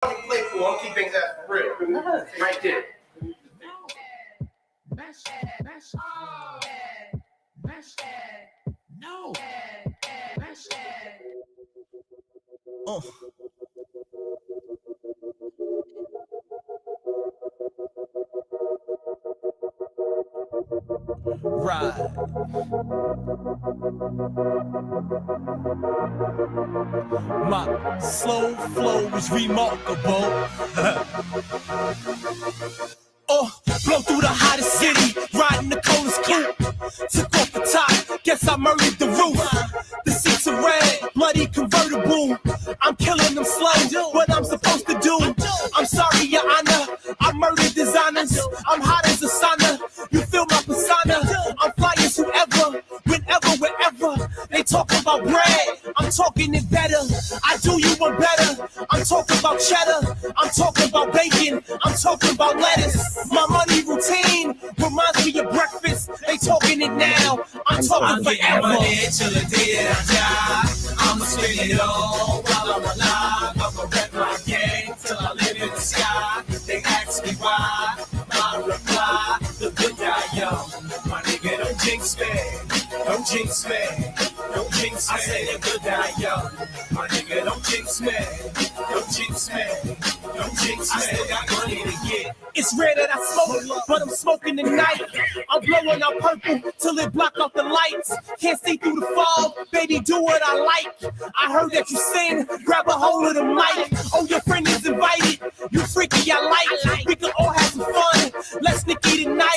Play cool. I'm keep things that for real. Right there. No. Ride. My slow flow is remarkable. Blow through the hottest city, riding the coldest coupe. Took off the top, guess I murdered the roof. The seats are red, bloody convertible. I'm killing them slow, what I'm supposed to do. I'm sorry, your honor, I murdered designers. I'm hot as a sauna, you feel my persona. I'm fly as whoever, whenever, wherever. They talk about bread, I'm talking it better. I do you one better. I'm talking about cheddar, I'm talking about bacon, I'm talking about lettuce. My money routine reminds me of breakfast. They talking it now, I'm talking forever. Money till the day that I die. I'ma spend it all while I'm alive. I'ma rep my gang till I live in the sky. They ask me why, my reply, the good die young. My nigga, don't jinx me, don't jinx me, don't jinx me. I say the good die young. My nigga, don't jinx me, don't jinx me, don't jinx me. I still got money to get. It's rare that I smoke, but I'm smoking tonight. I'm blowing out purple till it block out the lights. Can't see through the fog, baby, do what I like. I heard that you sing, grab a hold of the mic. Oh, your friend is invited, you freaky, I like. We can all have some fun, let's sneaky tonight.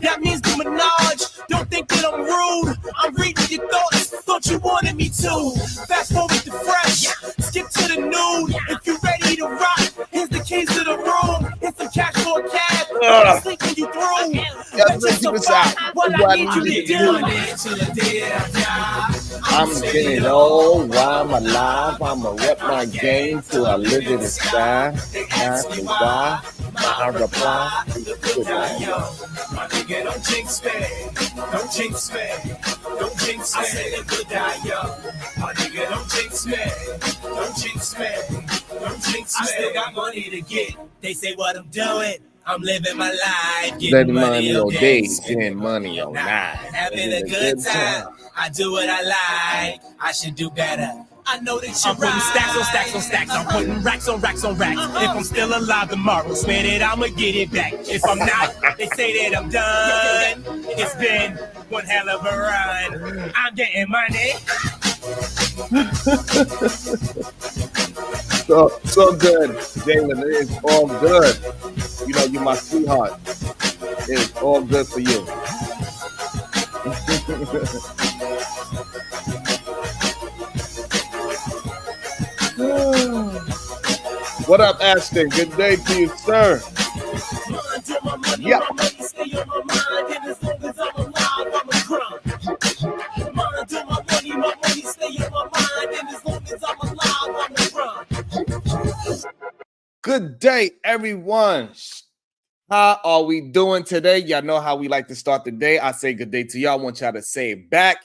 That means the menage, don't think that I'm rude. I'm reading your thought you wanted me to. Fast forward to fresh, skip to the nude. If you ready to rock, here's the keys to the room. Here's some cash for a cab, I'm sleeping you through. What I need you to do. I'm getting it all while I'm alive. I'ma rep my game till I live in the sky. Ask me why, my reply. My nigga, don't jinx me, don't jinx me, don't jinx me. I say the good die young. My nigga, don't jinx me, don't jinx me, don't jinx me. I still got money to get. They say what I'm doing. I'm living my life, getting money all day, getting money all night, having a good time. I do what I like. I should do better. I know that you're putting stacks on stacks on stacks. I'm putting racks on racks on racks. If I'm still alive tomorrow, swear that I'ma get it back. If I'm not, they say that I'm done. It's been one hell of a run. I'm getting money. So good, Jalen. It is all good. You know, you're my sweetheart. It is all good for you. What up, Ashton? Good day to you, sir. Yeah. Good day, everyone. How are we doing today? Y'all know how we like to start the day. I say good day to y'all. I want y'all to say it back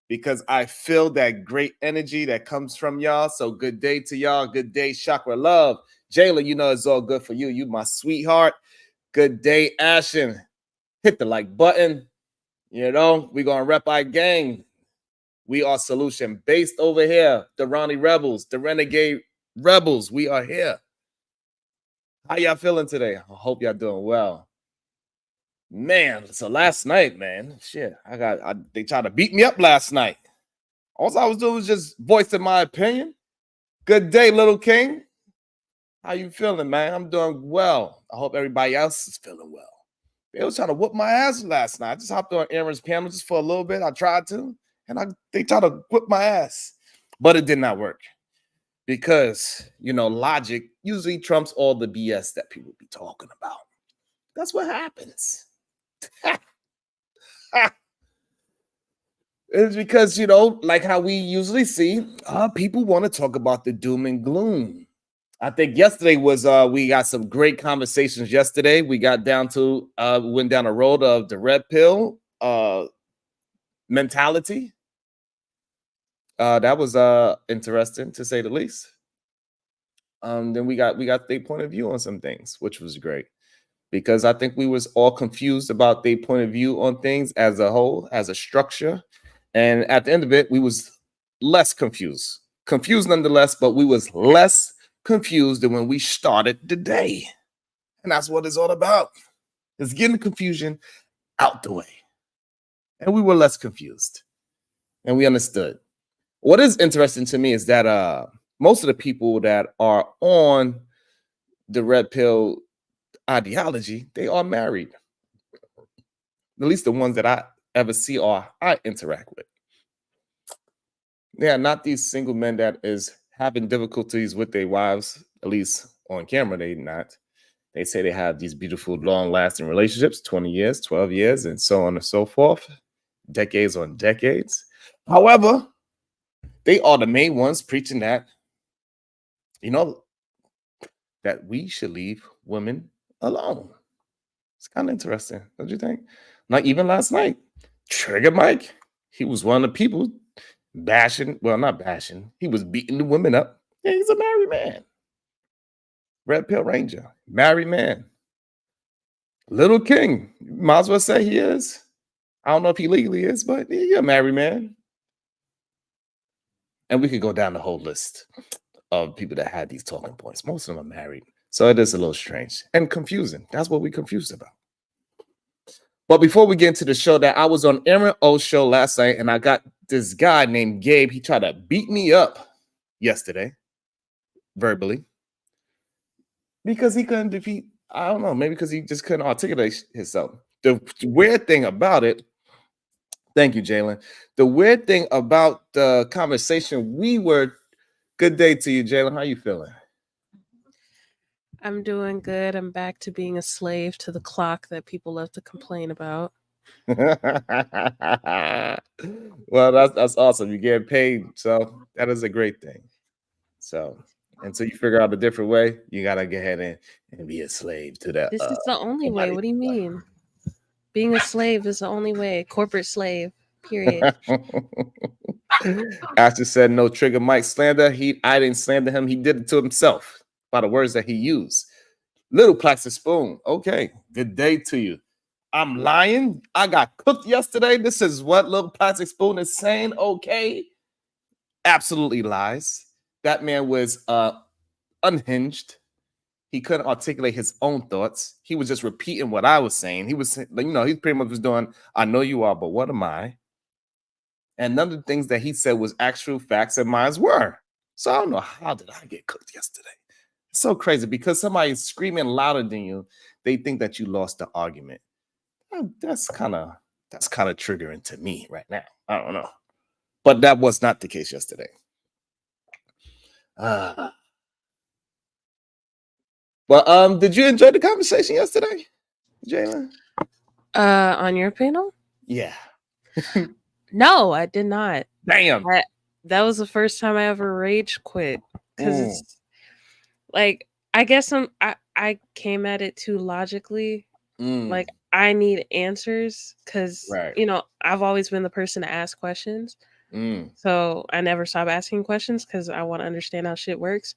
because I feel that great energy that comes from y'all. So good day to y'all. Good day, chakra love. Jayla, you know it's all good for you. You my sweetheart. Good day, Ashton. Hit the like button. You know, we're going to rep our gang. We are solution-based over here. The Ronnie Rebels, the Renegade Rebels, we are here. How y'all feeling today? I hope y'all doing well. Man, so last night, man, shit, they tried to beat me up last night. All I was doing was just voicing my opinion. Good day, little king. How you feeling, man? I'm doing well. I hope everybody else is feeling well. They was trying to whoop my ass last night. I just hopped on Aaron's piano just for a little bit. I tried to, and they tried to whip my ass, but it did not work. Because, you know, logic usually trumps all the BS that people be talking about. That's what happens. It's because, you know, like how we usually see, people want to talk about the doom and gloom. I think yesterday was, we got some great conversations yesterday. We got down to, went down a road of the red pill mentality. That was interesting, to say the least. then we got their point of view on some things, which was great. Because I think we was all confused about their point of view on things as a whole, as a structure. And at the end of it, we was less confused. Confused nonetheless, but we was less confused than when we started the day. And that's what it's all about. It's getting the confusion out the way. And we were less confused. And we understood. What is interesting to me is that most of the people that are on the red pill ideology, they are married. At least the ones that I ever see or I interact with. They are not these single men that is having difficulties with their wives, at least on camera, they not. They say they have these beautiful, long-lasting relationships, 20 years, 12 years, and so on and so forth, decades on decades. However, they are the main ones preaching that, that we should leave women alone. It's kind of interesting, don't you think? Like even last night, Trigger Mike, he was one of the people bashing, well, not bashing, he was beating the women up. Yeah, he's a married man. Red Pill Ranger, married man. Little King, might as well say he is. I don't know if he legally is, but he's a married man. And we could go down the whole list of people that had these talking points. Most of them are married. So it is a little strange and confusing. That's what we're confused about. But before we get into the show, that I was on Aaron O's show last night, and I got this guy named Gabe. He tried to beat me up yesterday, verbally, because he couldn't defeat, I don't know, maybe because he just couldn't articulate himself. The weird thing about it, thank you, Jalen. The weird thing about the conversation, good day to you, Jalen. How you feeling? I'm doing good. I'm back to being a slave to the clock that people love to complain about. Well, that's awesome. You get paid, so that is a great thing. So until you figure out a different way, you gotta go ahead and be a slave to that. This is the only way. What do you mean? Being a slave is the only way. Corporate slave. Period. Asher said no Trigger Mike slander. I didn't slander him. He did it to himself by the words that he used. Little plastic spoon. Okay, good day to you. I'm lying. I got cooked yesterday. This is what Little Plastic Spoon is saying. Okay. Absolutely lies. That man was unhinged. He couldn't articulate his own thoughts. He was just repeating what I was saying. He was, he pretty much was doing, I know you are, but what am I? And none of the things that he said was actual facts, and mine were. So I don't know, how did I get cooked yesterday? It's so crazy because somebody's screaming louder than you. They think that you lost the argument. That's kind of triggering to me right now. I don't know, but that was not the case yesterday. Well, did you enjoy the conversation yesterday, Jalen? On your panel? Yeah. No, I did not. Damn. That was the first time I ever rage quit because it's like I guess I came at it too logically. Like I need answers because I've always been the person to ask questions. So I never stop asking questions because I want to understand how shit works.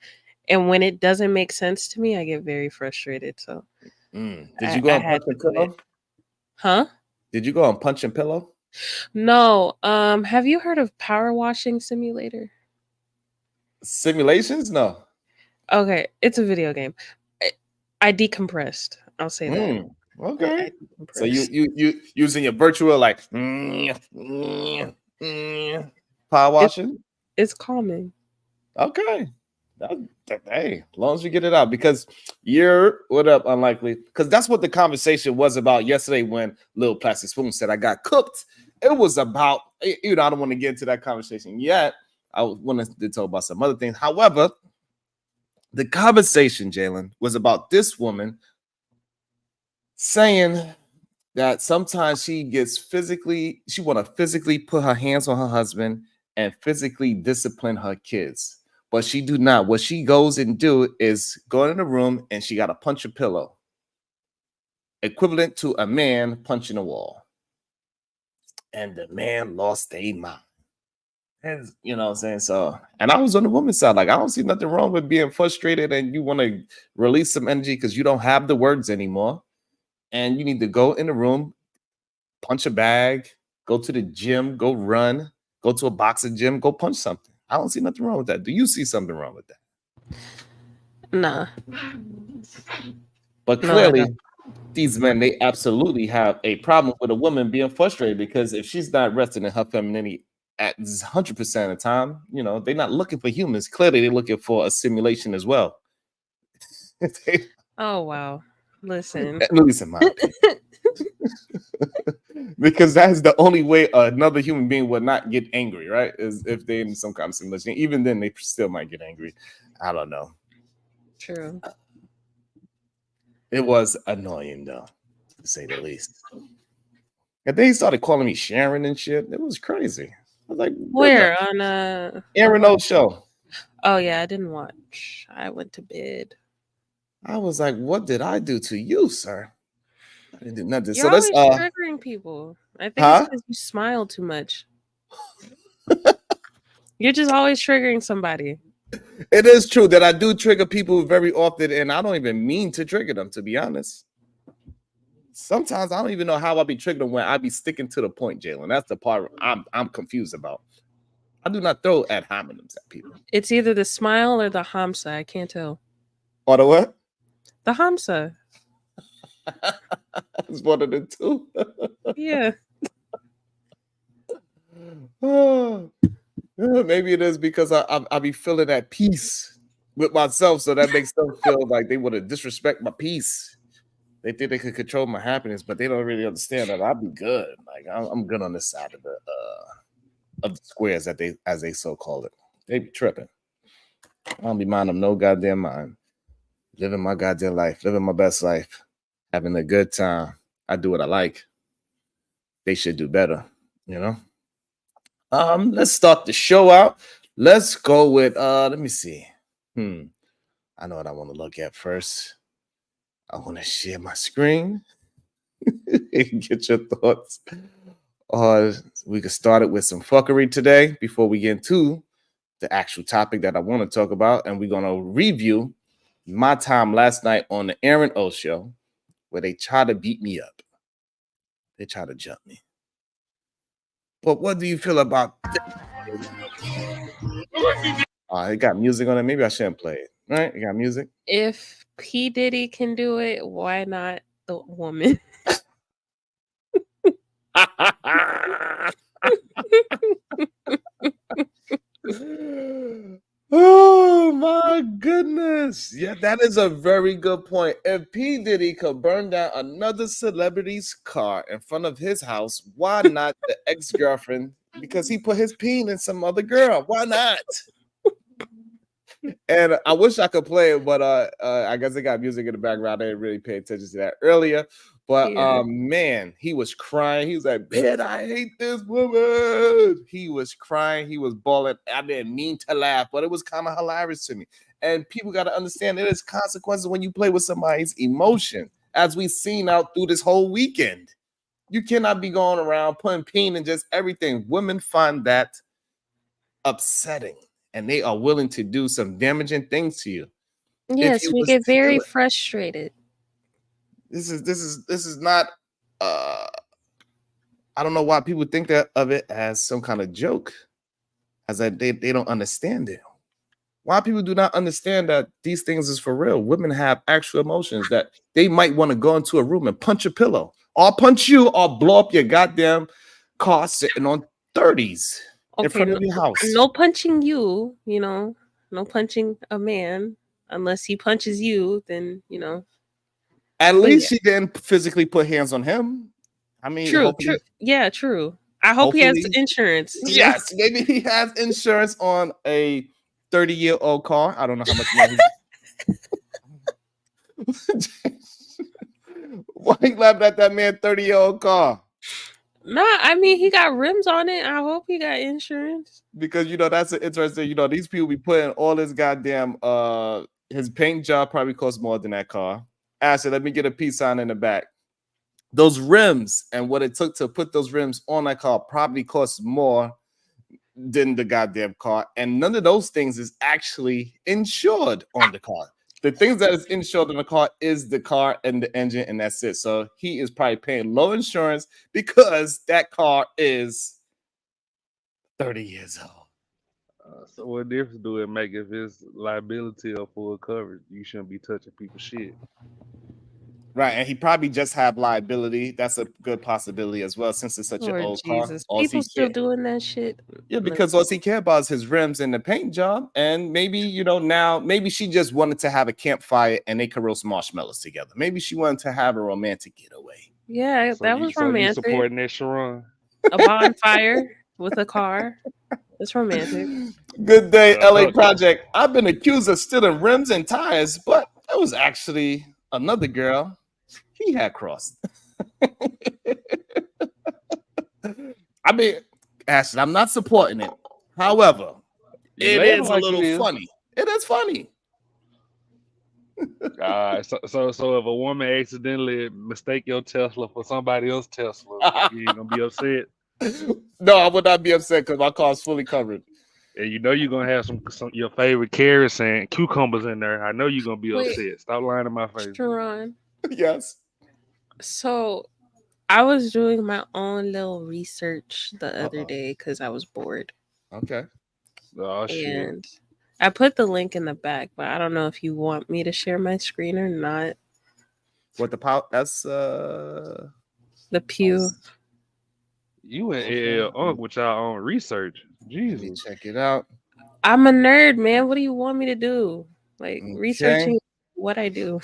And when it doesn't make sense to me, I get very frustrated. So did you go on Punch and Pillow? Huh? Did you go on Punch and Pillow? No. Have you heard of Power Washing Simulator? Simulations? No. Okay, it's a video game. I decompressed. I'll say that. Okay. So you using your virtual like power washing? It's calming. Okay. Hey, as long as you get it out, because what up, Unlikely? Because that's what the conversation was about yesterday when Little Plastic Spoon said I got cooked. It was about, I don't want to get into that conversation yet. I wanted to talk about some other things. However, the conversation, Jalen, was about this woman saying that sometimes she want to physically put her hands on her husband and physically discipline her kids. But she do not. What she goes and do is go in the room and she got to punch a pillow, equivalent to a man punching a wall. And the man lost a mind. And you know what I'm saying? So, and I was on the woman's side. Like, I don't see nothing wrong with being frustrated and you want to release some energy because you don't have the words anymore. And you need to go in the room, punch a bag, go to the gym, go run, go to a boxing gym, go punch something. I don't see nothing wrong with that. Do you see something wrong with that? Nah. But No, I clearly, don't. these men, they absolutely have a problem with a woman being frustrated because if she's not resting in her femininity at 100% of the time, you know, they're not looking for humans. Clearly, they're looking for a simulation as well. Oh wow. Listen. At least in my opinion. Because that's the only way another human being would not get angry, right? Is if they're in some kind of simulation. Even then, they still might get angry. I don't know. True. It was annoying, though, to say the least. And then he started calling me Sharon and shit. It was crazy. I was like, Where on Aaron O show. Oh yeah, I didn't watch. I went to bed. I was like, what did I do to you, sir? I didn't do nothing. You're So let's always triggering people. I think it's because you smile too much. You're just always triggering somebody. It is true that I do trigger people very often, and I don't even mean to trigger them, to be honest. Sometimes I don't even know how I be triggering when I be sticking to the point, Jalen. That's the part I'm confused about. I do not throw ad hominems at people. It's either the smile or the hamsa. I can't tell. Or the what? The hamsa. It's one of the two. Yeah. Oh, maybe it is because I be feeling at peace with myself, so that makes them feel like they want to disrespect my peace. They think they could control my happiness, but they don't really understand that I'll be good. Like I'm good on this side of the squares that as they so call it. They be tripping. I don't be minding them no goddamn mind. Living my goddamn life, living my best life, having a good time. I do what I like. They should do better, you know. Let's start the show out. Let's go with let me see. I know what I want to look at first. I want to share my screen and get your thoughts. We could start it with some fuckery today before we get into the actual topic that I want to talk about. And we're going to review my time last night on the Aaron O show where they tried to beat me up. They tried to jump me. But what do you feel about it got music on it. Maybe I shouldn't play it. Right? It got music. If P. Diddy can do it, why not the woman? Oh my goodness. Yeah, that is a very good point. If P. Diddy could burn down another celebrity's car in front of his house, why not the ex-girlfriend? Because he put his peen in some other girl. Why not? And I wish I could play it, but I guess they got music in the background. I didn't really pay attention to that earlier. But man, he was crying. He was like, man, I hate this woman. He was crying. He was bawling. I didn't mean to laugh, but it was kind of hilarious to me. And people got to understand there is consequences when you play with somebody's emotion, as we've seen out through this whole weekend. You cannot be going around putting pain in just everything. Women find that upsetting, and they are willing to do some damaging things to you. Yes, we get very frustrated. This is not I don't know why people think of it as some kind of joke, as that they don't understand it. Why people do not understand that these things is for real. Women have actual emotions that they might want to go into a room and punch a pillow, or punch you, or blow up your goddamn car sitting on 30s in front of your house. No punching you, no punching a man unless he punches you, then, At least she didn't physically put hands on him. I mean, true. Yeah, true. I hope he has insurance. Yes, maybe he has insurance on a 30-year-old car. I don't know how much money. Why you laughing at that man 30-year-old car? Nah, I mean, he got rims on it. I hope he got insurance. Because that's an interesting. These people be putting all this goddamn his paint job probably costs more than that car. Ashley, let me get a peace sign in the back. Those rims and what it took to put those rims on that car probably cost more than the goddamn car, and none of those things is actually insured on the car. The things that is insured on the car is the car and the engine, and that's it. So he is probably paying low insurance because that car is 30 years old. So what difference do it make if it's liability or full coverage? You shouldn't be touching people's shit. Right, and he probably just have liability. That's a good possibility as well, since it's such an Lord old Jesus, car. people still doing that shit. Yeah, because all he care about is his rims and the paint job. And maybe, now maybe she just wanted to have a campfire and they could roast marshmallows together. Maybe she wanted to have a romantic getaway. Yeah, So that you, was so you romantic. supporting that, Sharon? A bonfire with a car. It's romantic. Good day, LA Project. I've been accused of stealing rims and tires, but that was actually another girl he had crossed. I mean, Ashton, I'm not supporting it. However, it is a little funny. It is funny. So if a woman accidentally mistake your Tesla for somebody else's Tesla, you ain't gonna be upset. No, I would not be upset because my car is fully covered. And you know you're gonna have some your favorite carrots and cucumbers in there. I know you're gonna be upset. Stop lying to my face. Sharon. Yes. So I was doing my own little research the other day because I was bored. Okay. Oh shit. And I put the link in the back, but I don't know if you want me to share my screen or not. What that's the Pew. You and with y'all own research. Jesus. Let me check it out. I'm a nerd, man. What do you want me to do? Like researching what I do.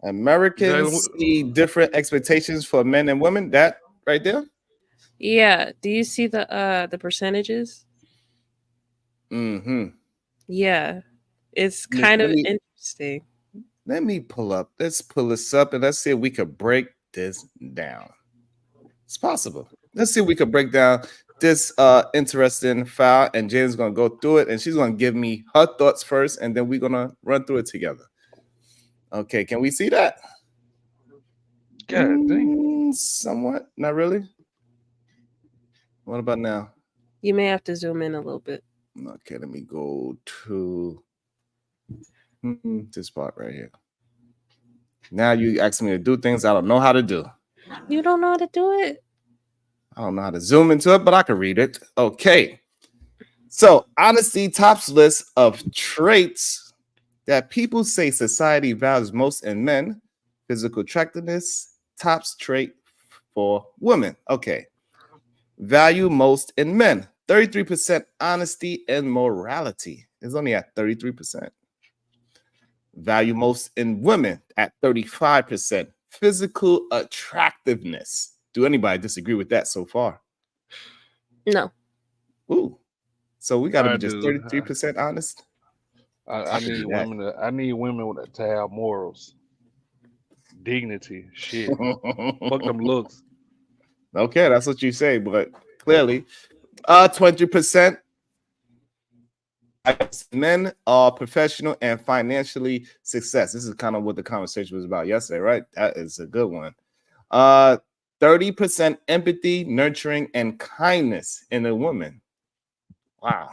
Americans see different expectations for men and women. That right there. Yeah. Do you see the percentages? Mm-hmm. Yeah. It's kind of interesting. Let me pull up. Let's pull this up and let's see if we could break this down. It's possible. Let's see if we could break down this interesting file, and Jane's gonna go through it and she's gonna give me her thoughts first, and then we're gonna run through it together. Okay, can we see that? God dang. Somewhat, not really. What about now? You may have to zoom in a little bit. Okay, let me go to this part right here. Now you asking me to do things I don't know how to do. You don't know how to do it? I don't know how to zoom into it, but I can read it. Okay. So, honesty tops list of traits that people say society values most in men. Physical attractiveness, tops trait for women. Okay. Value most in men. 33% honesty and morality. It's only at 33%. Value most in women at 35%. Physical attractiveness. Do anybody disagree with that so far? No. Ooh. So we got to be just 33% honest. I need women to have morals, dignity, shit. Fuck them looks. Okay, that's what you say, but clearly, 20% men are professional and financially success. This is kind of what the conversation was about yesterday, right? That is a good one. 30% empathy, nurturing, and kindness in a woman. Wow.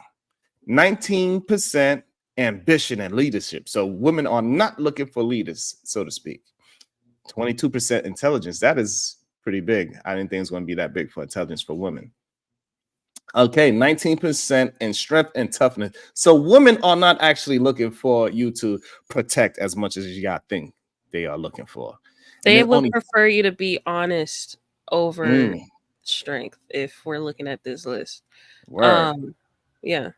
19% ambition and leadership. So women are not looking for leaders, so to speak. 22% intelligence. That is pretty big. I didn't think it was going to be that big for intelligence for women. Okay, 19% in strength and toughness. So women are not actually looking for you to protect as much as you got think they are looking for. They would prefer you to be honest over strength if we're looking at this list. Yeah.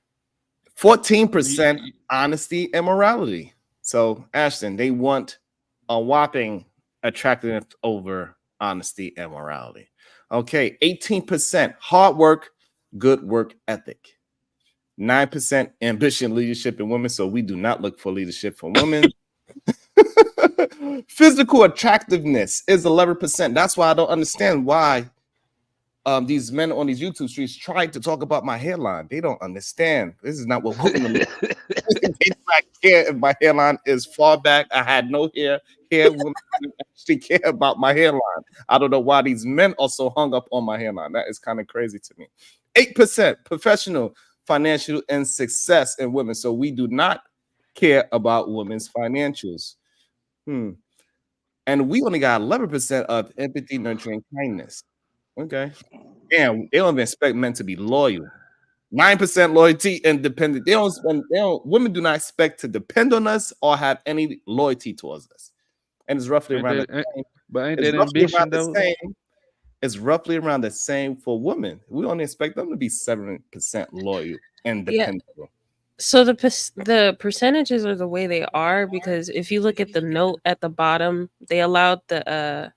14% honesty and morality. So Ashton, they want a whopping attractiveness over honesty and morality. Okay, 18% hard work, good work ethic. 9% ambition, leadership in women. So we do not look for leadership for women. Physical attractiveness is 11%. That's why I don't understand why these men on these YouTube streets try to talk about my hairline. They don't understand. This is not what women look. They do not care if my hairline is far back. I had no hair. Women actually care about my hairline. I don't know why these men are so hung up on my hairline. That is kind of crazy to me. 8% professional. financial and success in women. So we do not care about women's financials. And we only got 11% of empathy, nurturing, kindness. Okay. And they don't even expect men to be loyal. 9% loyalty and dependent. Women do not expect to depend on us or have any loyalty towards us. And it's roughly Ain't around that, the same. but ain't It's that roughly around ambition the though? same. It's roughly around the same for women. We only expect them to be 7% loyal and Yeah. dependable. So the percentages are the way they are because if you look at the note at the bottom, they allowed the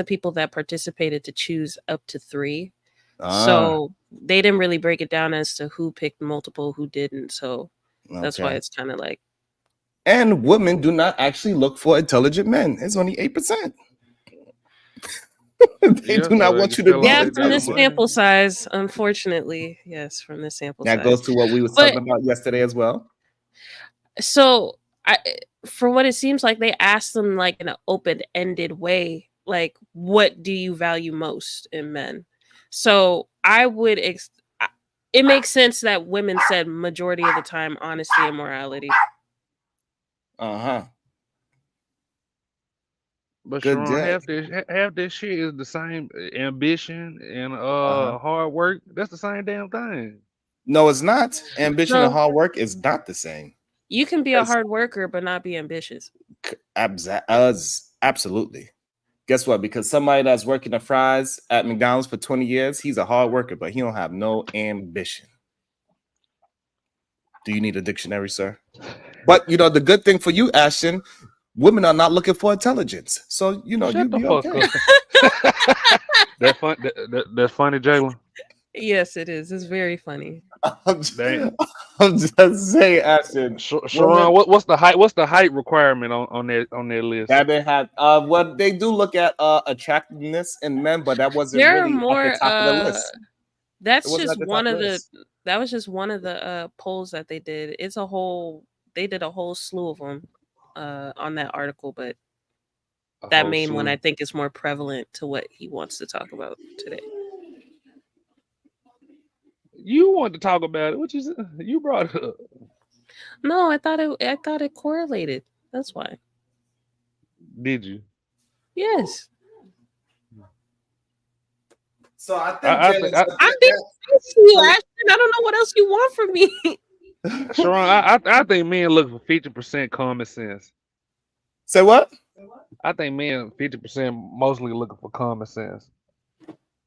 people that participated to choose up to 3. So they didn't really break it down as to who picked multiple, who didn't. So that's why it's kind of like. And women do not actually look for intelligent men. It's only 8%. They do not want you to be from this sample size, unfortunately. Yes, from this sample size. That goes to what we were talking about yesterday as well. So for what it seems like, they asked them like in an open-ended way, like, what do you value most in men? So I would it makes sense that women said majority of the time honesty and morality. But Shrun, half this shit is the same ambition and hard work. That's the same damn thing. No, it's not. Ambition and hard work is not the same. You can be a hard worker but not be ambitious. Absolutely. Guess what? Because somebody that's working the fries at McDonald's for 20 years, he's a hard worker, but he don't have no ambition. Do you need a dictionary, sir? But the good thing for you, Ashton, women are not looking for intelligence. So you'd be okay. That's funny, Jalen. Yes, it is. It's very funny. I'm just saying, Ashton. Sharon, what's the height? What's the height requirement on their list? That they have. They do look at attractiveness in men, but that wasn't really more, at the top of the list. That's just one of the. That was just one of the polls that they did. It's a whole. They did a whole slew of them on that article, but that main one I think is more prevalent to what he wants to talk about today. You want to talk about it? You brought it up? No, I thought it correlated. That's why. Did you? Yes. So I think I'm being honest with you, Ashton. I don't know what else you want from me. Sharon, I think men look for 50% common sense. Say what? I think men 50% mostly looking for common sense.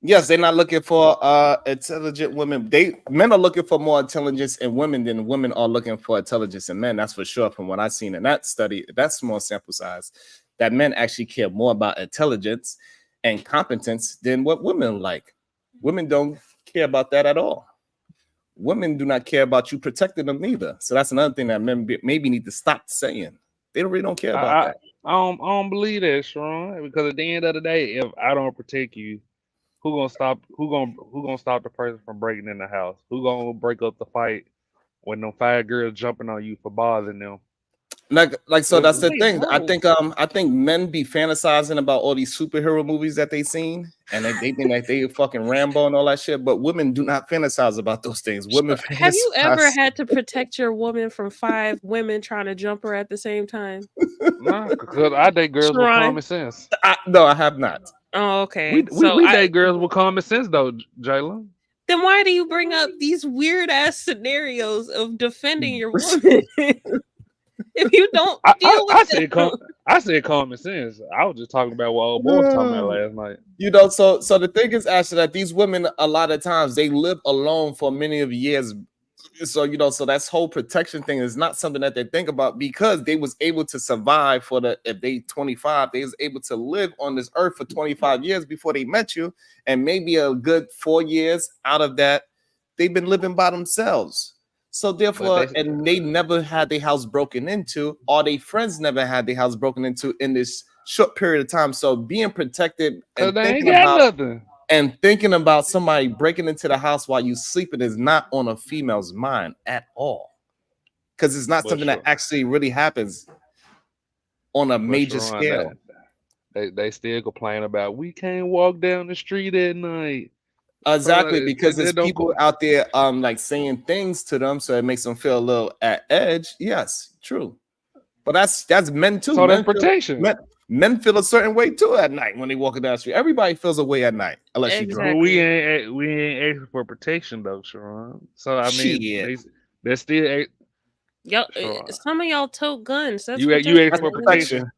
Yes, they're not looking for intelligent women. Men are looking for more intelligence in women than women are looking for intelligence in men. That's for sure. From what I've seen in that study, that small sample size, that men actually care more about intelligence and competence than what women like. Women don't care about that at all. Women do not care about you protecting them neither. So that's another thing that men maybe need to stop saying. They really don't care about that. I don't believe that, Sharon, because at the end of the day, if I don't protect you, who gonna stop the person from breaking in the house? Who gonna break up the fight when them 5 girls jumping on you for bothering them? So that's the thing. I think men be fantasizing about all these superhero movies that they seen, and they think that they fucking Rambo and all that shit. But women do not fantasize about those things. Women have you ever had to protect your woman from 5 women trying to jump her at the same time? No, because I date girls with common sense. No, I have not. Oh, okay. We date girls with common sense though, Jalen. Then why do you bring up these weird ass scenarios of defending your woman? If you don't deal with it, I said common sense. I was just talking about what old boy was talking about last night. So the thing is actually that these women, a lot of times, they live alone for many of years. So so that's whole protection thing is not something that they think about because they was able to survive if they 25, they was able to live on this earth for 25 years before they met you, and maybe a good 4 years out of that, they've been living by themselves. So therefore, and they never had their house broken into, or their friends never had their house broken into in this short period of time. So being protected and thinking about somebody breaking into the house while you sleeping is not on a female's mind at all, because it's not something that actually really happens on a major scale. They still complain about we can't walk down the street at night. Exactly, because there's They don't people go. out there like saying things to them, so it makes them feel a little at edge. Yes, true. But that's men too. So that's protection. Men feel a certain way too at night when they walking down the street. Everybody feels a way at night, unless you drunk. But Exactly. we ain't asking for protection though, Sharon. So I mean, Shit, they still Y'all, Sharon. some of y'all tote guns. That's You protection. ask that's for protection. protection.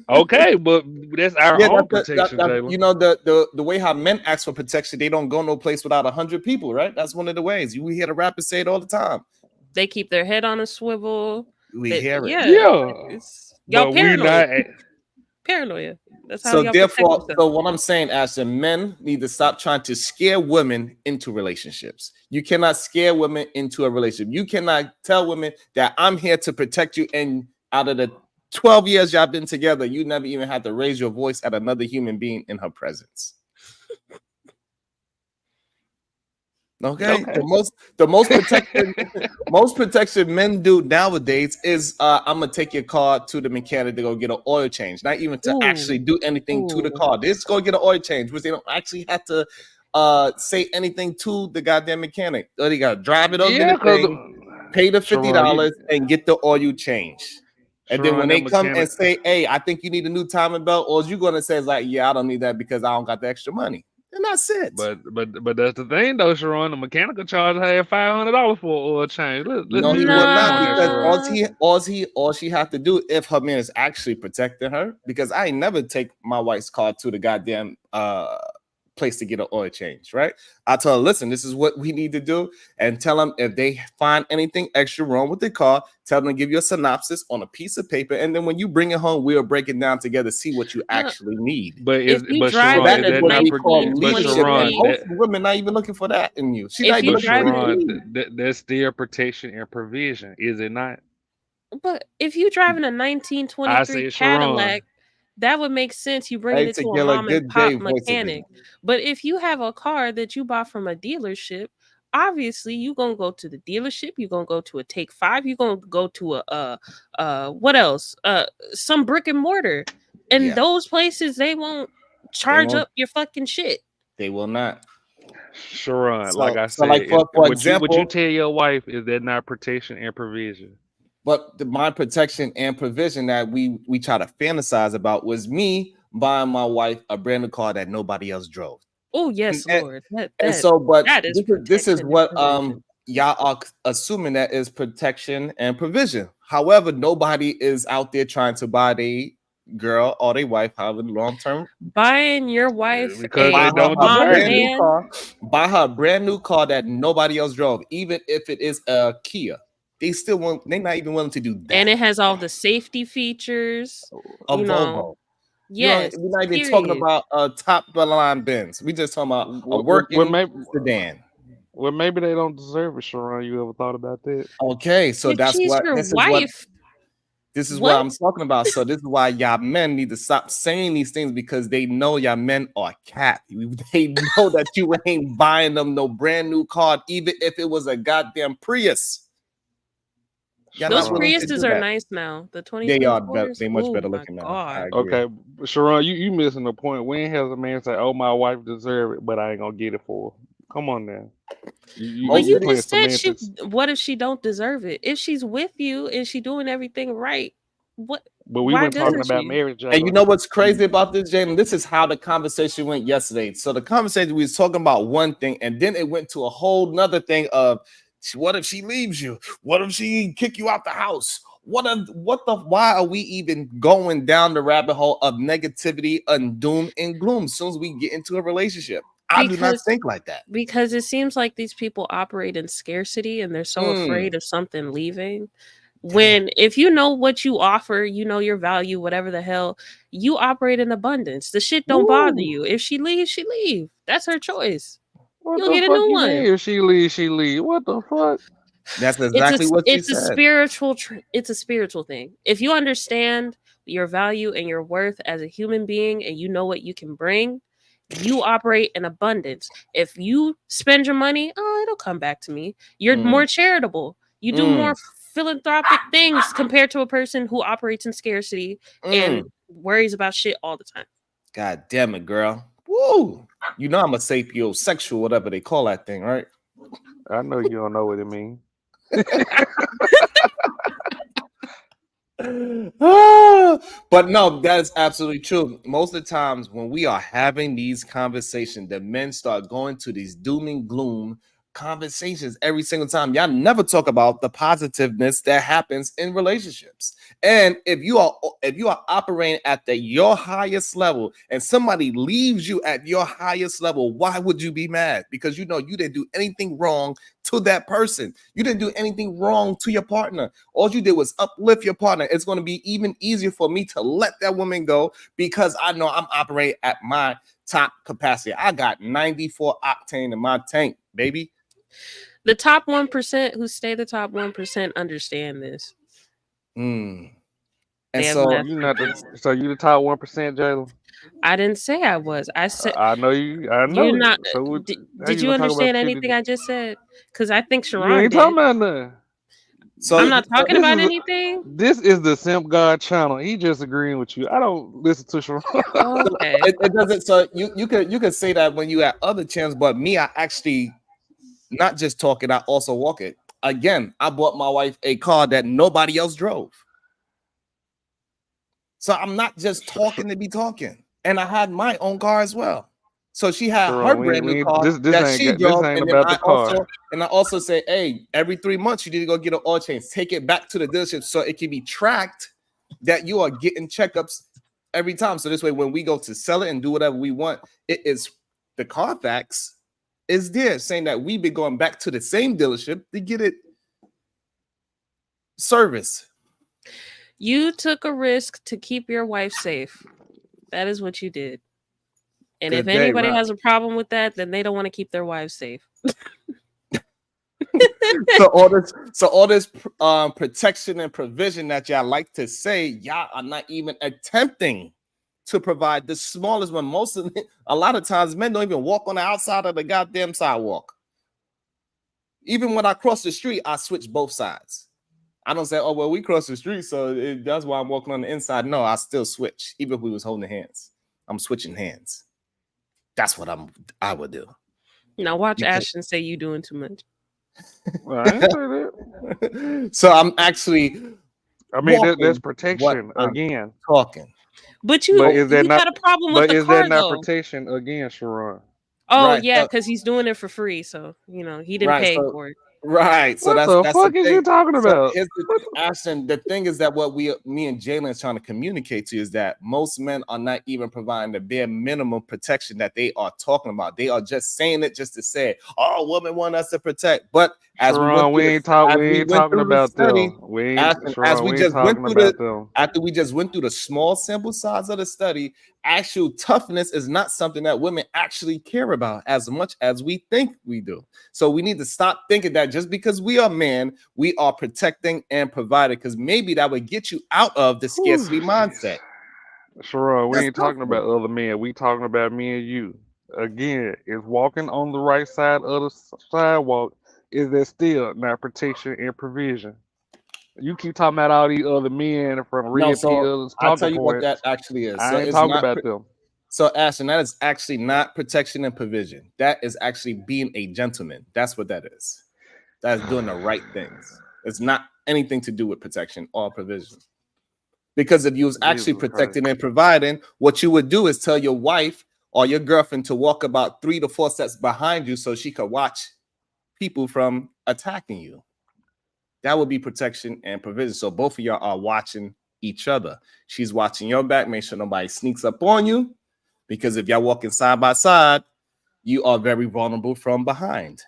Okay, but that's our Yeah, own protection, you Jalen. know the way how men ask for protection, they don't go no place without 100 people, right? That's one of the ways. You hear the rappers say it all the time. They keep their head on a swivel. We hear it. Yeah, Yeah, it's y'all but we paranoid. not. Paranoia. That's how So y'all protect therefore, yourself. so what I'm saying, Ashton, men need to stop trying to scare women into relationships. You cannot scare women into a relationship. You cannot tell women that I'm here to protect you, and out of the 12 years y'all been together, you never even had to raise your voice at another human being in her presence. Okay. Okay. Most protection men do nowadays is I'm gonna take your car to the mechanic to go get an oil change, not even to actually Ooh, do anything to the ooh. car. They just go get an oil change, which they don't actually have to say anything to the goddamn mechanic. Or they gotta drive it up, get Yeah, a cause thing, pay the Sharon, $50 and get the oil change. And then when that they come and mechanic. say, "Hey, I think you need a new timing belt," all you gonna say is like, "Yeah, I don't need that because I don't got the extra money," and that's it. But that's the thing though, Sharon. The mechanical charge had $500 for an oil change. Let's No, be he will realistic not, on that, because Sharon. all she have to do if her man is actually protecting her, because I ain't never take my wife's car to the goddamn place to get an oil change, right? I tell her, listen, this is what we need to do, and tell them if they find anything extra wrong with the car, tell them to give you a synopsis on a piece of paper, and then when you bring it home, we'll break it down together, see what you Yeah, actually need. if you But So Sharon, driving that is a is that what not we call but leadership, and 1923, Sharon most women not even looking for that in you. She not if even you but looking for you to driving lead. That's still protection and provision, is it not? But if you driving a I 1923 said Sharon. Cadillac, that would make sense. You bringing Hey, it to to a get a mom and good day, pop voice of it. mechanic. But if you have a car that you bought from a dealership, obviously you gonna go to the dealership. You're gonna go to a Take Five. You're gonna go to what else? Some brick and mortar. And Yeah, those places they won't they charge won't. up your fucking shit. They will not. Sharon, like I So like said, for would you example, tell your wife is that not protection and provision? but my protection and provision that we try to fantasize about was me buying my wife a brand new car that nobody else drove. Oh And, yes, and, Lord. and so, but That is this is protection and what provision. y'all are assuming that is protection and provision. However, nobody is out there trying to buy the girl or their wife, however long term, Buying your wife Because buy they a her don't a bomb deserve brand it. new hand. car, buy her a brand new car that nobody else drove, even if it is a Kia. They still want. They're not even willing to do And that. it has all the safety features. A You know, Volvo. You know, yes, we're not even talking period. about a top of the line Benz. We just talking about a Well, working maybe, sedan. they don't deserve it, Sharon. You ever thought about that? Okay, so If that's she's what your wife, this is what what? I'm talking about. So this is why y'all men need to stop saying these things, because they know y'all men are cat. They know that you ain't buying them no brand new car, even if it was a goddamn Prius. Y'all Those not willing to Sharon. do Priuses are that. nice now. The They are better. 2024s. They much Oh better my looking now. I god. agree. Okay, but Sharon, you missing the point. When has a man say, "Oh, my wife deserve it, but I ain't gonna get it for her"? Come on now, But Most you you of the playing just said she. semantics. What if she don't deserve it? If she's with you and she doing everything right, what? But we Why weren't talking doesn't about she? marriage, And you Jalen. know what's crazy about this, Jalen? This is how the conversation went yesterday. So the conversation, we was talking about one thing, and then it went to a whole nother thing of what if she leaves you? What if she kick you out the house? Why are we even going down the rabbit hole of negativity and doom and gloom as soon as we get into a relationship? I do not Because think like that. because it seems like these people operate in scarcity and they're so Mm, afraid of something leaving. damn. When if you know what you offer, you know your value, whatever the hell, you operate in abundance. The shit don't bother Woo. you. If she leaves, she leave. That's her choice. What You'll the get a fuck new you one. mean? If she leave, she leave. What the fuck? That's exactly what she It's a said. spiritual it's a spiritual thing. If you understand your value and your worth as a human being and you know what you can bring, you operate in abundance. If you spend your money, oh, it'll come back to me. You're Mm, more charitable. You do mm, more philanthropic things compared to a person who operates in scarcity and mm. worries about shit all the time. God damn it, girl. Woo! You know I'm a sapiosexual, whatever they call that thing, right? I know you don't know what it means. But no, that is absolutely true. Most of the times when we are having these conversations, the men start going to these doom and gloom conversations every single time. Y'all never talk about the positiveness that happens in relationships. And if you are operating at your highest level and somebody leaves you at your highest level, why would you be mad? Because you know you didn't do anything wrong to that person. You didn't do anything wrong to your partner. All you did was uplift your partner. It's going to be even easier for me to let that woman go because I know I'm operating at my top capacity. I got 94 octane in my tank, baby. The top 1% who stay the top 1% understand this. And They have so You not so you the top 1%, Jalen? I didn't say I was. I said I know you. I know you're it. not. So Did you understand anything I just said? Because I think You Sharon ain't did. talking about nothing. I'm not so talking about anything. This is the Simp God channel. He just agreeing with you. I don't listen to Sharon. Okay. it doesn't. So you could say that when you at other channels, but me, I actually not just talk it, I also walk it. Again, I bought my wife a car that nobody else drove. So I'm not just talking to be talking. And I had my own car as well. So she had her Sharon, brand new car this that ain't she this drove. ain't And then about the car. I also say, hey, every 3 months you need to go get an oil change. Take it back to the dealership so it can be tracked that you are getting checkups every time. So this way, when we go to sell it and do whatever we want, it is the Carfax is there saying that we've been going back to the same dealership to get it service. You took a risk to keep your wife safe. That is what you did. And if Good day, anybody right? has a problem with that, then they don't want to keep their wives safe. So all this protection and provision that y'all like to say, y'all are not even attempting to provide the smallest one. A lot of times men don't even walk on the outside of the goddamn sidewalk. Even when I cross the street, I switch both sides. I don't say, oh, well, we cross the street, so that's why I'm walking on the inside. No, I still switch, even if we was holding hands. I'm switching hands. That's what I would do. Now watch Ashton say you doing too much. Well, I ain't say that. So I'm actually I mean, there's protection again. Talking. But you got a problem with the car, is that not though. protection again, Sharon? Oh, Right, yeah, so- because he's doing it for free. So, you know, he didn't Right, pay so- for it. Right. So What that's the the fuck is thing. you talking about? Here's Ashton, the thing is that what me and Jalen is trying to communicate to you is that most men are not even providing the bare minimum protection that they are talking about. They are just saying it just to say, oh, women want us to protect. But as Sharon, we ain't talking about them. After we just went through the small sample size of the study, actual toughness is not something that women actually care about as much as we think we do. So we need to stop thinking that just because we are men, we are protecting and providing, because maybe that would get you out of the scarcity mindset. Sharon, we ain't talking about other men. We talking about me and you. Again, is walking on the right side of the sidewalk, is that still not protection and provision? You keep talking about all these other men from No, red so pills I'll talking tell you what points. that actually is. I So ain't it's talking not about them. So Ashton, that is actually not protection and provision. That is actually being a gentleman. That's what that is. That is doing the right things. It's not anything to do with protection or provision. Because if you was actually protecting and providing, what you would do is tell your wife or your girlfriend to walk about 3 to 4 steps behind you so she could watch people from attacking you. That would be protection and provision. So both of y'all are watching each other. She's watching your back, make sure nobody sneaks up on you. Because if y'all walking side by side, you are very vulnerable from behind.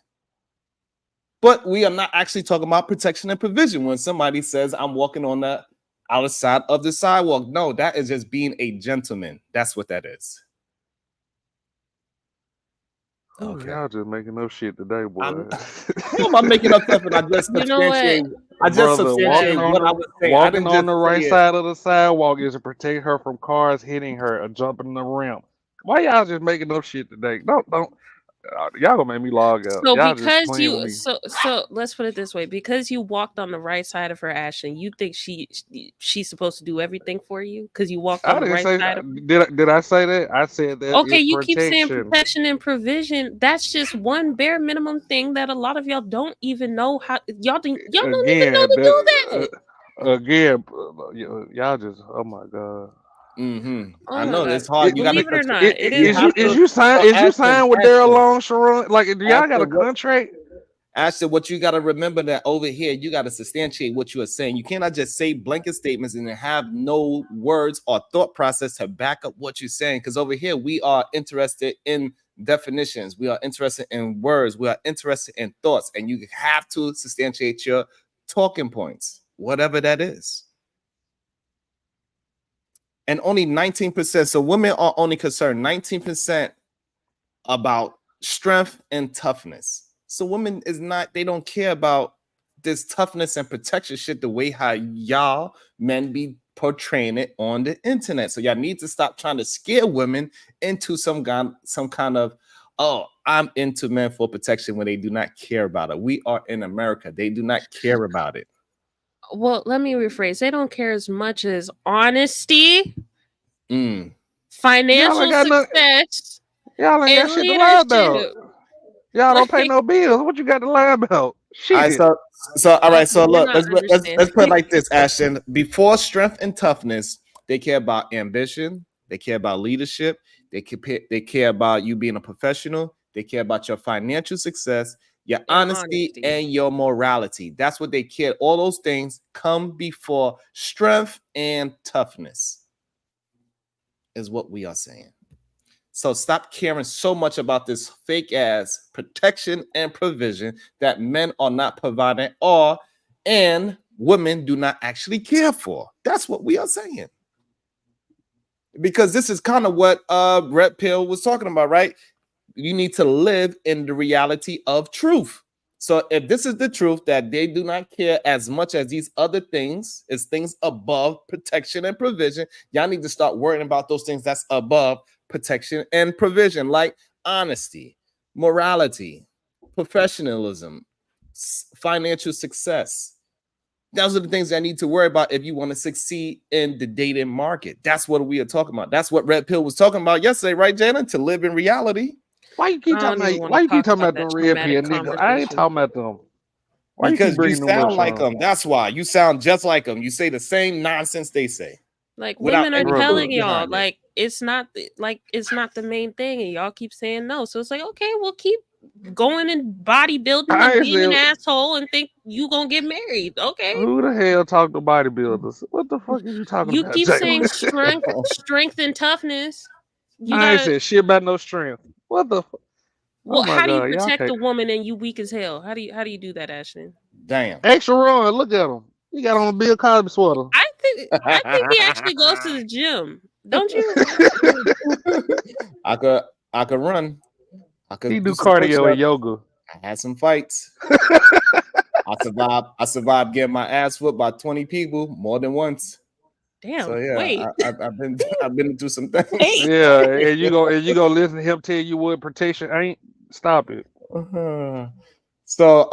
But we are not actually talking about protection and provision when somebody says, I'm walking on the outer side of the sidewalk. No, that is just being a gentleman. That's what that is. Okay. Y'all just making up shit today, boy. I'm making up stuff, and I just substantiate. I just substantiate what I was saying. Walking on the right side of the sidewalk is to protect her from cars hitting her or jumping the ramp. Why y'all just making up shit today? Don't. Y'all gonna make me log out. So Y'all just because playing with you me. so let's put it this way, because you walked on the right side of her, Ashton, you think she's supposed to do everything for you because you walked on I the didn't right say. side of Did I say that? I said that Okay, it's you keep saying protection. protection and provision. That's just one bare minimum thing that a lot of y'all don't even know how y'all don't even know Again, to do that. again, y'all just. Oh my god. Oh I my know god. it's hard. You got to Believe it or not, Is, it is you have to. difficult. is you Ashton, signed with Daryl Long, Sharon? Like, do y'all got a Ashton, what? contract? Ashton, what you got to remember that over here, you got to substantiate what you are saying. You cannot just say blanket statements and then have no words or thought process to back up what you're saying. Because over here, we are interested in definitions. We are interested in words. We are interested in thoughts. And you have to substantiate your talking points, whatever that is. And only 19%. So women are only concerned 19% about strength and toughness. So women is not, they don't care about this toughness and protection shit the way how y'all men be portraying it on the internet. So y'all need to stop trying to scare women into some kind of, oh, I'm into men for protection when they do not care about it. We are in America. They do not care about it. Well, let me rephrase. They don't care as much as honesty, Mm. Y'all ain't financial got nothing. success, Y'all ain't and got shit to lie about. leadership. Y'all don't pay Like, no bills. What you got to lie about? All right, Shit. so all right, so you're look, not let's put it understanding. like this, Ashton. Before strength and toughness, they care about ambition, they care about leadership, they care about you being a professional, they care about your financial success, your And honesty, honesty. and your morality. That's what they care. All those things come before strength and toughness, is what we are saying. So stop caring so much about this fake ass protection and provision that men are not providing or and women do not actually care for. That's what we are saying. Because this is kind of what Red Pill was talking about, right? You need to live in the reality of truth. So if this is the truth that they do not care as much as these other things, is things above protection and provision, y'all need to start worrying about those things that's above protection and provision, like honesty, morality, professionalism, financial success. Those are the things I need to worry about if you want to succeed in the dating market. That's what we are talking about. That's what Red Pill was talking about yesterday, right, Jana? To live in reality. Why you keep I talking don't even about? want Why to you keep talk talking about about that them red traumatic pill niggas? I ain't conversation. talking about them. Why you keep Because you bringing them up, sound like Sean? them. That's why you sound just like them. You say the same nonsense they say Like, without women are any Brother. proof telling y'all, behind it. like, it's not the main thing, and y'all keep saying no. So it's like, okay, we'll keep going and bodybuilding I and ain't being an said asshole and think you gonna get married. Okay. who the hell talk to bodybuilders. What the fuck is you talking You about, keep saying Jalen? strength and toughness. You I ain't gotta said shit about no strength. What the? Oh well, my how do you god, y'all protect can't. a woman and you weak as hell? How do you do that, Ashton? Damn. Extra run. Look at him. He got on a Bill Cosby sweater. I think he actually goes to the gym. Don't you? I could run. I He could do do some cardio and push-ups. yoga. I had some fights. I survived getting my ass whooped by 20 people more than once. So Damn. yeah, Wait. I've been I've been through some things. Wait. Yeah, and you gonna listen to him tell you what protection ain't? Stop it. Uh-huh. So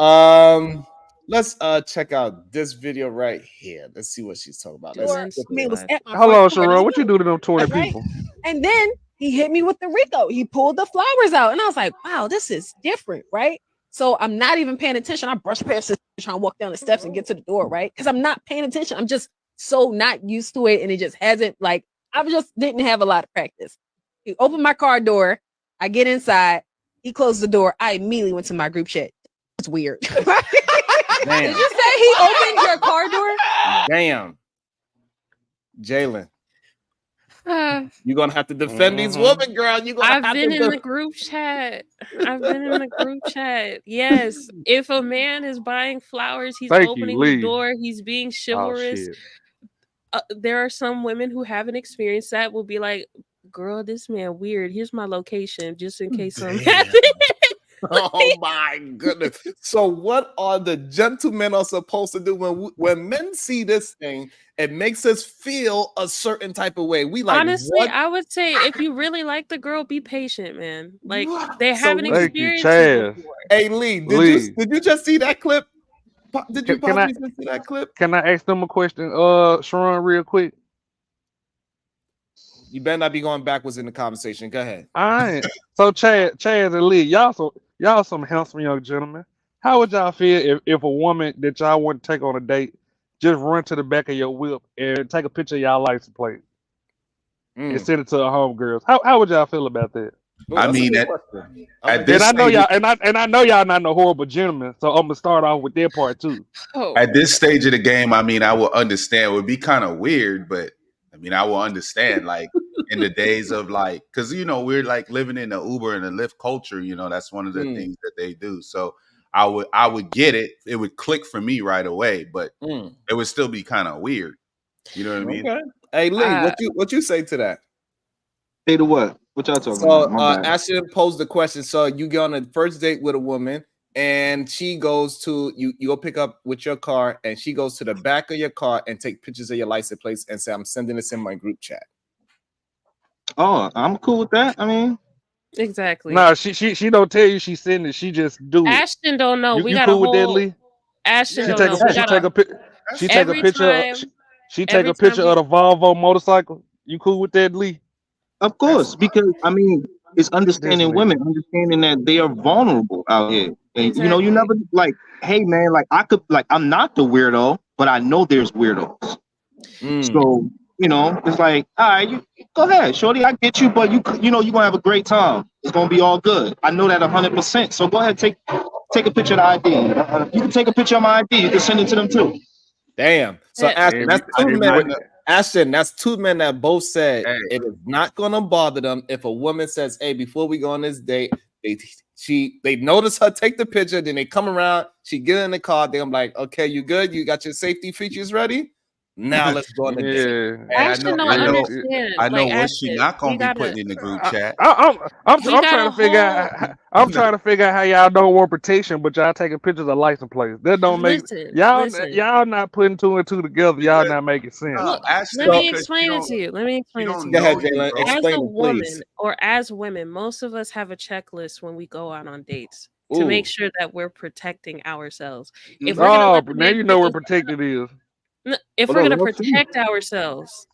let's check out this video right here. Let's see what she's talking about. Let's Joanne look at Man was it. Slide. at my Hold front on, door. Sharon. Let's What you go. do to them 20 Right. people? And then he hit me with the Rico. He pulled the flowers out. And I was like, wow, this is different. Right. So I'm not even paying attention. I brush past this trying to walk down the steps and get to the door. Right. Because I'm not paying attention. I'm just so not used to it. And it just hasn't like I just didn't have a lot of practice. He opened my car door. I get inside. He closed the door. I immediately went to my group chat. It's weird. Did Damn. you say he opened your car door? Damn. Jalen, Uh, you're gonna have to defend these Mm-hmm. women, girl. You're gonna I've have been in to the group chat. I've been in the group chat. Yes. If a man is buying flowers, he's Thank you. opening the Leave. door, he's being Oh chivalrous. shit. There are some women who haven't experienced that will be like, girl, this man weird. Here's my location just in case something Damn. happens. Oh my goodness. So what are the gentlemen are supposed to do when men see this thing? It makes us feel a certain type of way. We like Honestly, what? I would say if you really like the girl, be patient, man. Like What? they So haven't Lee, Thank you, experienced you Chaz. before. hey Lee, Lee, did you just see that clip? Did you can I possibly just see that clip? ask them a question, Sharon, real quick? You better not be going backwards in the conversation. Go ahead. I ain't. So Chaz and Lee, y'all some handsome young gentlemen. How would y'all feel if a woman that y'all want to take on a date just run to the back of your whip and take a picture of y'all license plate and Mm. send it to her homegirls? How would y'all feel about that? Oh, I that's a mean, good at, question. at Okay. And this I know stage, y'all, and I know y'all not no horrible gentlemen, so I'm gonna start off with that part too. Oh, at this stage of the game, I mean, I will understand. It would be kind of weird, but I mean, I will understand. Like in the days of like, because we're like living in the Uber and the Lyft culture. That's one of the Mm, things that they do. So I would get it. It would click for me right away, but mm. it would still be kind of weird. You know what I mean? Okay. Hey Lee, uh, what you say to that? Say the what? What y'all talking So about? My bad. Ashton posed the question. So you go on a first date with a woman and she goes to you go pick up with your car and she goes to the back of your car and take pictures of your license plates and say, I'm sending this in my group chat. Oh, I'm cool with that. I mean, exactly. Nah, she don't tell you she sent it. She just do it. Ashton don't know. We You got a cool with that, whole Lee? Ashton Yeah, She don't take know. a We she got take a a pic. that's She take a every picture. time She take every a time picture of we the Volvo motorcycle. You cool with that, Lee? of that's course, because I mean, it's This understanding nigga. women, understanding that they are vulnerable out here, and you exactly. never like, hey man, like I could, like I'm not the weirdo, but I know there's weirdos. Mm. So it's like, all right, you go ahead, shorty, I get you, but you're gonna have a great time. It's gonna be all good. I know that 100%. So go ahead, take a picture of the ID. You can take a picture of my ID. You can send it to them too. Damn. So Yeah, Ashton, Every that's I, two every I men. way. know. Ashton, that's two men that both said Hey, it is not gonna bother them if a woman says, hey, before we go on this date, they notice her take the picture, then they come around, she get in the car, they're like, okay, you good? You got your safety features ready? Now let's go on the date. Yeah. hey, I Ashton know. don't I know. understand. I know Like what she Ashton, not gonna be putting in the group chat. we I'm got trying a to figure whole out. I'm trying to figure out how y'all don't want protection, but y'all taking pictures of license plates. That don't make listen. y'all not putting two and two together. Y'all Because not making sense. Look, let Ashton, So me because explain it to you. Let me she explain it to don't go you. ahead, know you, Jalen. bro. As a Explain it, please. woman or as women, most of us have a checklist when we go out on dates to make Ooh. sure that we're protecting ourselves. If we're Hmm. gonna Oh, let the but now man you know pick where us protected is. if Hold we're on, gonna let us see. protect ourselves,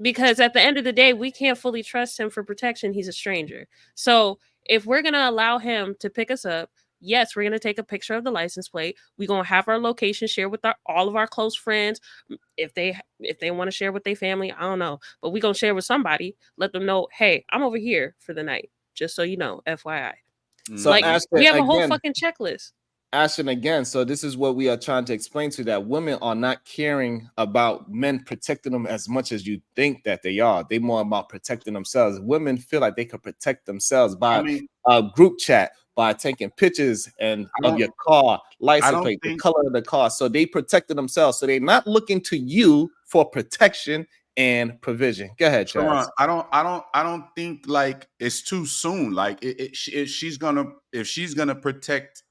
because at the end of the day, we can't fully trust him for protection. He's a stranger. So if we're gonna allow him to pick us up, yes, we're gonna take a picture of the license plate. We're gonna have our location shared with all of our close friends. If they want to share with their family, I don't know. But we're gonna share with somebody, let them know, hey, I'm over here for the night. Just so you know, FYI. So Like Hmm. Ashton, we have a whole again, fucking checklist. Ashton again. So this is what we are trying to explain to you, that women are not caring about men protecting them as much as you think that they are. They more about protecting themselves. Women feel like they can protect themselves I by mean, a group chat, by taking pictures and I of don't. your car, I license don't plate, the think. color of the car. So they protected themselves. So they're not looking to you for protection and provision. Go ahead, Sharon, Chaz. I don't think like it's too soon. Like if she's gonna protect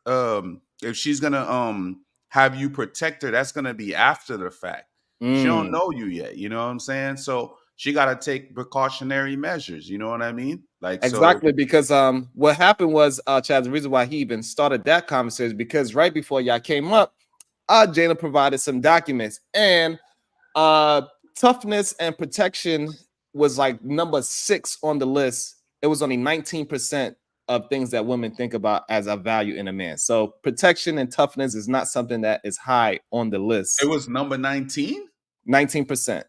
if she's gonna have you protect her, that's gonna be after the fact. She don't Mm. know you yet. You know what I'm saying? So she gotta take precautionary measures. You know what I mean? Like so. Exactly, because what happened was Chad, the reason why he even started that conversation, because right before y'all came up, Jana provided some documents, and uh toughness and protection was like number 6 on the list. It was only 19% of things that women think about as a value in a man. So protection and toughness is not something that is high on the It list. was number 19. 19%.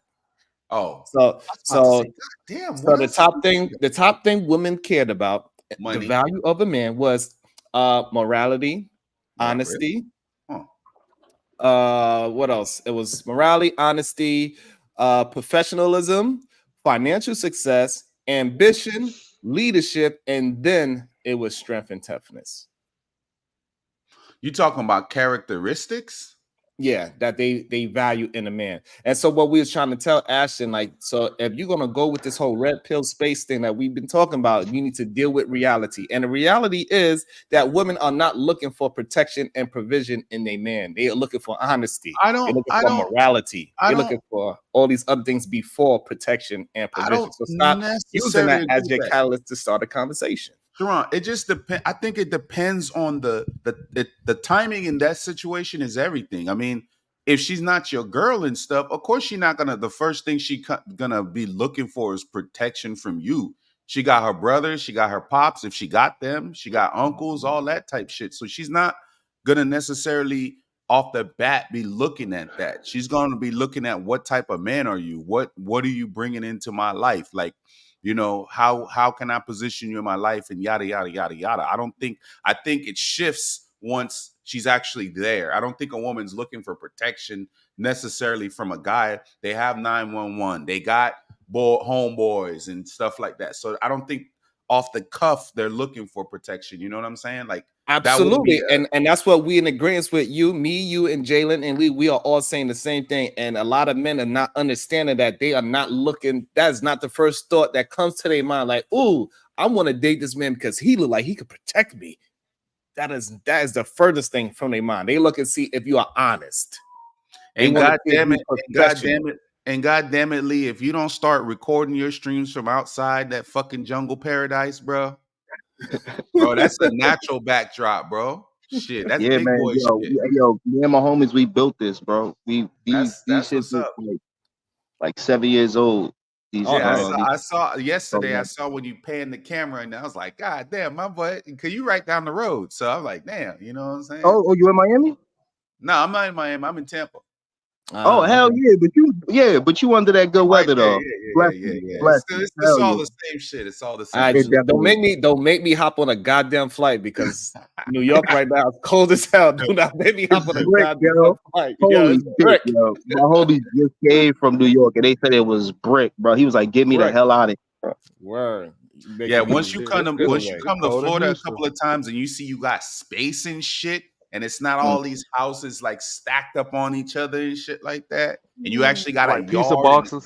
Oh, So I was about to say, so God damn, so what the else? top thing women cared about, the Money. value of a man was morality, What really? honesty. Huh. What else? It was morality, honesty, professionalism, financial success, ambition, leadership, and then it was strength and toughness. You talking about characteristics? that they value in a man. And so what we was trying to tell Ashton, like, so if you're gonna go with this whole red pill space thing that we've been talking about, you need to deal with reality. And the reality is that women are not looking for protection and provision in a man. They are looking for honesty. They're looking for morality. They're looking for all these other things before protection and provision. So stop using that as your catalyst to start a conversation. Sharon, it just depends. I think it depends on the timing in that situation is everything. I mean, if she's not your girl and stuff, of course she's not gonna. The first thing gonna be looking for is protection from you. She got her brothers, she got her pops. If she got them, she got uncles, all that type shit. So she's not gonna necessarily off the bat be looking at that. She's gonna be looking at what type of man are you? What are you bringing into my life? Like, you know, how can I position you in my life and yada yada yada yada. I think it shifts once she's actually there. I don't think a woman's looking for protection necessarily from a guy. They have 911, they got homeboys and stuff like that. So I don't think off the cuff they're looking for protection. You know what I'm saying? Like, absolutely. And that's what we in agreement with you, me, you, and Jalen and Lee. We are all saying the same thing. And a lot of men are not understanding that. They are not looking. That's not the first thought that comes to their mind. Like, ooh, I want to date this man because he look like he could protect me. That is the furthest thing from their mind. They look and see if you are honest. And God damn it, Lee, if you don't start recording your streams from outside that fucking jungle paradise, bro, that's a natural backdrop, bro. Shit, that's big man, boy shit. Yo, me and my homies, we built this, bro. These shits like 7 years old. I saw yesterday. I saw when you panned the camera, and I was like, God damn, my boy, cause you right down the road. So I'm like, damn, you know what I'm saying? Oh, you in Miami? No, I'm not in Miami. I'm in Tampa. Oh hell yeah, but you under that good weather though. Yeah. It's all the same shit. It's all the same. Don't make me hop on a goddamn flight because New York right now is cold as hell. Do not make me hop on a goddamn flight. Holy shit, yo. My homie just came from New York and they said it was brick, bro. He was like, "Get me the hell out of here." Word. Yeah, once you come to Florida a couple of times and you see you got space and shit. And it's not all these houses like stacked up on each other and shit like that. And you actually got like a piece of boxes.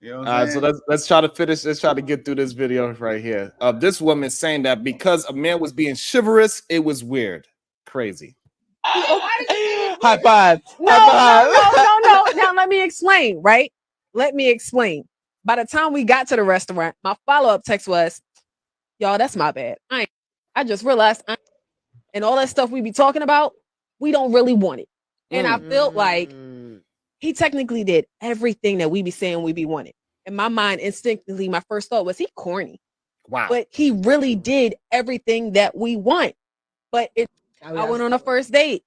You know what I'm saying? So let's try to finish. Let's try to get through this video right here. This woman saying that because a man was being chivalrous, it was weird, crazy. High five. No. Now let me explain. Right? Let me explain. By the time we got to the restaurant, my follow-up text was, "Y'all, that's my bad. I just realized." And all that stuff we be talking about, we don't really want it. And I felt like he technically did everything that we be saying we be wanting. In my mind, instinctively, my first thought was he corny. Wow. But he really did everything that we want. But I went on a first date.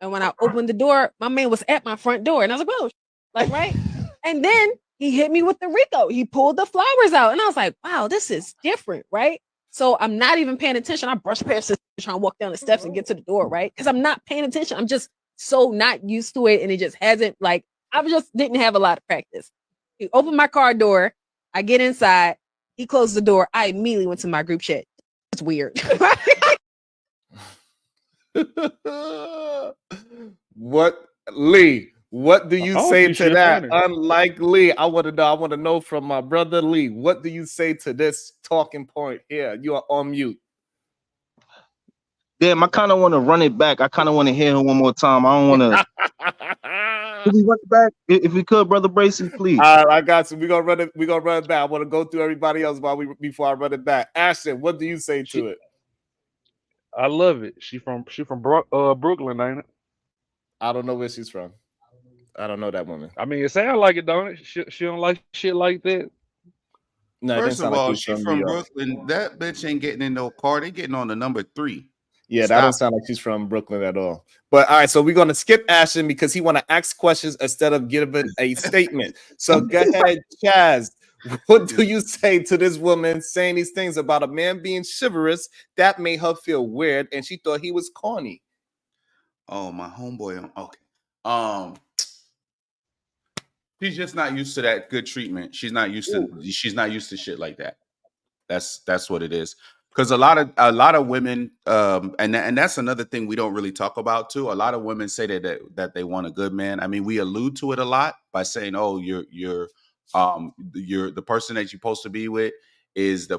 And when I opened the door, my man was at my front door. And I was like, "Whoa," like, right? And then he hit me with the Rico. He pulled the flowers out. And I was like, wow, this is different, right? So I'm not even paying attention. I brush past this, trying to walk down the steps and get to the door, right? Because I'm not paying attention. I'm just so not used to it. And it just hasn't, like, I just didn't have a lot of practice. He opened my car door. I get inside. He closed the door. I immediately went to my group chat. It's weird. What, Lee? What do you say to that? Unlike Lee, I want to know from my brother Lee. What do you say to this talking point here? You are on mute. Damn, I kind of want to run it back. I kind of want to hear him one more time. I don't want to. Can we run it back? If we could, brother Bracy, please. I got you. We're gonna run it back. I want to go through everybody else before I run it back. Ashton, what do you say to it? I love it. She from Brooklyn, ain't it? I don't know where she's from. I don't know that woman. I mean, it sounds like it, don't it? She don't like shit like that. No, first of all, she's from Brooklyn. That bitch ain't getting in no car. They getting on the number 3. Yeah, that don't sound like she's from Brooklyn at all. But all right, so we're gonna skip Ashton because he want to ask questions instead of giving a statement. So go ahead, Chaz. What do you say to this woman saying these things about a man being chivalrous that made her feel weird and she thought he was corny? Oh, my homeboy. Okay. She's just not used to that good treatment. She's not used to shit like that. That's what it is. because a lot of women, and that's another thing we don't really talk about too. A lot of women say that they want a good man. I mean, we allude to it a lot by saying, "Oh, you're the person that you're supposed to be with is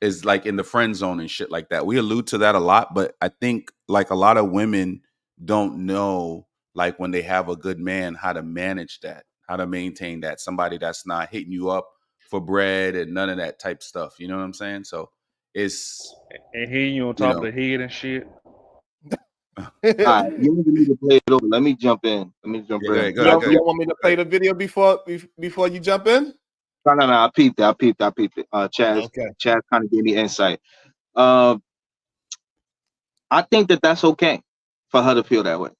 is like in the friend zone and shit like that." We allude to that a lot, but I think like a lot of women don't know, like when they have a good man, how to manage that, how to maintain that. Somebody that's not hitting you up for bread and none of that type stuff. You know what I'm saying? So it's, And hitting you on you top of know, the head and shit. All right, you don't need to play it over. Let me jump in. yeah, go ahead, go ahead, You go ahead. don't want me to play the video before you jump in? No. I peeped it. Chaz Okay. kind of gave me insight. I think that's okay for her to feel that way.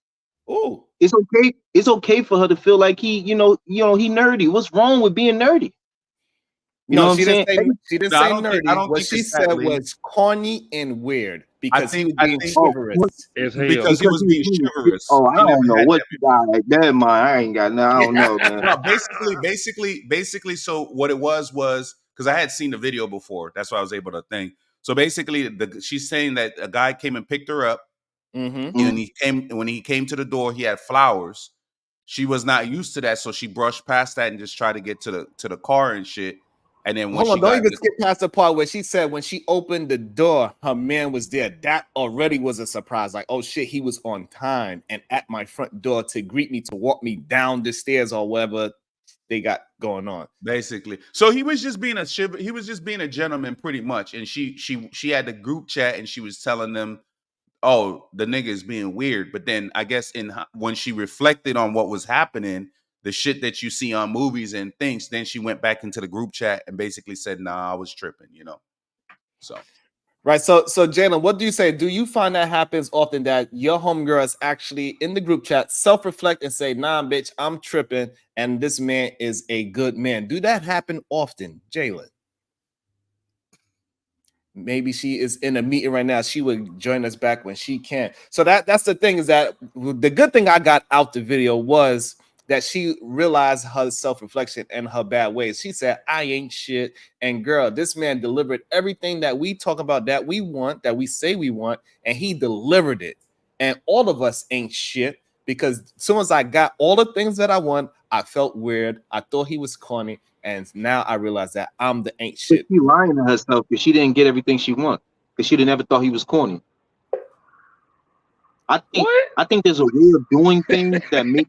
Ooh. It's okay. It's okay for her to feel like he nerdy. What's wrong with being nerdy? You know No, what I'm saying? she didn't No, say I don't nerdy. What think she it's said that lean. was corny and weird because he was I being think chivalrous. As hell. because he was being chivalrous. Oh, I He never don't know had what that you got. Like, never mind. I ain't got no. I don't know, man. No, basically. So what it was because I had seen the video before. That's why I was able to think. So basically, she's saying that a guy came and picked her up, Mm-hmm. and when he came to the door, he had flowers. She was not used to that, so she brushed past that and just tried to get to the car and shit. And then when Hold she on, don't got even skip past the part where she said when she opened the door, her man was there. That already was a surprise. Like, oh shit, he was on time and at my front door to greet me, to walk me down the stairs or whatever they got going on. basically, so he was just being a gentleman, pretty much. And she had the group chat and she was telling them, oh, the nigga is being weird. But then I guess when she reflected on what was happening, the shit that you see on movies and things, then she went back into the group chat and basically said, nah, I was tripping, So Right. So Jalen, what do you say? Do you find that happens often that your homegirl is actually in the group chat, self-reflect and say, nah, bitch, I'm tripping, and this man is a good man? Do that happen often, Jalen? Maybe she is in a meeting right now. She would join us back when she can. So that's the thing, is that the good thing I got out the video was that she realized her self-reflection and her bad ways. She said, I ain't shit. And girl, this man delivered everything that we talk about, that we want, that we say we want, and he delivered it. And all of us ain't shit, because as soon as I got all the things that I want, I felt weird. I thought he was corny. And now I realize that I'm the ain't But shit. she lying to herself because she didn't get everything she want, because she never thought he was corny. I think there's a way of doing things that make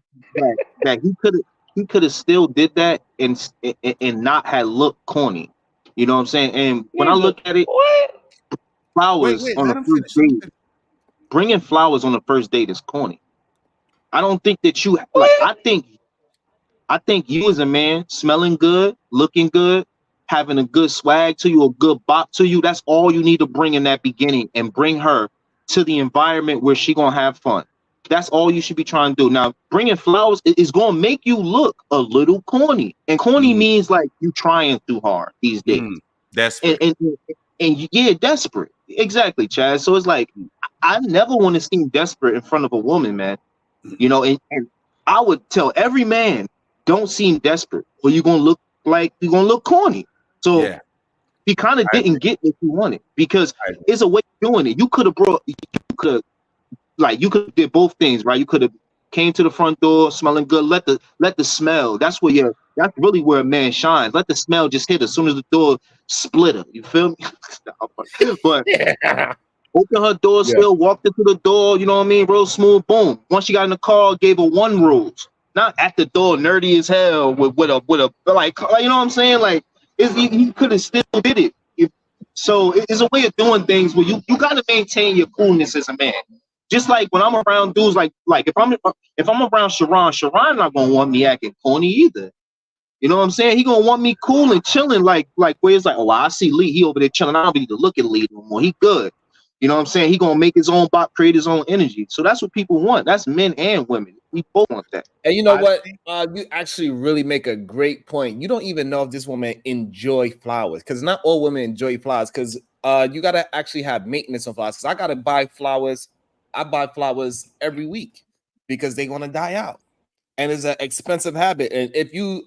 that he could have still did that and not had looked corny. You know what I'm saying? And when I look at it, flowers wait, on the let him first finish. date, bringing flowers on the first date is corny. I don't think that you like. I think you as a man, smelling good, looking good, having a good swag to you, a good bop to you, that's all you need to bring in that beginning, and bring her to the environment where she gonna have fun. That's all you should be trying to do. Now, bringing flowers is gonna make you look a little corny, and corny means like you trying too hard these days. Desperate. And yeah, desperate. Exactly, Chad. So it's like I never want to seem desperate in front of a woman, man. And I would tell every man, don't seem desperate, or you're gonna look corny. So Yeah. he kind of didn't get what he wanted, because it's a way of doing it. You could have did both things, right? You could have came to the front door smelling good. Let the smell. That's really where a man shines. Let the smell just hit as soon as the door split her. You feel me? But Yeah. open her door still, walked into the door, you know what I mean? Real smooth, boom. Once she got in the car, gave her one rules. Not at the door, nerdy as hell with a like, you know what I'm saying? Like, he could have still did it. So it's a way of doing things where you gotta maintain your coolness as a man. Just like when I'm around dudes, like if I'm around Sharon not gonna want me acting corny either. You know what I'm saying? He gonna want me cool and chilling, like where it's like, oh, I see Lee, he over there chilling. I don't need to look at Lee no more. He good. You know what I'm saying? He gonna make his own bot, create his own energy. So that's what people want. That's men and women. We both want that. And you know what? You actually really make a great point. You don't even know if this woman enjoy flowers, because not all women enjoy flowers. Because you gotta actually have maintenance on flowers. Because I gotta buy flowers. I buy flowers every week because they're gonna die out. and it's an expensive habit. And if you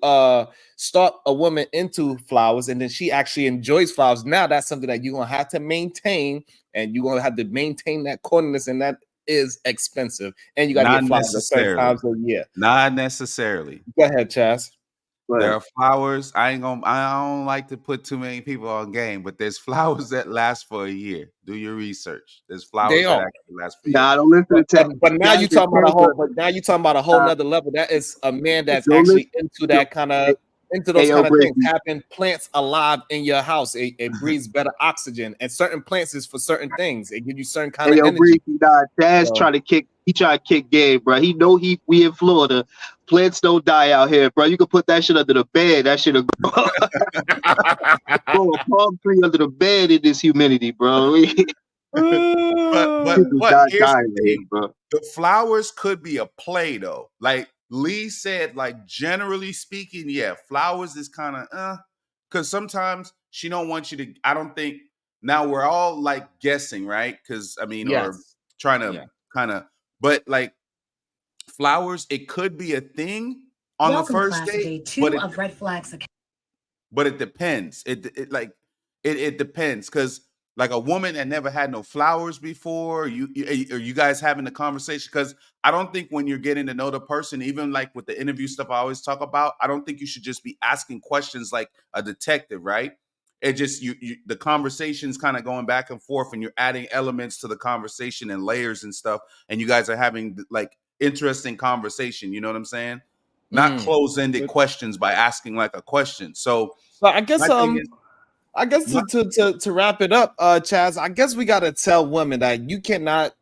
start a woman into flowers and then she actually enjoys flowers, now that's something that you're gonna have to maintain, and you're gonna have to maintain that corniness, and that is expensive. And you got to Not get flowers at certain necessarily. times of the year. Not necessarily. Go ahead, Chaz. There are flowers. I don't like to put too many people on game, but there's flowers that last for a year. Do your research. There's flowers that actually last for a year. Nah, don't listen to Chaz. But now you talking about a whole. But now you talking about a whole nother level. That is a man that's actually into that kind of those kind of things. Having plants alive in your house, it breathes better oxygen, and certain plants is for certain things. It gives you certain kind of energy. Chaz trying to kick. He trying to kick game, bro. He know we in Florida. Plants don't die out here, bro. You can put that shit under the bed. That shit'll grow. Grow a palm tree under the bed in this humidity, bro. but here's the thing, bro. The flowers could be a play though. Like Lee said, like generally speaking, yeah, flowers is kind of because sometimes she don't want you to. I don't think now we're all like guessing, right? Because I mean, or trying to kind of, but like flowers, it could be a thing on the first date. But it depends. It depends because like a woman that never had no flowers before, you guys having the conversation, because I don't think when you're getting to know the person, even like with the interview stuff I always talk about, I don't think you should just be asking questions like a detective, right? It just the conversation's kind of going back and forth, and you're adding elements to the conversation and layers and stuff, and you guys are having like interesting conversation. You know what I'm saying? Not close-ended questions by asking like a question. So I guess to wrap it up, Chaz, I guess we gotta tell women that you cannot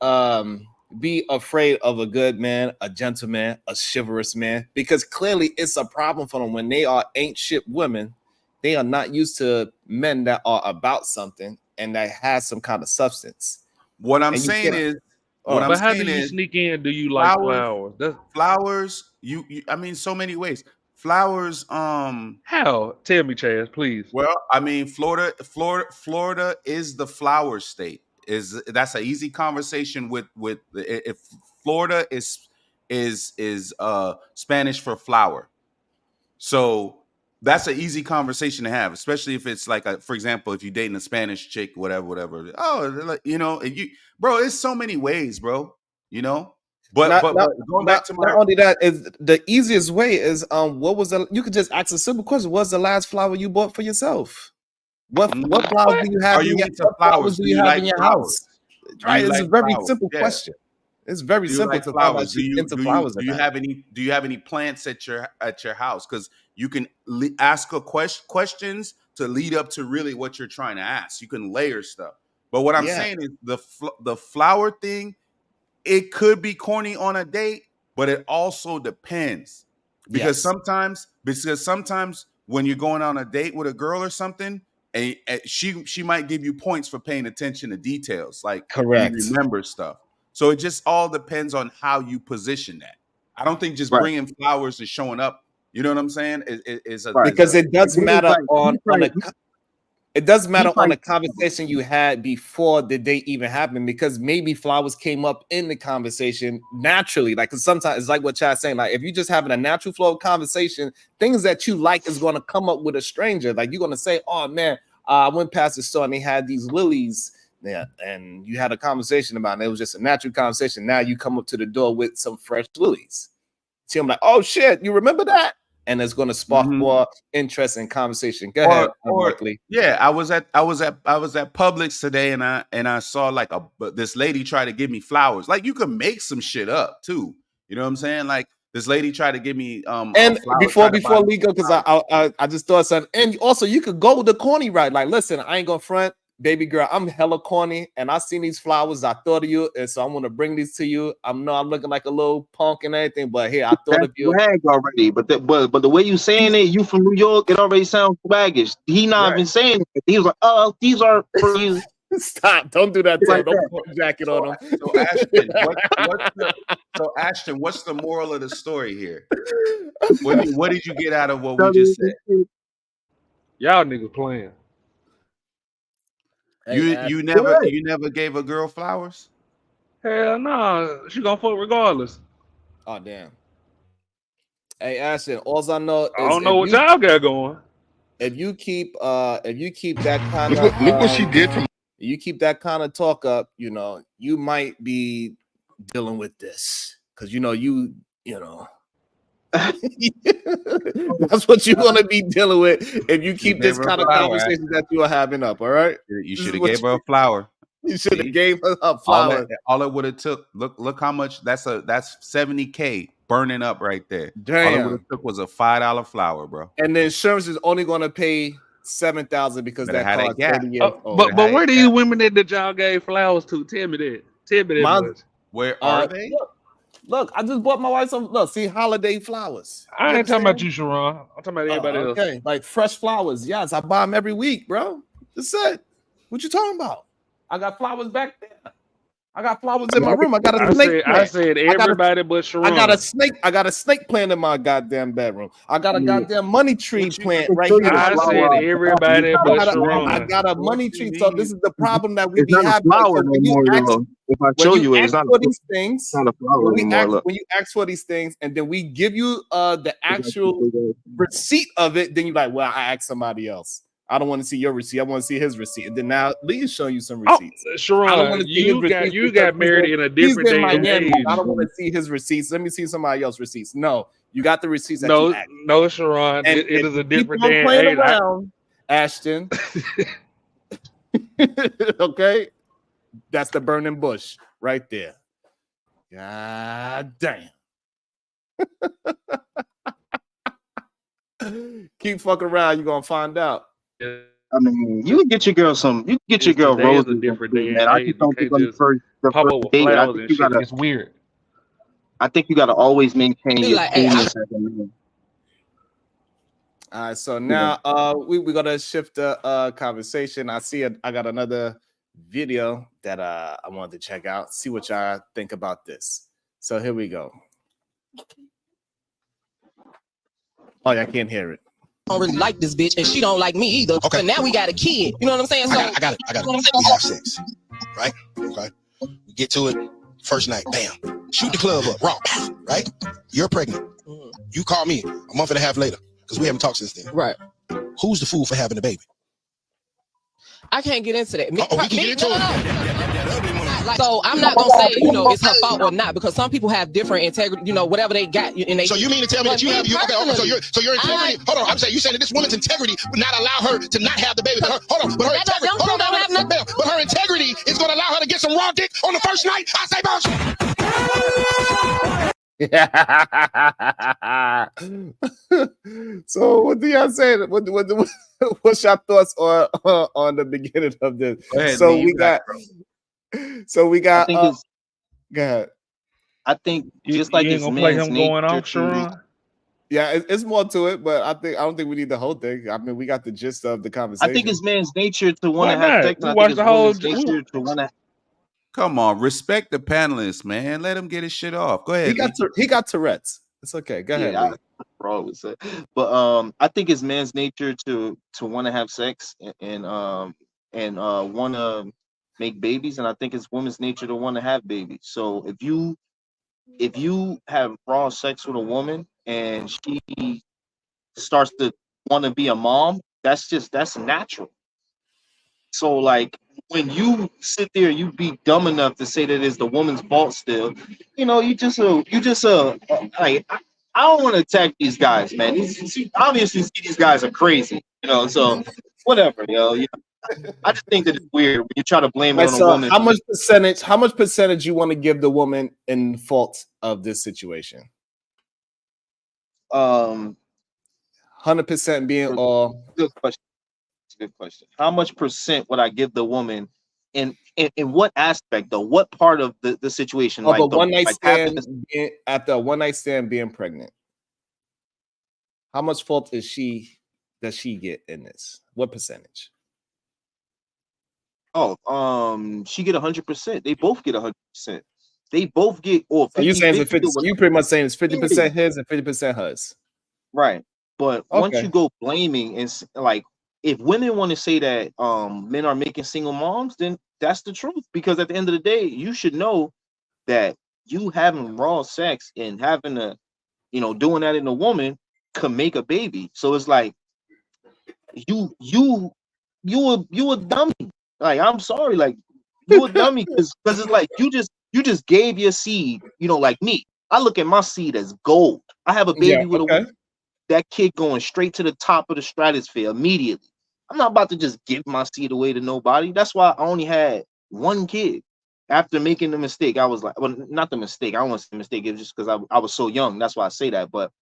be afraid of a good man, a gentleman, a chivalrous man, because clearly it's a problem for them when they are ain't shit women. They are not used to men that are about something and that has some kind of substance. What I'm saying is, but how do you sneak in? Do you like flowers? Flowers, you I mean, so many ways. Flowers, how? Tell me, Chaz, please. Well, I mean, Florida is the flower state. That's an easy conversation with if Florida is Spanish for flower. So that's an easy conversation to have, especially if it's like for example, if you're dating a Spanish chick, whatever. Oh, you know, bro, it's so many ways, bro. You know, but going back to not only that, is the easiest way is what was you could just ask a simple question: what's the last flower you bought for yourself? What flowers do you have? Flowers do you have in your house? Right, it's a very simple question. It's very simple to find out into flowers. Do you have any plants at your house? Because you can ask questions to lead up to really what you're trying to ask. You can layer stuff. But what I'm saying is the flower thing, it could be corny on a date, but it also depends. Because sometimes when you're going on a date with a girl or something, and she might give you points for paying attention to details, like correct, you remember stuff. So it just all depends on how you position that. I don't think just bringing flowers and showing up, you know what I'm saying, because it does matter on a conversation you had before the date even happened, because maybe flowers came up in the conversation naturally. Like, because sometimes it's like what Chad's saying, like if you're just having a natural flow of conversation, things that you like is going to come up with a stranger. Like you're going to say, oh man, I went past the store and they had these lilies. Yeah, and you had a conversation about it. It was just a natural conversation. Now you come up to the door with some fresh lilies. See, I'm like, oh shit, you remember that? And it's going to spark more interest in conversation. Go ahead, Berkeley. Yeah, I was at Publix today, and I saw like this lady try to give me flowers. Like you can make some shit up too. You know what I'm saying? Like this lady tried to give me and before we go, because I just thought something. And also you could go the corny route. Like, listen, I ain't gonna front. Baby girl, I'm hella corny, and I seen these flowers. I thought of you, and so I'm gonna bring these to you. I'm looking like a little punk and everything, but here I thought of you. Swag already, but the way you saying it, you from New York, it already sounds swaggish. He not even saying it. He was like, "Oh, these are for you." Stop! Don't do that. Don't put a jacket on him. So Ashton, what's the moral of the story here? What did you get out of what we just said? Y'all niggas playing. You never gave a girl flowers? Hell no, she gonna fuck regardless. Oh damn. Hey, Ashton, all I know I is don't know what y'all got going. if you keep that kind Look of what she did to you keep that kind of talk up, you know, you might be dealing with this because you know that's what you're gonna be dealing with if you keep Gave this her a kind of flower. conversation that you are having up. All right, You this should is have what gave her a flower. you should have See? gave her a All that flower. all it would have took. Look how much that's 70K burning up right there. All it would have Damn. took was a $5 flower, bro. And the insurance is only gonna pay $7,000 because Better that have car that is gap. 30 years But old. Better have where that do gap. you women that y'all gave flowers to? Tell me that. Tell me that Mine, much. Where are they? look, I just bought my wife some holiday flowers. I You ain't talking about understand? you, Sharon. I'm talking about everybody else. Okay, like fresh flowers. Yes, I buy them every week, bro. That's it. What you talking about? I got flowers back there. I got flowers in my room. I got a snake I plant. said I got a everybody but Sharon. I got a snake plant in my goddamn bedroom. I got a goddamn money tree plant right show you here. the I said everybody I but got Sharon. a money tree. So this is the problem that we It's be not a having. Like, flower so no when you more, ask, though. If I when show you you it, ask it's for these things, not a flower anymore. Look. when you ask for these things, and then we give you the actual receipt of it, then you're like, well, I asked somebody else. I don't want to see your receipt. I want to see his receipt. And then now Lee's showing you some Oh, receipts. I don't Sharon, want to see his receipts. you because got married in a different he's in day and Miami. age. I don't want to see his receipts. Let me see somebody else's receipts. No, you got the receipts that you No, asked. no, Sharon. And It is a keep different on day and playing age. around, Ashton. Okay, that's the burning bush right there. God damn. Keep fucking around, you're gonna find out. I mean, you can get your girl Today is roses a and different shit, day man. and I age. just You don't think can't on just the pop first up with date. flowers and shit. It's weird. I think you gotta always maintain your Like, hey, coolness as a man. All right, so now we're gonna shift the conversation. I got another video that I wanted to check out, see what y'all think about this. So here we go. Oh, y'all can't hear it. I don't really like this bitch, and she don't like me either. Okay. But now we got a kid. You know what I'm saying? So I got it. We have sex, right? Okay. We get to it. First night, bam. Shoot the club up, romp, right? You're pregnant. You call me a month and a half later because we haven't talked since then. right. Who's the fool for having a baby? I can't get into that. We can get into it. So I'm not gonna say, it's her fault or not, because some people have different integrity, whatever they got. And they, So you mean to tell me that you have so your integrity? Hold on, I'm saying you saying that this woman's integrity would not allow her to not have the baby. But her integrity, but her integrity is gonna allow her to get some raw dick on the first night. I say bullshit. So what do y'all say? What's your thoughts on the beginning of this? Go ahead, So Lee, we got go ahead. I think just You like ain't it's gonna play man's him going nature off, Sharon? Yeah, it's more to it, but I don't think we need the whole thing. I mean, we got the gist of the conversation. I think it's man's nature to want Why to have not? sex. We I watched think the it's whole. woman's nature to want to. Come on, respect the panelists, man. Let him get his shit off. Go ahead. He got Tourette's. It's okay. Go ahead, Lee. Wrong with it. But I think it's man's nature to want to have sex and want to make babies, and I think it's woman's nature to want to have babies. So if you have raw sex with a woman and she starts to want to be a mom, that's natural. So like when you sit there, you be dumb enough to say that it's the woman's fault still, you just like I don't want to attack these guys, man. Obviously these guys are crazy, so whatever, I just think that it's weird when you try to blame it on a woman. How much percentage you want to give the woman in fault of this situation? 100% being all. Good question. Good question. How much percent would I give the woman in what aspect though? What part of the situation? Of like a one night stand after a one night stand being pregnant. How much fault does she get in this? What percentage? She get 100%. They both get 100%. They both get or so you saying it's 50, you pretty much saying it's 50% his and 50% hers. Right. But once you go blaming and like if women want to say that men are making single moms, then that's the truth. Because at the end of the day, you should know that you having raw sex and having a You know, doing that in a woman could make a baby. So it's like you a dummy. Like, I'm sorry, like, you a dummy, because it's like you just gave your seed. You know, like me, I look at my seed as gold. I have a Yeah. baby with a Okay. woman, that kid going straight to the top of the stratosphere immediately. I'm not about to just give my seed away to nobody. That's why I only had one kid. After making the mistake, I was like, well, not the mistake. I don't want to say mistake. It was just because I was so young. That's why I say that. But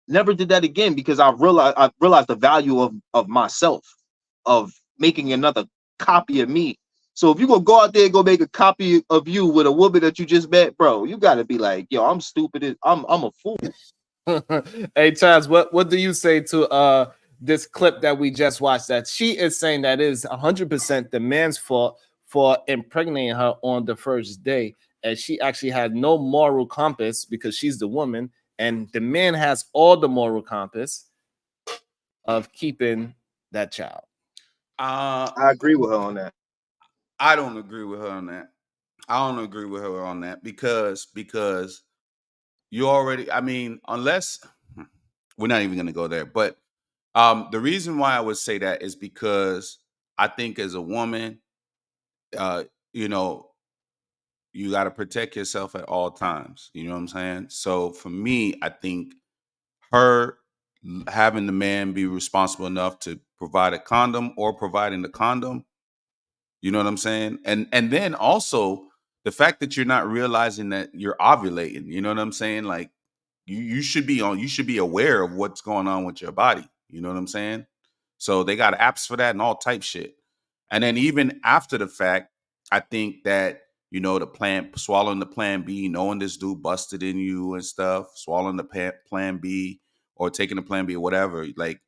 never did that again, because I realized the value of myself, of making another copy of me. So if you gonna go out there and go make a copy of you with a woman that you just met, bro, you gotta be like, yo, I'm stupid. I'm a fool. Hey, Chaz, what do you say to this clip that we just watched? That she is saying that is 100% the man's fault for impregnating her on the first day, and she actually had no moral compass because she's the woman, and the man has all the moral compass of keeping that child. I agree with her on that. I don't agree with her on that. I don't agree with her on that because you already. I mean, unless we're not even going to go there, but the reason why I would say that is because I think as a woman, you know, you got to protect yourself at all times. You know what I'm saying? So for me, I think her having the man be responsible enough to provide a condom or providing the condom, you know what I'm saying? And then also the fact that you're not realizing that you're ovulating, you know what I'm saying? Like you should be aware of what's going on with your body. You know what I'm saying? So they got apps for that and all type shit. And then even after the fact, I think that, you know, swallowing the plan B, knowing this dude busted in you and stuff, swallowing the plan B or taking the plan B or whatever, like,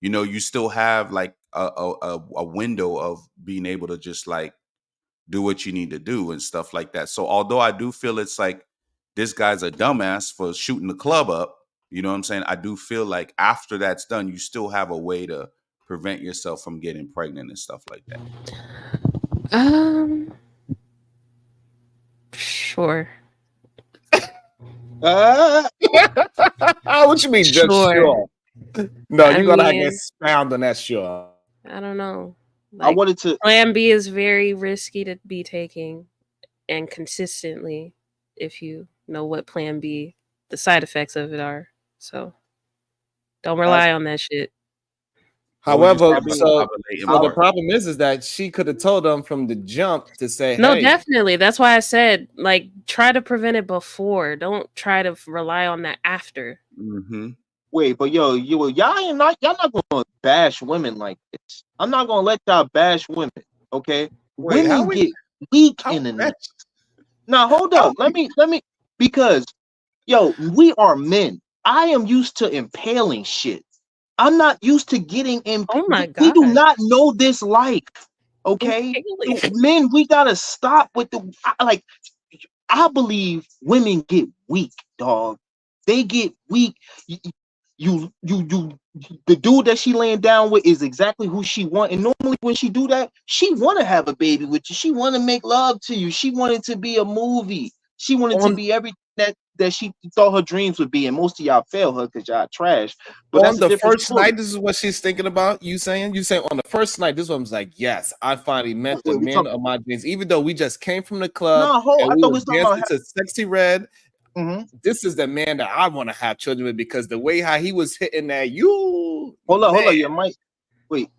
you know, you still have like a window of being able to just like do what you need to do and stuff like that. So although I do feel it's like this guy's a dumbass for shooting the club up, you know what I'm saying? I do feel like after that's done, you still have a way to prevent yourself from getting pregnant and stuff like that. Sure. What you mean, just sure? No, you gotta have to expound on that. Sure. I don't know. Like, I wanted to. Plan B is very risky to be taking, and consistently, if you know what Plan B, the side effects of it are. So don't rely on that shit. However, so the problem is that she could have told them from the jump to say, no, hey. Definitely. That's why I said, like, try to prevent it before. Don't try to rely on that after. Mm-hmm. Wait, but y'all not gonna bash women like this. I'm not gonna let y'all bash women, okay? Wait, women get weak in the neck. Now hold up, let me because we are men. I am used to impaling shit. I'm not used to getting impaled. Oh my God. We do not know this life, okay? Men, we gotta stop with I believe women get weak, dog. They get weak. The dude that she laying down with is exactly who she want. And normally when she do that, she want to have a baby with you. She want to make love to you. She wanted to be a movie. She wanted to be everything that she thought her dreams would be. And most of y'all fail her because y'all trash. But on the first night, this is what she's thinking about. You saying on the first night, this one's like, yes, I finally met the man of my dreams. Even though we just came from the club and we were dancing to Sexy Red. Mm-hmm. This is the man that I want to have children with because the way how he was hitting that hold on, your mic. Wait,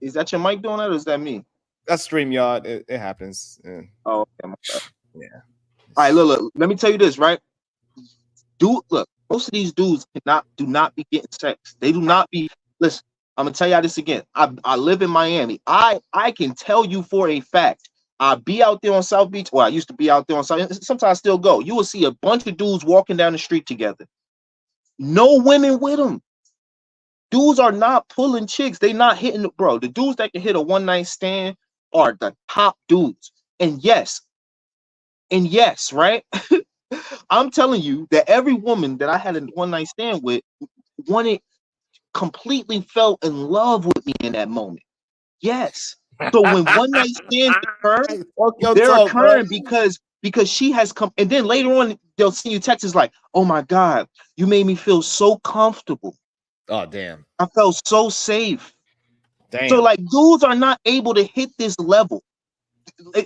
is that your mic doing that or is that me? That's StreamYard. It happens. Yeah. Oh, okay. Yeah. All right, look. Let me tell you this, right? Look, most of these dudes do not be getting sex. They do not be. Listen, I'm gonna tell y'all this again. I live in Miami. I can tell you for a fact. I be out there on South Beach. Well, I used to be out there on South. Sometimes I still go. You will see a bunch of dudes walking down the street together. No women with them. Dudes are not pulling chicks. They not hitting bro. The dudes that can hit a one-night stand are the top dudes. And yes, right? I'm telling you that every woman that I had a one-night stand with completely fell in love with me in that moment. Yes. So when one night stands occur, they're occurring because she has come, and then later on they'll see you text is like, oh my God, you made me feel so comfortable. Oh damn. I felt so safe. Damn. So like dudes are not able to hit this level.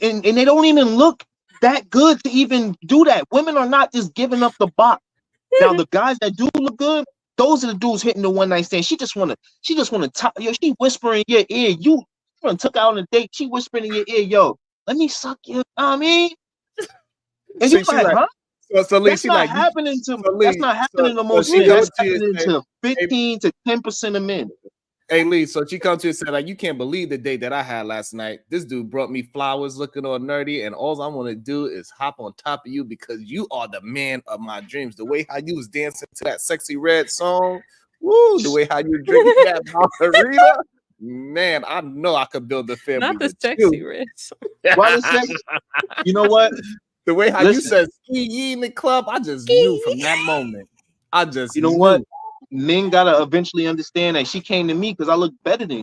And they don't even look that good to even do that. Women are not just giving up the box. Now the guys that do look good, those are the dudes hitting the one night stand. She just wanna top, yo, she whispering in your ear. You took out on a date, she whispering in your ear, yo, let me suck you. I mean, and So you like, huh? So Lee, That's she not like happening to so Lee, that's not happening to most she men. comes That's to you and happening say, to 15 to 10% of men. hey Lee, so she comes to you and said, like, you can't believe the date that I had last night. This dude brought me flowers looking all nerdy, and all I want to do is hop on top of you because you are the man of my dreams. The way how you was dancing to that Sexy Red song, woo, the way how you drinking that margarita, man, I know I could build a family. Not the with Sexy you. Red. Why the sex? You know what? The way how Listen. you said ski in the club, I just knew from that moment. I just You know knew. what? Men gotta eventually understand that she came to me because I look better than you.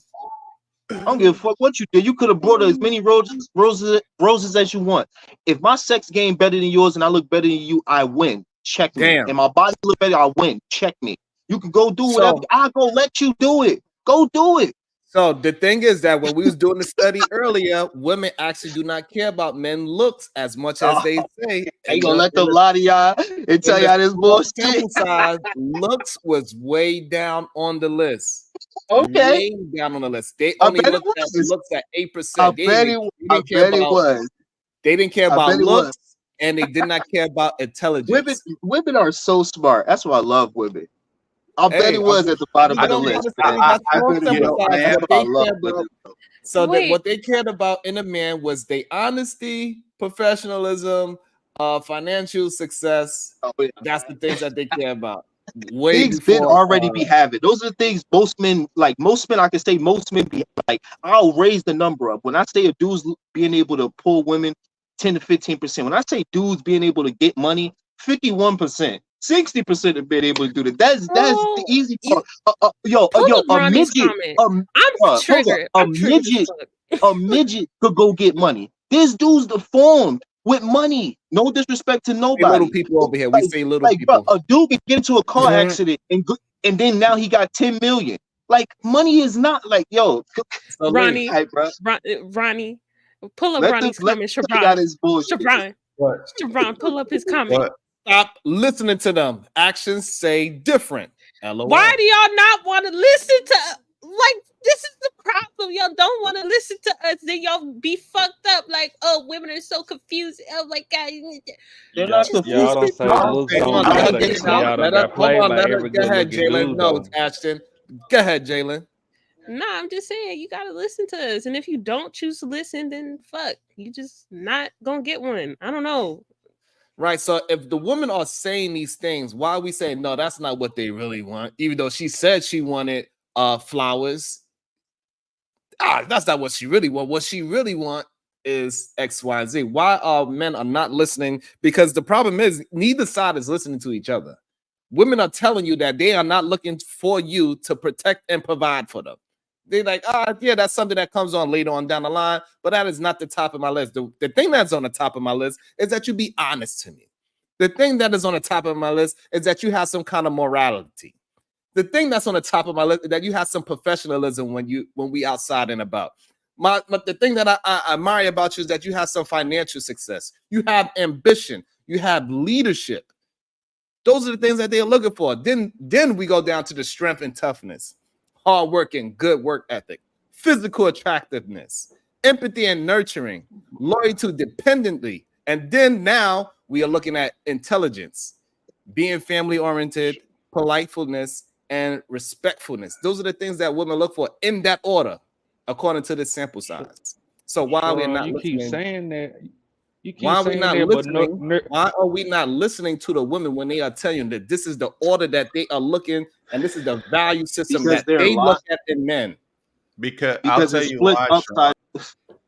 I don't give a fuck what you did. You could have brought her as many roses as you want. If my sex game better than yours and I look better than you, I win. Check me. Damn. And my body look better, I win. Check me. You can go do whatever. I'll go let you do it. Go do it. So the thing is that when we was doing the study earlier, women actually do not care about men looks as much as they say. Are you gonna let them lie to y'all and tell y'all this bullshit? Size, looks was way down on the list. Okay. Way down on the list. They only looked at looks at 8%. I bet it was. They didn't care about looks, and they did not care about intelligence. Women are so smart. That's why I love women. I bet it was at the bottom of the list. So what they cared about in a man was their honesty, professionalism, financial success. That's the things that they care about. Things men already be having. Those are the things most men like. Most men, I can say, most men be like. I'll raise the number up when I say a dude's being able to pull women 10 to 15%. When I say dudes being able to get money, 51%. 60% have been able to do that. That's the easy part. A midget, I'm triggered. a midget could go get money. This dude's deformed with money. No disrespect to nobody. Little people over here. We say little people. Bro, a dude can get into a car accident and then now he got 10 million. Like money is not like Ronnie, Ronnie, pull up Ronnie's comment. Shabron, pull up his comment. Stop listening to them. Actions say different. LOL. Why do y'all not want to listen to? Like, this is the problem. Y'all don't want to listen to us. Then y'all be fucked up. Like, oh, women are so confused. Oh my God. They're not confused. Y'all don't say looks don't matter. Y'all don't got played by every good looking dude. No, Ashton. Go ahead, Jalen. Nah, I'm just saying you gotta listen to us. And if you don't choose to listen, then fuck. You just not gonna get one. I don't know. Right. So if the women are saying these things, why are we saying no, that's not what they really want? Even though she said she wanted flowers. That's not what she really want. What she really want is X, Y, and Z. Why men are not listening? Because the problem is neither side is listening to each other. Women are telling you that they are not looking for you to protect and provide for them. They're like, yeah, that's something that comes on later on down the line, but that is not the top of my list. The thing that's on the top of my list is that you be honest to me. The thing that is on the top of my list is that you have some kind of morality. The thing that's on the top of my list is that you have some professionalism when we outside and about. The thing that I admire about you is that you have some financial success. You have ambition. You have leadership. Those are the things that they're looking for. Then we go down to the strength and toughness. Hard working, good work ethic, physical attractiveness, empathy and nurturing, loyalty dependently. And then now we are looking at intelligence, being family oriented, politefulness, and respectfulness. Those are the things that women look for in that order, according to the sample size. So why are we not keep saying that? Why are we not listening to the women when they are telling you that this is the order that they are looking, and this is the value system that they look at in men? Because I'll tell you why.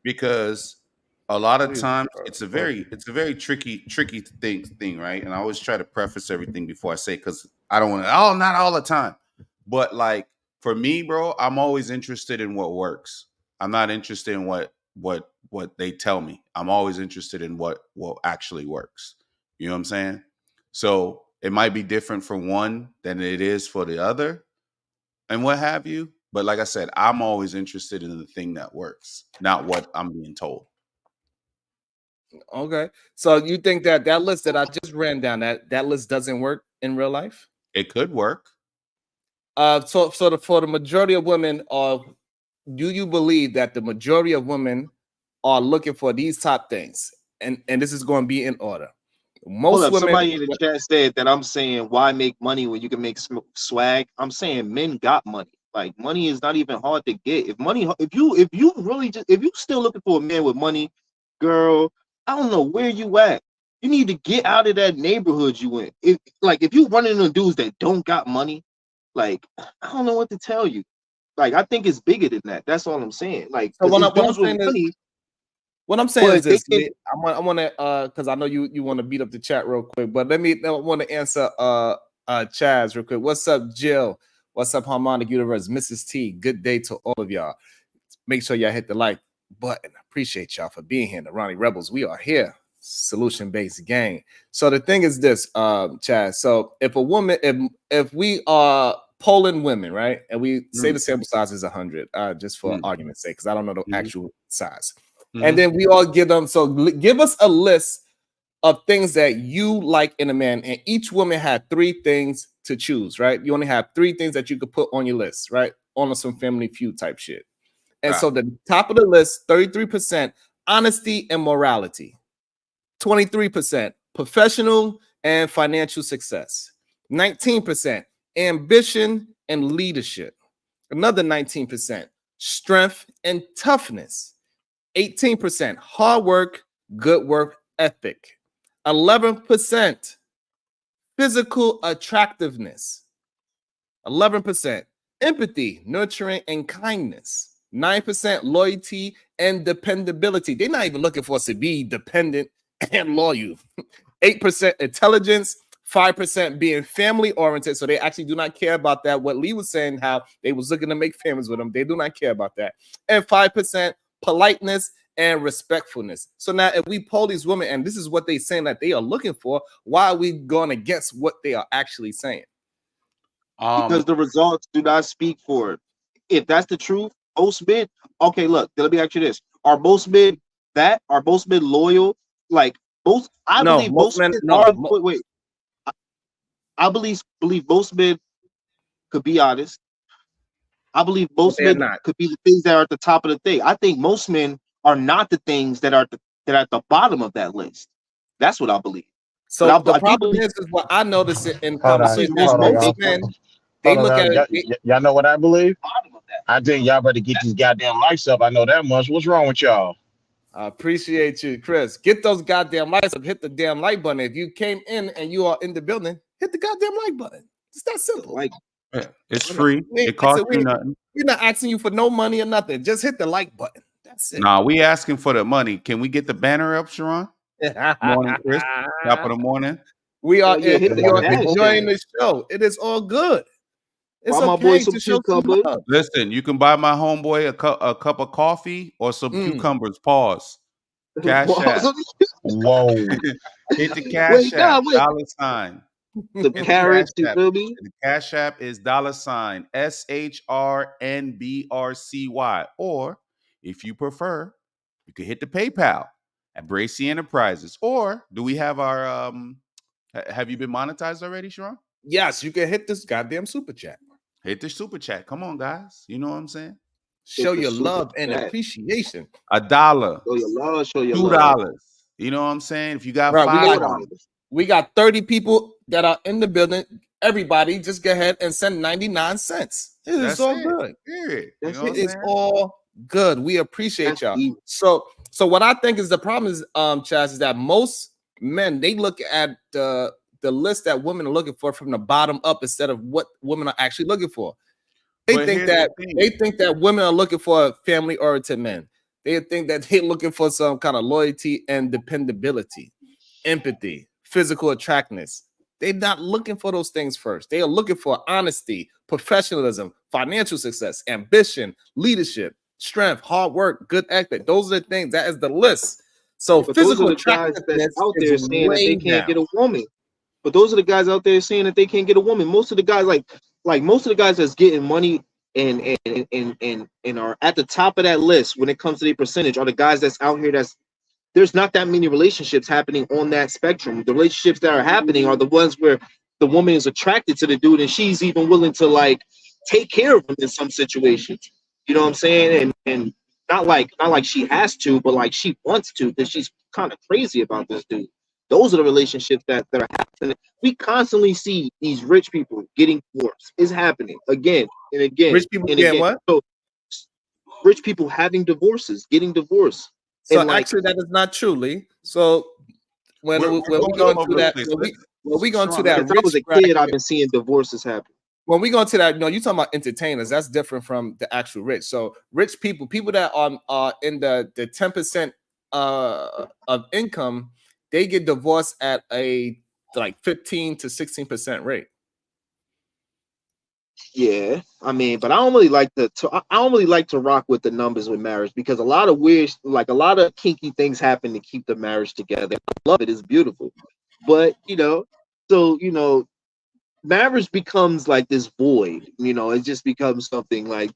Because a lot of times it's a very tricky thing, right? And I always try to preface everything before I say, because I don't want to. Oh, not all the time, but like for me, bro, I'm always interested in what works. I'm not interested in what they tell me. I'm always interested in what actually works. You know what I'm saying? So it might be different for one than it is for the other, and what have you. But like I said, I'm always interested in the thing that works, not what I'm being told. Okay. So you think that list that I just ran down, that list doesn't work in real life? It could work. For the majority of women, do you believe that the majority of women are looking for these top things? And this is going to be in order. Most women. Somebody in the chat said that I'm saying why make money when you can make swag. I'm saying men got money. Like money is not even hard to get. If you still looking for a man with money, girl, I don't know where you at. You need to get out of that neighborhood you in. If you running into dudes that don't got money, like I don't know what to tell you. Like I think it's bigger than that. That's all I'm saying. Like So what I'm saying is this. I want to because I know you want to beat up the chat real quick, but I want to answer Chaz real quick. What's up, Jill? What's up, Harmonic Universe? Mrs. T, good day to all of y'all. Make sure y'all hit the like button. Appreciate y'all for being here. The Ronnie Rebels, we are here. Solution-based gang. So the thing is this, Chaz. So if a woman, if we are polling women, right, and we say the sample size is 100, just for argument's sake, because I don't know the actual size, and then we all give them. So give us a list of things that you like in a man, and each woman had 3 things to choose, right? You only have 3 things that you could put on your list, right? On some Family Feud type shit. And so the top of the list, 33%, honesty and morality. 23%, professional and financial success. 19%, ambition and leadership. Another 19%, strength and toughness. 18%, hard work, good work ethic. 11%, physical attractiveness. 11%, empathy, nurturing, and kindness. 9%, loyalty and dependability. They're not even looking for us to be dependent and loyal. 8% intelligence, 5% being family oriented. So they actually do not care about that. What Lee was saying, how they was looking to make families with them. They do not care about that. And 5% politeness and respectfulness. So now if we poll these women and this is what they're saying that they are looking for, why are we going against what they are actually saying? Because the results do not speak for it. If that's the truth, most men, okay, look, let me ask you this. Are most men loyal? Like most, I believe most men are. Wait. I believe most men could be honest. I believe most men could be the things that are at the top of the thing. I think most men are not the things that are at the bottom of that list. That's what I believe. So the problem is what I notice in conversation. Most men, they look at it. Y'all know what I believe? I think y'all better get these goddamn lights up. I know that much. What's wrong with y'all? I appreciate you, Chris. Get those goddamn lights up. Hit the damn like button. If you came in and you are in the building, hit the goddamn like button. It's that simple. It's free. It costs you nothing. We're not asking you for no money or nothing. Just hit the like button. That's it. Nah, we asking for the money. Can we get the banner up, Sharon? Morning, Chris. Top of the morning. We are enjoying the show. It is all good. It's okay to show some love. Listen, you can buy my homeboy a cup of coffee or some cucumbers. Pause. Cash app. Whoa. Hit the cash app. $. The carrots, you feel me? The cash app is $, shrnbrcy. Or if you prefer, you can hit the PayPal at Bracy Enterprises. Or do we have our have you been monetized already, Sharon? Yes, you can hit this goddamn super chat. Hit the super chat. Come on, guys. You know what I'm saying? Show your love and appreciation. $1. Show your love. Show your $2. You know what I'm saying? If you got $5, we got 30 people that are in the building. Everybody, just go ahead and send 99 cents. It's all good. Period. It is all good. We appreciate y'all. So what I think is the problem is, Chaz, is that most men, they look at the list that women are looking for from the bottom up instead of what women are actually looking for. They think that women are looking for family-oriented men. They think that they're looking for some kind of loyalty and dependability, empathy, physical attractiveness. They're not looking for those things first. They are looking for honesty, professionalism, financial success, ambition, leadership, strength, hard work, good ethic. Those are the things. That is the list. So physical attractiveness out there saying that they can't get a woman. But those are the guys out there saying that they can't get a woman. Most of the guys, like most of the guys that's getting money and are at the top of that list when it comes to their percentage are the guys that's out here there's not that many relationships happening on that spectrum. The relationships that are happening are the ones where the woman is attracted to the dude and she's even willing to like take care of him in some situations. You know what I'm saying? And not like she has to, but like she wants to because she's kind of crazy about this dude. Those are the relationships that are happening. We constantly see these rich people getting divorced. It's happening again and again. Rich people and getting again. what? So rich people having divorces, getting divorced. So and like, actually, that is not true, Lee. So when we going through that, when we going to that since I rich was a bracket, kid, I've been seeing divorces happen. when we go to that, no, you talking about entertainers. That's different from the actual rich. So rich people that are in the 10% of income, they get divorced at a like 15 to 16% rate. Yeah, I mean, but I don't really like I don't really like to rock with the numbers with marriage because a lot of weird, like a lot of kinky things happen to keep the marriage together. I love it; it's beautiful, but marriage becomes like this void. It just becomes something like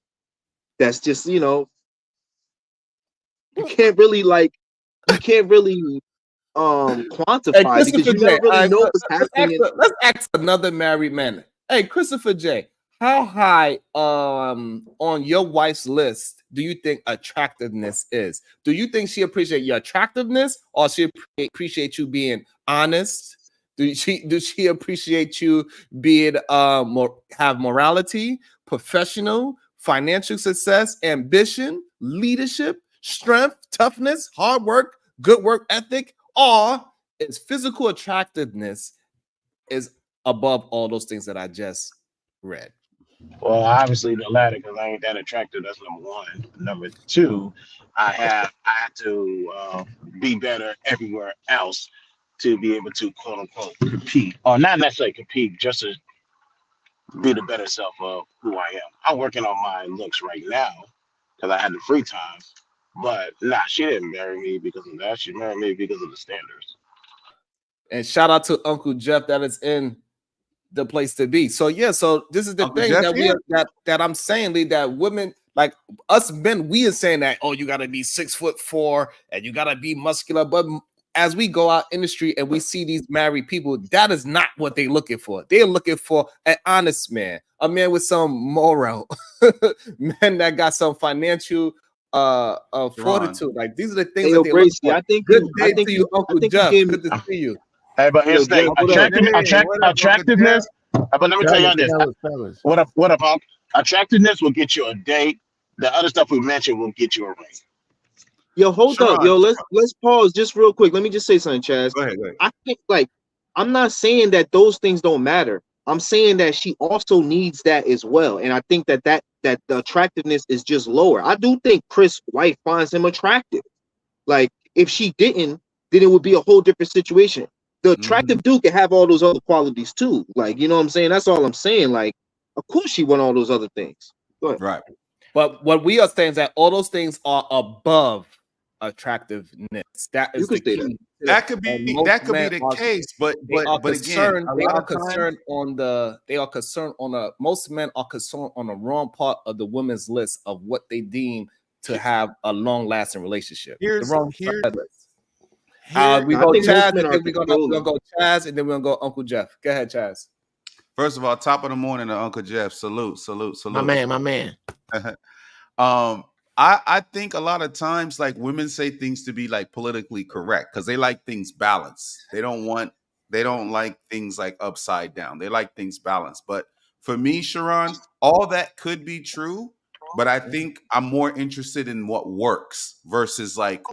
that's just you can't really quantify because you never really know what's happening. Let's ask another married man. Hey, Christopher J, how high on your wife's list do you think attractiveness is? Do you think she appreciates your attractiveness or she appreciate you being honest? Do she appreciate you being have morality, professional, financial success, ambition, leadership, strength, toughness, hard work, good work ethic, or is physical attractiveness is above all those things that I just read? Well, obviously the latter, because I ain't that attractive. That's number one. Number two, I had to be better everywhere else to be able to quote unquote compete, or not necessarily compete, just to be the better self of who I am. I'm working on my looks right now because I had the free time. But nah, she didn't marry me because of that. She married me because of the standards. And shout out to Uncle Jeff that is in the place to be. So yeah, so this is the Uncle thing Jeff that here? that I'm saying, Lee, that women like us men, we are saying that, oh, you gotta be 6'4" and you gotta be muscular. But as we go out in the street and we see these married people, that is not what they're looking for. They're looking for an honest man, a man with some moral, man that got some financial fortitude. Like these are the things that they look for. Good day to you, Uncle Jeff. Good to see you. Hey, but here's the thing: attractiveness. But let me tell y'all this: what up, Punk? Attractiveness will get you a date. The other stuff we mentioned will get you a ring. Yo, hold up, yo. Let's pause just real quick. Let me just say something, Chaz. Go ahead. I think I'm not saying that those things don't matter. I'm saying that she also needs that as well, and I think that the attractiveness is just lower. I do think Chris' wife finds him attractive. Like if she didn't, then it would be a whole different situation. The attractive dude can have all those other qualities too. Like, you know what I'm saying? That's all I'm saying. Like, of course she want all those other things. Go ahead. Right. But what we are saying is that all those things are above attractiveness. That is the key. That could be the case, but again, they are concerned on most men are concerned on the wrong part of the women's list of what they deem to have a long-lasting relationship. We go Chaz, and then we're gonna go Chaz, and then we're gonna go Uncle Jeff. Go ahead, Chaz. First of all, top of the morning to Uncle Jeff. Salute. My man. I think a lot of times like women say things to be like politically correct because they like things balanced. They don't like things like upside down. They like things balanced. But for me, Sharon, all that could be true, but I think I'm more interested in what works versus like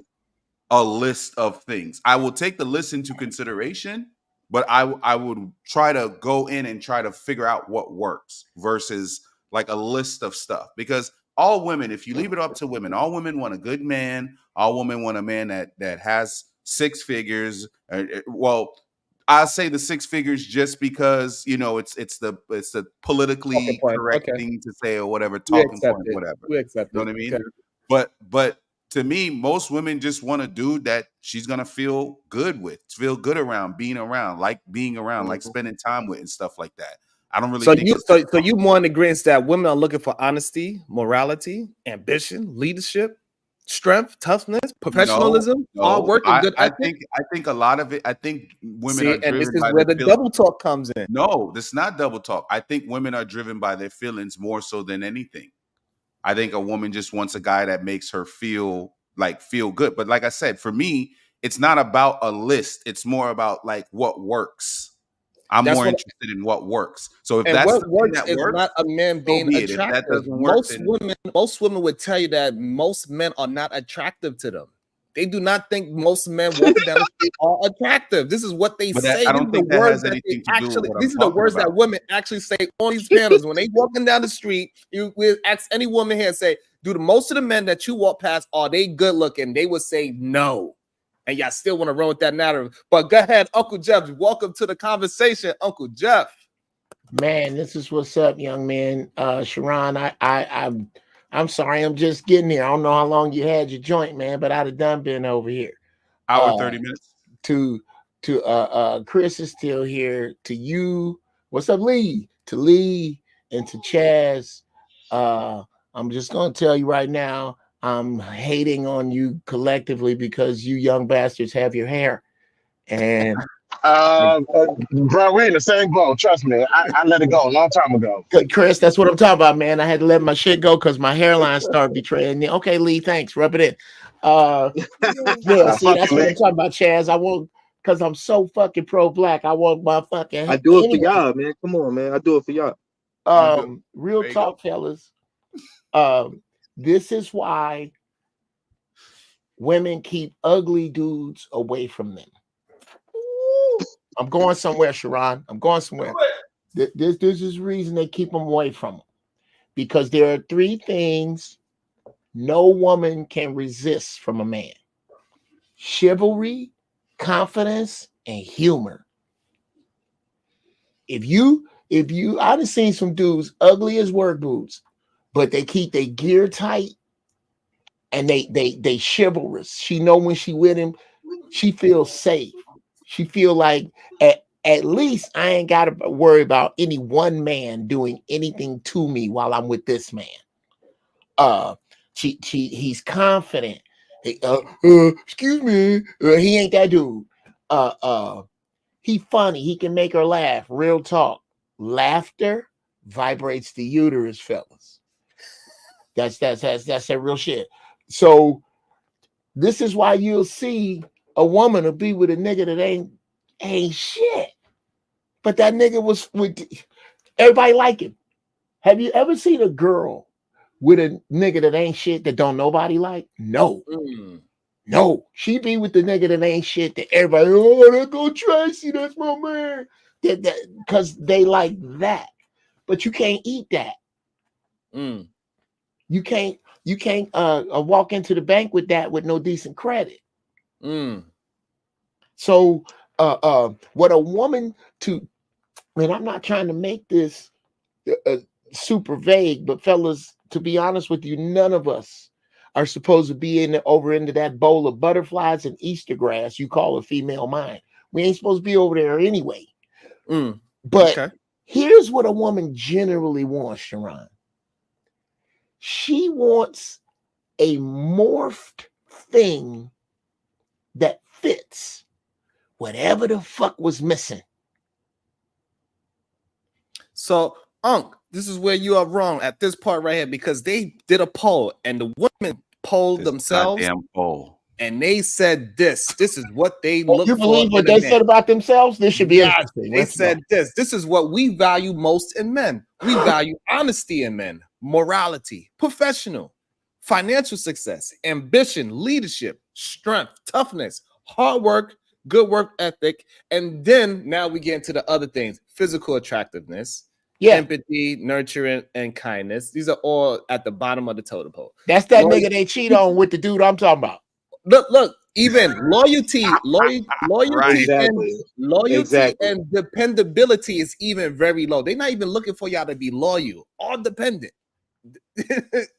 a list of things. I will take the list into consideration, but I would try to go in and try to figure out what works versus like a list of stuff. Because all women, if you leave it up to women, all women want a good man. All women want a man that has six figures. Well, I say the six figures just because it's the politically correct thing to say or whatever, talking point, whatever. We accept you know it. what I mean? Okay. But to me, most women just want a dude that she's gonna feel good with, feel good around, being around, like spending time with and stuff like that. I don't really So think you it's so you more in agreement that women are looking for honesty, morality, ambition, leadership, strength, toughness, no, professionalism, hard no. work, and good ethic. I think a lot of it. I think women are See, and this driven is by where their the feelings. double talk comes in. No, that's not double talk. I think women are driven by their feelings more so than anything. I think a woman just wants a guy that makes her feel good. But like I said, for me, it's not about a list. It's more about like what works. I'm That's more what. interested in what works. So if And that's what the thing works that is works, not a man so being be it. If that attractive. doesn't work, then Most women would tell you that most men are not attractive to them. They do not think most men walking down the street are attractive. This is what they but say. I These don't are the think that words has that they anything to do with actually. what I'm These are the talking words that about. women actually say on these panels when they walking down the street. You will ask any woman here and say, "Do the most of the men that you walk past are they good looking?" They would say no. And y'all still want to run with that narrative. But go ahead, Uncle Jeff. Welcome to the conversation, Uncle Jeff. Man, this is what's up, young man. Sharon, I'm sorry, I'm just getting here. I don't know how long you had your joint, man, but I'd have done been over here. Hour 30 minutes. To Chris is still here. To you, what's up, Lee? To Lee and to Chaz. I'm just gonna tell you right now, I'm hating on you collectively because you young bastards have your hair. And Bro, we're in the same boat. Trust me. I let it go a long time ago. good, Chris, that's what I'm talking about, man. I had to let my shit go because my hairline started betraying me. Okay, Lee, thanks. Rub it in. Yeah, see, that's what I'm talking about, Chaz. I won't, because I'm so fucking pro-black. I want my fucking. I do it for Anyway, y'all, man. Come on, man. I do it for y'all. real talk, fellas. This is why women keep ugly dudes away from them. I'm going somewhere, Sharon. I'm going somewhere. This is the reason they keep them away from them. Because there are three things no woman can resist from a man: chivalry, confidence, and humor. If you, I've seen some dudes ugly as work boots, but they keep their gear tight and they chivalrous. She know when she with him, she feels safe. She feel like at least I ain't got to worry about any one man doing anything to me while I'm with this man. He's confident. Excuse me. He ain't that dude. He funny. He can make her laugh. Real talk. Laughter vibrates the uterus, fellas. That's that real shit. So this is why you'll see a woman will be with a nigga that ain't shit. But that nigga was with everybody like him. Have you ever seen a girl with a nigga that ain't shit that don't nobody like? No. No. She be with the nigga that ain't shit that everybody, oh, there go Tracy, that's my man. Because they like that. But you can't eat that. You can't walk into the bank with that with no decent credit. So what a woman to, and I'm not trying to make this super vague, but fellas, to be honest with you, none of us are supposed to be over into that bowl of butterflies and Easter grass you call a female mind. We ain't supposed to be over there anyway. But here's what a woman generally wants, Sharon. She wants a morphed thing that fits whatever the fuck was missing. So, Unc, this is where you are wrong at this part right here, because they did a poll and the women polled themselves. Goddamn poll. And they said this is what they look for. You believe what they said about themselves? This should be interesting. They said this is what we value most in men. We value honesty in men, morality, professional, financial success, ambition, leadership, strength, toughness, hard work, good work ethic. And then now we get into the other things: physical attractiveness, empathy, nurturing, and kindness. These are all at the bottom of the totem pole. That's that nigga they cheat on with the dude I'm talking about. Look, even loyalty, Exactly. and dependability is even very low. They're not even looking for y'all to be loyal or dependent.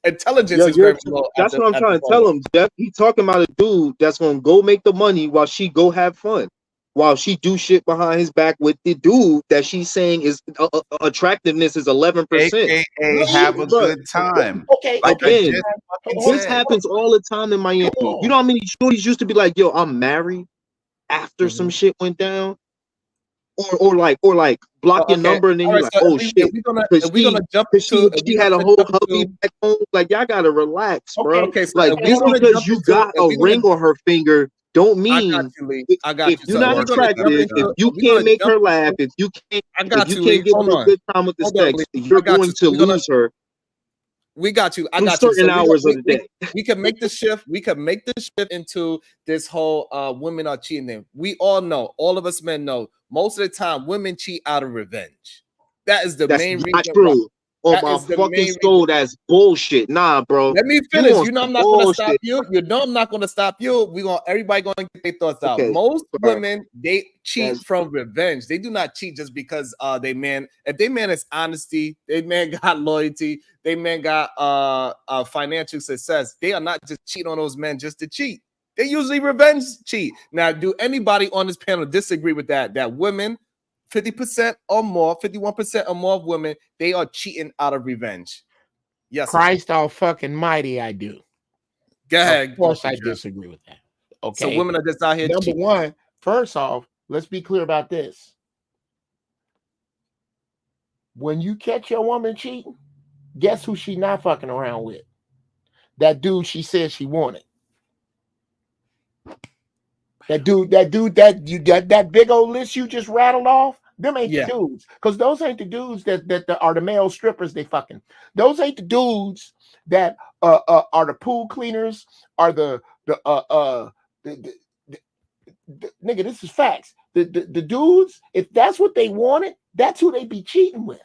Intelligence Yo, is very low. that's what I'm trying to tell him, Jeff. He talking about a dude that's gonna go make the money while she go have fun, while she do shit behind his back with the dude that she's saying is attractiveness is 11%. AKA have a good time. Okay, Like I Again, just fucking this said. happens all the time in Miami. You know how many shorties used to be like, "Yo, I'm married," after some shit went down, or like block your number and then you're like, "Oh shit," because she had a whole hubby back home. Like, y'all gotta relax, bro. Okay, Like, just because you got a ring on her finger, don't mean if you're not attractive, if you can't make her laugh, if you can't give her a good time with the sex, you're going to lose her. We got you. I through got you. certain hours of the day. We can make the shift. We can make the shift into this whole women are cheating thing. We all know, all of us men know, most of the time women cheat out of revenge. That is the main reason. That's true. On my fucking soul, that's bullshit. Nah, bro. Let me finish. You know I'm not gonna stop you. You know I'm not gonna stop you. Everybody gonna get their thoughts out. Most women, they cheat from revenge. They do not cheat just because they man. If they man is honesty, they man got loyalty, they man got financial success. They are not just cheating on those men just to cheat. They usually revenge cheat. Now, do anybody on this panel disagree with that? That women, 50% or more, 51% or more of women, they are cheating out of revenge. Yes. Christ all fucking mighty, I do. Go ahead. Of course, I disagree with that. Okay. So women are just out here Number cheating. one, first off, let's be clear about this. When you catch your woman cheating, guess who she not fucking around with? That dude she said she wanted. That big old list you just rattled off, them ain't the dudes. Because those ain't the dudes that are the male strippers they fucking. Those ain't the dudes that are the pool cleaners, are the nigga, this is facts. The dudes, if that's what they wanted, that's who they be cheating with.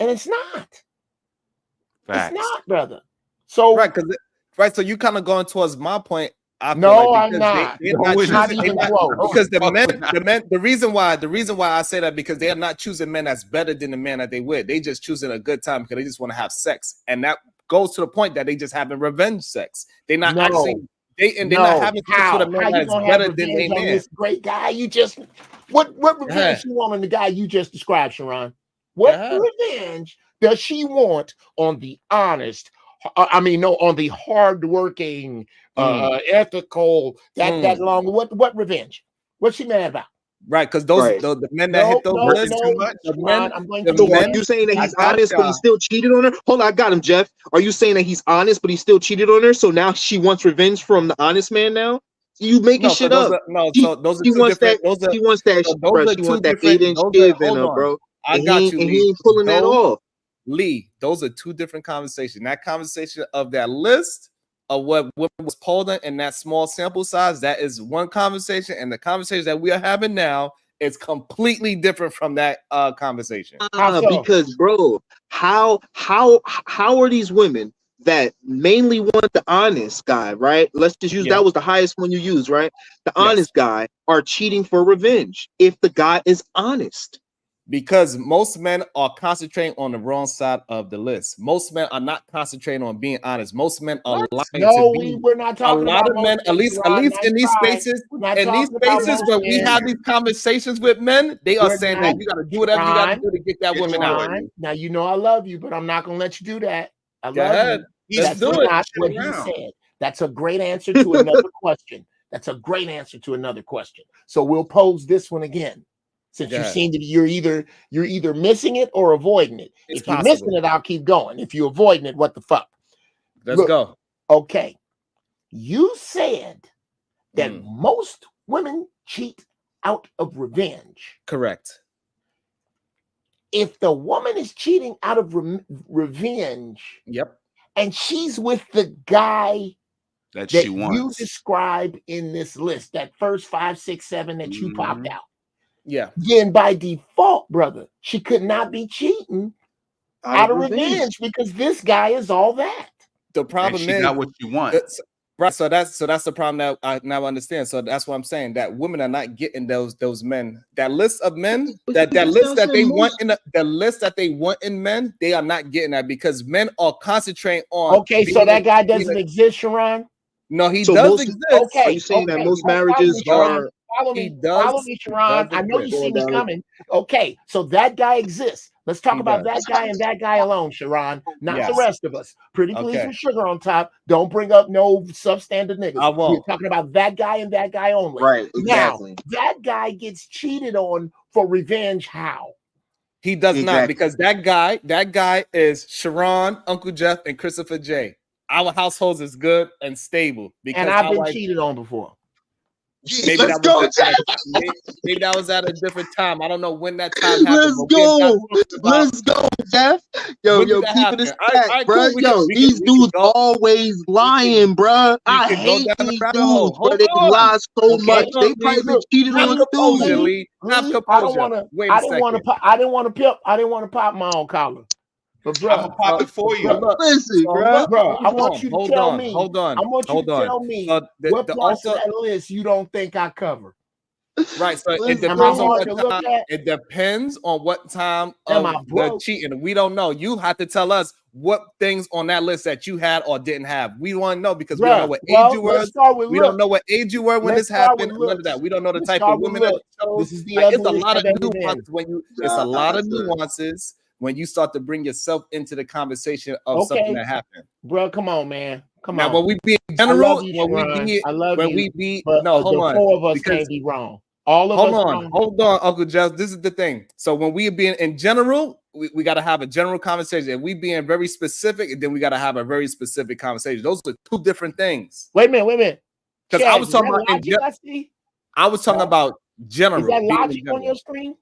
And it's not. Facts. It's not, brother. So so you kind of going towards my point. I'm not. Because the reason why I say that, because they are not choosing men that's better than the man that they with. They just choosing a good time because they just want to have sex, and that goes to the point that they just having revenge sex. They're not actually they're not having sex with a man that's better than they man. This great guy you just what revenge you want on the guy you just described, Sharon? What revenge does she want on the honest? On the hardworking, ethical, that long. What revenge? What's she mad about? Right, because the men that hit those lists too much. Are you saying that he's honest, but he still cheated on her? Hold on, I got him, Jeff. Are you saying that he's honest, but he still cheated on her? So now she wants revenge from the honest man now? You making shit up. She wants that eight-inch give in her, bro. I got you, and he ain't pulling that off. Lee, those are two different conversations. That conversation of that list of what women was pulled in that small sample size, that is one conversation, and the conversation that we are having now is completely different from that conversation. Because, bro, how are these women that mainly want the honest guy, right? Let's just use that was the highest one you used, right? The honest guy are cheating for revenge if the guy is honest. Because most men are concentrating on the wrong side of the list. Most men are not concentrating on being honest. Most men are lying. No, we're not talking about a lot of men, at least in these spaces, where we have these conversations with men, they are saying that you got to do whatever you got to do to get that woman out. Now you know I love you, but I'm not gonna let you do that. I Go ahead. That's not what he said. That's a great answer to another question. That's a great answer to another question. So we'll pose this one again. Since you seem to be, you're either missing it or avoiding it. If you're missing it, I'll keep going. If you're avoiding it, what the fuck? Let's go. Okay. You said that most women cheat out of revenge. Correct. If the woman is cheating out of revenge, and she's with the guy that she wants, you describe in this list, that first 5, 6, 7 that you popped out. Then by default, brother, she could not be cheating out of revenge because this guy is all that. The problem is got what you want. Right, so that's the problem that I now understand. So that's what I'm saying, that women are not getting those men. That list of men, that list that they want in the list that they want in men, they are not getting that because men are concentrating on. Okay, so that guy doesn't exist, Sharon. No, he So does most, exist. Okay, are you saying that most follow marriages me, Sharon. are Follow He me, does. Sharon. I know you see me coming. Okay, so that guy exists. Let's talk He about does. that guy and that guy alone, Sharon, not the Yes. rest of us. Pretty please Okay. with sugar on top. Don't bring up no substandard niggas. I We're won't. talking about that guy and that guy only. right. Exactly. Now, that guy gets cheated on for revenge. How? He does not, Exactly. because that guy is Sharon, Uncle Jeff, and Christopher J. Our households is good and stable because And I've our been wife, cheated on before. Yeah, maybe let's that was go, at Jeff. maybe that was at a different time. I don't know when that time happened. Let's But we are not go. talking about Let's go, Jeff. Yo, when did yo, that keep it a happen. All stack, right, bro. cool. Yo, these We dudes can go. always lying, bro. We I can go hate down the these rabbit hole. dudes, bro. Hold They on. lie so Okay. much. Hold They on, probably Lee. been cheated Have on composure, too. Lee. Have I don't composure. want to. Wait I a didn't want second. to. I didn't want to pimp. I didn't want to pop my own collar. But I'm bro, gonna pop it for you. Look, Listen, so bro. bro, I hold want on, you to hold tell on, me. hold on, I want you hold to on. tell me So what the parts also of that list you don't think I cover. right. So it Let's Am I depends on go. hard what to look time. at? It depends on what time Am I of the broke? cheating. We don't know. You have to tell us what things on that list that you had or didn't have. We want to know because we don't know Bruh, what age well, you let's were. start with We don't looks. know what age you were when Let's this start with happened. None of that. looks. We don't know the Let's type start of with women that looks. you chose. This is the Like it's a ugliest lot I've of ever been. nuances when you. It's a Nah, lot of son. nuances when you start to bring yourself into the conversation of something Okay, that happened. bro, come on, man. Come Now, on. when we be in I general, love you, when we Sharon. be I love when you. we be But no, hold the on, four of us because can't be wrong. All of hold us on, wrong. hold on, Uncle Jeff. This is the thing. So when we being in general, we got to have a general conversation. If we being very specific, then we got to have a very specific conversation. Those are two different things. Wait a minute. Because I Chaz, was is talking that about logic I see? I was talking about Is general. that Being in logic on general. your screen?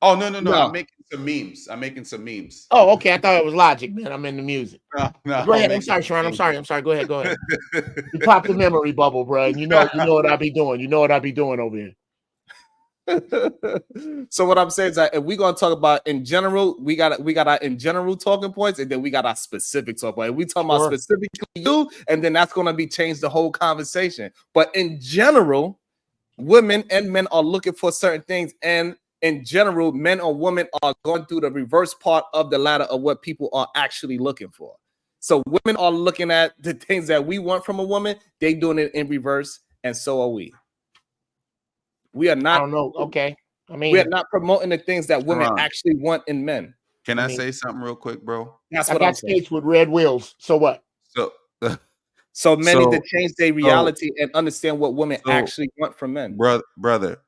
Oh no. I'm No, making some memes. I'm making some memes. Oh, okay. I thought it was logic, man. I'm in the music. No, Go I'm ahead. I'm making sorry, Sharon. I'm some sorry. Go ahead. memes. You popped the memory bubble, bro. And you know what I be doing. You know what I be doing over here. So what I'm saying is that if we're gonna talk about in general, we got our in general talking points, and then we got our specific talk point. We talking about Sure. specifically you, and then that's gonna be changed the whole conversation. But in general, women and men are looking for certain things, and in general, men or women are going through the reverse part of the ladder of what people are actually looking for. So women are looking at the things that we want from a woman, they doing it in reverse, and so are we. We are I not. don't know. Okay. I mean, We are not promoting the things that women Ron, actually want in men. can I I mean, say something real quick, bro? That's I what I'm got saying. skates with red wheels. So what? So, So many so, to change their reality and understand what women so, actually want from men. brother,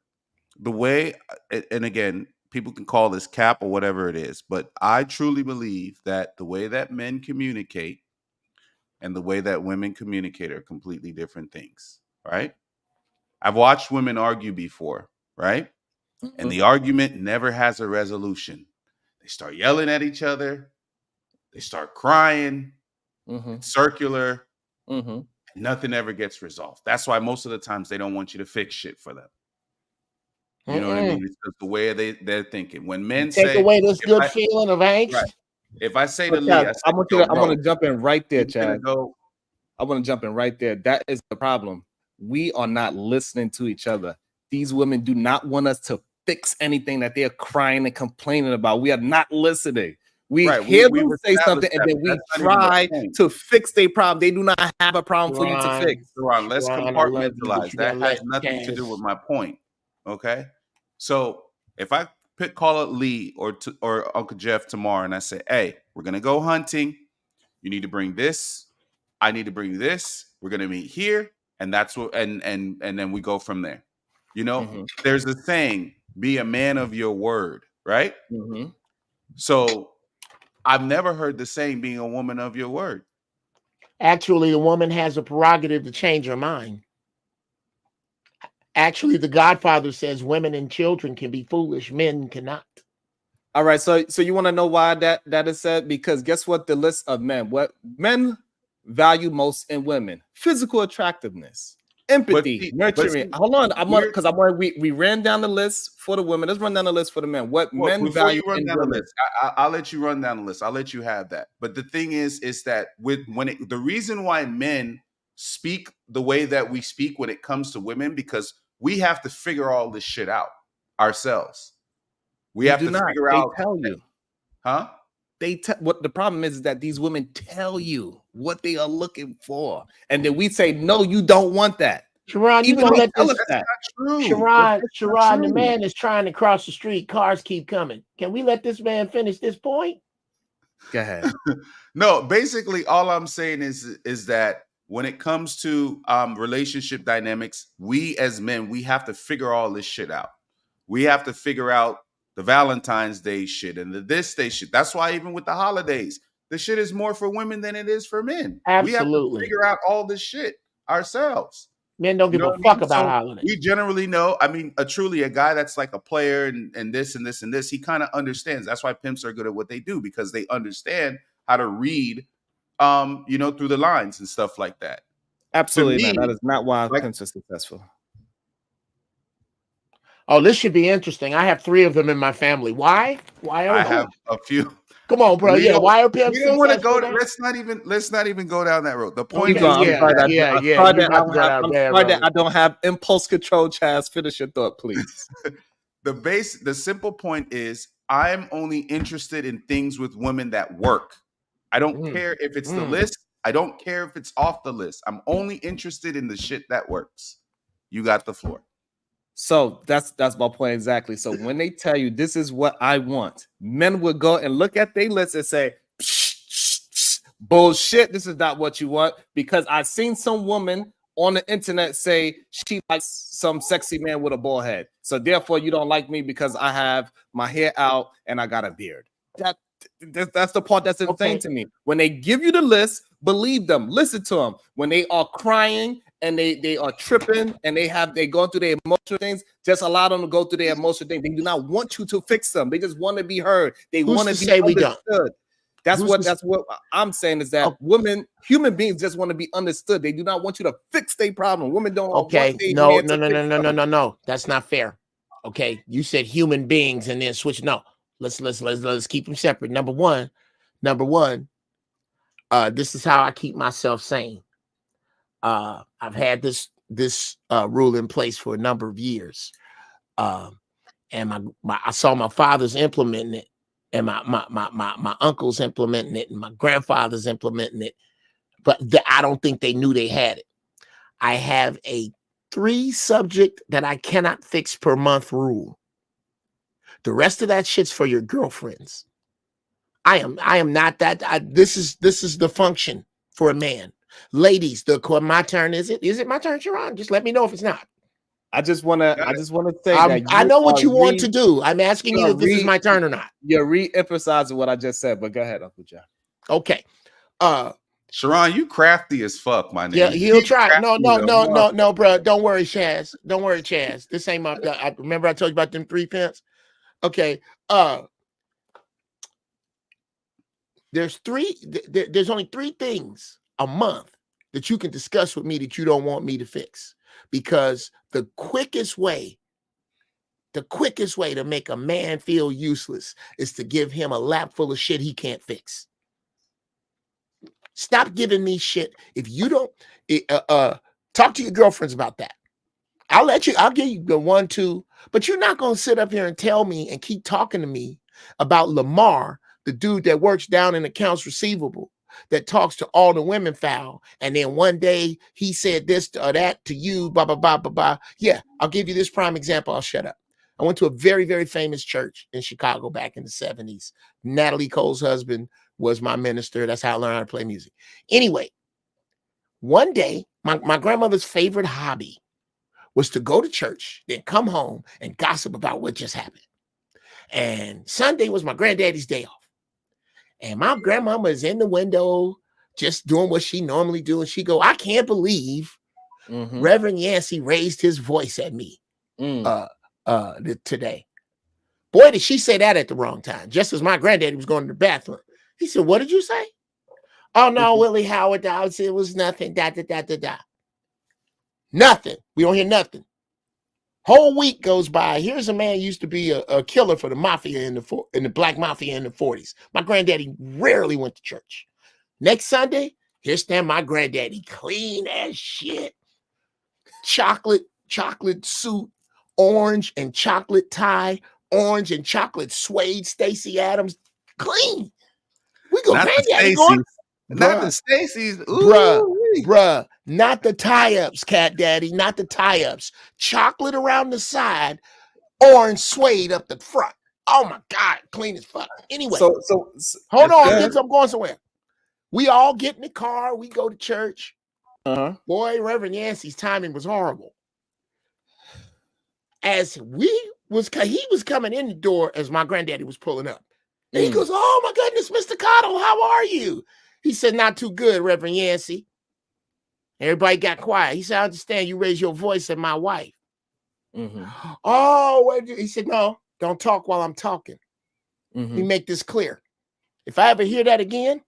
the way, and again, people can call this cap or whatever it is, but I truly believe that the way that men communicate and the way that women communicate are completely different things, right? I've watched women argue before, right? And the argument never has a resolution. They start yelling at each other, they start crying, it's circular, nothing ever gets resolved. That's why most of the times they don't want you to fix shit for them. You know what I mean? It's just the way they're thinking. When men Take say, away this good feeling of angst. right, if I say So, to Lee, I Chaz, say, I'm yo, gonna bro, jump in right there, he's gonna Chad. go. I want to jump in right there. That is the problem. We are not listening to each other. These women do not want us to fix anything that they're crying and complaining about. We are not listening. We Right, hear we've them say something established and that, then but we that's not even the try point. to fix their problem. They do not have a problem for you to Sharon, fix. Ron, let's Sharon, I love you, but compartmentalize. you That gotta has let nothing to do Chaz. with my point. Okay. So if I call up Lee or Uncle Jeff tomorrow and I say, hey, we're gonna go hunting. You need to bring this. I need to bring this. We're gonna meet here, and that's what and then we go from there. You know, there's a saying, be a man of your word, right? So I've never heard the saying being a woman of your word. Actually, the woman has a prerogative to change her mind. Actually, the Godfather says women and children can be foolish, men cannot. All right, so you want to know why that is said? Because guess what? The list of men, what men value most in women: physical attractiveness, empathy, nurturing. Hold on, we ran down the list for the women. Let's run down the list for the men. What Well, men before value you run in down the women? list, I'll let you run down the list. I'll let you have that. But the thing is that the reason why men speak the way that we speak when it comes to women, because we have to figure all this shit out ourselves. We You have do to not. figure They out, tell you. huh? What the problem is that these women tell you what they are looking for, and then we say, no, you don't want that. Sharon, you Even gonna they let tell this? us that. True. Sharon, the man is trying to cross the street. Cars keep coming. Can we let this man finish this point? Go ahead. No, basically all I'm saying is that when it comes to relationship dynamics, we as men, we have to figure all this shit out. We have to figure out the Valentine's Day shit and the this day shit. That's why even with the holidays, the shit is more for women than it is for men. We have to Absolutely. figure out all this shit ourselves. Men don't You give know a what I fuck mean? about So holidays. we generally know. I mean, truly a guy that's like a player and this and this and this, he kind of understands. That's why pimps are good at what they do, because they understand how to read, through the lines and stuff like that. Absolutely me, not. That is not why like- pimps are successful. Oh, this should be interesting. I have 3 of them in my family. Why? Why? I have a few. Come on, bro. We Yeah. don't- Why are pimps We don't want to successful go. now? Let's not even go down that road. The point Okay, is, I'm sorry that yeah. I'm You're sorry that about to go down a bad I'm sorry that road. I don't have impulse control. Chaz, finish your thought, please. the simple point is, I'm only interested in things with women that work. I don't care if it's the list. I don't care if it's off the list. I'm only interested in the shit that works. You got the floor. So that's my point exactly. So when they tell you this is what I want, men will go and look at their list and say, bullshit, this is not what you want, because I've seen some woman on the internet say she likes some sexy man with a bald head. So therefore you don't like me because I have my hair out and I got a beard. That's the part that's insane to me. When they give you the list, believe them, listen to them. When they are crying and they are tripping and they go through their emotional things, just allow them to go through their emotional things. They do not want you to fix them. They just want to be heard. They want to be understood. That's what I'm saying, is that women, human beings, just want to be understood. They do not want you to fix their problem. Women don't want their No. That's not fair. Okay, you said human beings and then switch. No, let's keep them separate. Number one, this is how I keep myself sane. I've had this rule in place for a number of years, and I saw my father's implementing it, and my uncles implementing it, and my grandfather's implementing it, but I don't think they knew they had it. I have a 3 subject that I cannot fix per month rule. The rest of that shit's for your girlfriends. I am not that. This is the function for a man. Ladies, my turn. Is it my turn, Sharon? Just let me know if it's not. I just want to say that I know what you want to do. I'm asking you if this is my turn or not. You're re-emphasizing what I just said, but go ahead, Uncle John. Okay. Sharon, you crafty as fuck, my nigga. Yeah, he'll try. No, bro. Don't worry, Chaz. Don't worry, Chaz. This ain't my. I remember I told you about them 3 pence. Okay. There's only 3 things a month that you can discuss with me that you don't want me to fix, because the quickest way to make a man feel useless is to give him a lap full of shit he can't fix. Stop giving me shit. If you don't talk to your girlfriends about that, I'll give you the 1, 2, but you're not going to sit up here and tell me and keep talking to me about Lamar, the dude that works down in accounts receivable, that talks to all the women foul, and then one day he said this or that to you, blah, blah, blah, blah, blah. Yeah, I'll give you this prime example. I'll shut up. I went to a very, very famous church in Chicago back in the 70s. Natalie Cole's husband was my minister. That's how I learned how to play music. Anyway, one day, my grandmother's favorite hobby was to go to church, then come home and gossip about what just happened. And Sunday was my granddaddy's day off. And my grandmama is in the window just doing what she normally do. And she go, I can't believe Reverend Yancey raised his voice at me today. Boy, did she say that at the wrong time, just as my granddaddy was going to the bathroom. He said, what did you say? Oh, no, Willie Howard, it was nothing, Nothing. We don't hear nothing. Whole week goes by. Here's a man who used to be a killer for the mafia in the black mafia in the 40s. My granddaddy rarely went to church. Next Sunday, Here stand my granddaddy, clean as shit. Chocolate suit, orange and chocolate tie, orange and chocolate suede Stacey Adams, clean. We go, Not the granddaddy going, Stacy's. Not the Stacy's. bruh, not the tie-ups, cat daddy, not the tie-ups. Chocolate around the side, orange suede up the front. Oh my God, clean as fuck. Anyway, so hold on, I'm going somewhere. We all get in the car, we go to church. Boy, Reverend Yancey's timing was horrible. As he was coming in the door as my granddaddy was pulling up. And he goes, oh my goodness, Mr. Cottle, how are you? He said, not too good, Reverend Yancey. Everybody got quiet. He said, I understand you raised your voice at my wife. Oh, he said, no, don't talk while I'm talking. Let me make this clear. If I ever hear that again,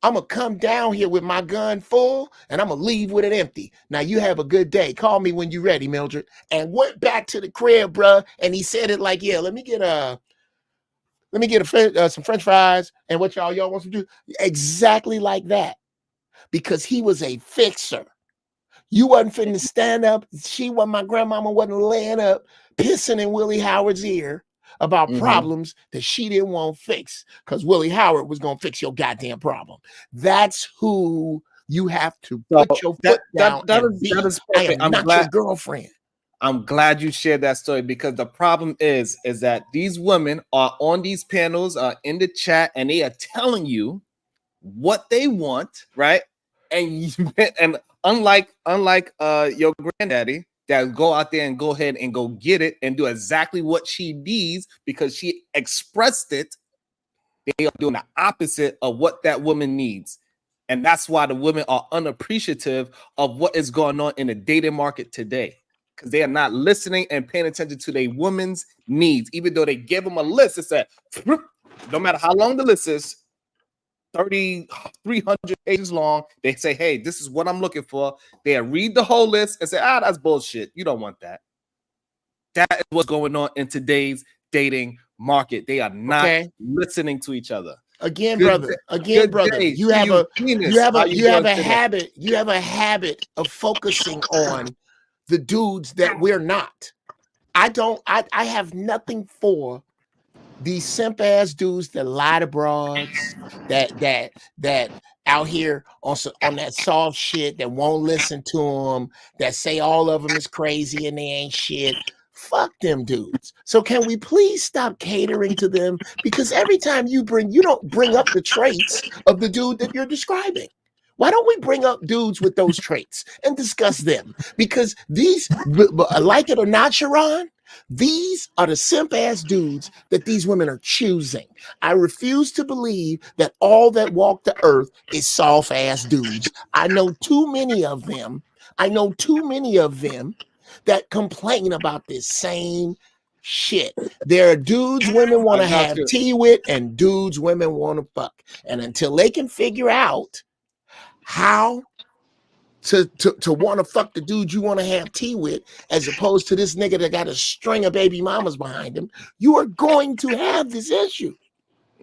I'm going to come down here with my gun full and I'm going to leave with it empty. Now, you have a good day. Call me when you're ready, Mildred. And went back to the crib, bruh. And he said it like, yeah, let me get some French fries and what y'all want to do. Exactly like that. Because he was a fixer. You wasn't finna stand up. My grandmama wasn't laying up, pissing in Willie Howard's ear about problems that she didn't want fixed because Willie Howard was going to fix your goddamn problem. That's who you have to put your foot down. That is perfect. I am not your girlfriend. I'm glad you shared that story because the problem is that these women are on these panels, in the chat, and they are telling you what they want, right? And unlike your granddaddy that go out there and go ahead and go get it and do exactly what she needs because she expressed it, they are doing the opposite of what that woman needs. And that's why the women are unappreciative of what is going on in the dating market today. Because they are not listening and paying attention to their woman's needs. Even though they give them a list, it said, no matter how long the list is, 300 pages long, they say, hey, this is what I'm looking for. They read the whole list and say, that's bullshit. You don't want that. That is what's going on in today's dating market. They are not listening to each other. Again, brother. You have a habit of focusing on the dudes that we're not. I have nothing for these simp ass dudes that lie to broads, that out here on that soft shit, that won't listen to them, that say all of them is crazy and they ain't shit. Fuck them dudes. So can we please stop catering to them? Because every time you don't bring up the traits of the dude that you're describing. Why don't we bring up dudes with those traits and discuss them? Because these, like it or not, Sharon, these are the simp ass dudes that these women are choosing. I refuse to believe that all that walk the earth is soft ass dudes. I know too many of them. That complain about this same shit. There are dudes women want to have tea with and dudes women want to fuck. And until they can figure out how to want to fuck the dude you want to have tea with, as opposed to this nigga that got a string of baby mamas behind him, you are going to have this issue.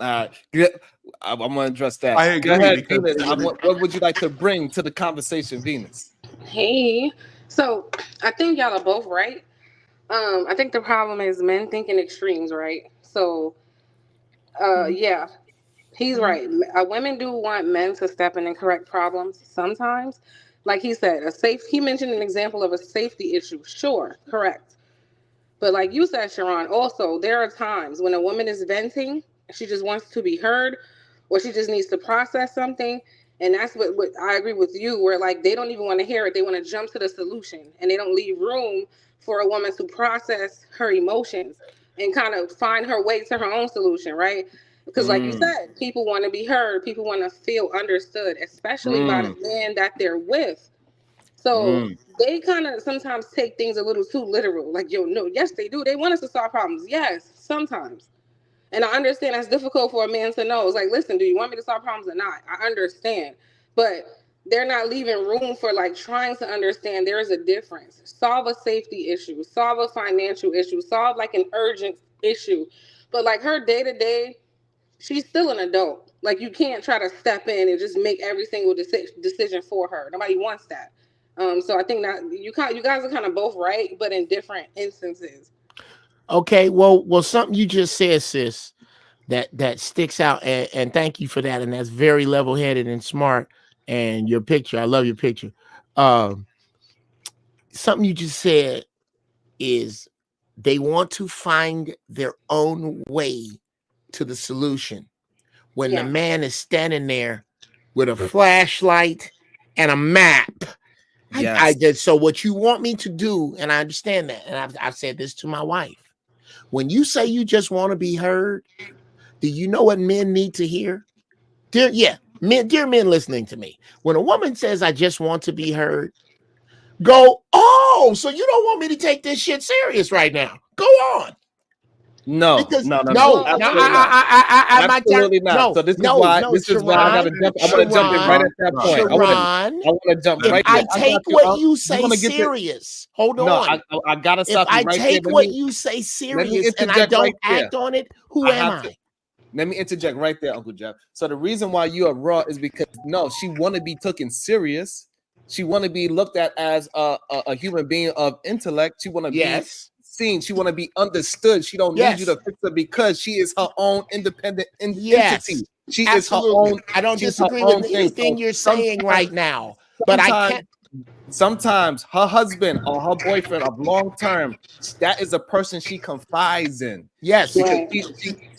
I'm going to address that. I agree. Go ahead, Venus. What would you like to bring to the conversation, Venus? Hey, so I think y'all are both right. I think the problem is men think in extremes, right? So, yeah, he's right. Women do want men to step in and correct problems sometimes. Like he said, he mentioned an example of a safety issue. Sure, correct. But like you said, Sharon, also, there are times when a woman is venting, she just wants to be heard, or she just needs to process something. And that's what I agree with you, where like they don't even want to hear it. They want to jump to the solution and they don't leave room for a woman to process her emotions and kind of find her way to her own solution, right? Because like you said, people want to be heard. People want to feel understood, especially by the man that they're with. So they kind of sometimes take things a little too literal. Like, no, yes, they do. They want us to solve problems. Yes, sometimes. And I understand that's difficult for a man to know. It's like, listen, do you want me to solve problems or not? I understand. But they're not leaving room for like trying to understand there is a difference. Solve a safety issue, solve a financial issue, solve like an urgent issue. But like her day to day, she's still an adult. Like you can't try to step in and just make every single decision for her. Nobody wants that. So I think that you guys are kind of both right, but in different instances. Okay, well, something you just said, sis, that sticks out, and thank you for that, and that's very level-headed and smart. And your picture, I love your picture. Something you just said is they want to find their own way to the solution when the man is standing there with a flashlight and a map. Yes. I did. So what you want me to do, and I understand that, and I've said this to my wife. When you say you just want to be heard, do you know what men need to hear? Dear men listening to me. When a woman says, I just want to be heard, go, oh, so you don't want me to take this shit serious right now. Go on. No, because no, absolutely not. No, so this is why I gotta jump. I want to jump in right at that point. I want to jump right there. I take what you say serious. Hold on. I gotta stop you right there. If I take what you say serious and I don't act on it, who am I? Let me interject right there, Uncle Jeff. So the reason why you are raw is because she want to be taken serious. She want to be looked at as a human being of intellect. She want to be seen. She want to be understood. She don't need you to fix her because she is her own independent entity. She is her own. I don't disagree with anything you're saying right now, but I can't. Sometimes her husband or her boyfriend of long term, that is a person she confides in. Yes, because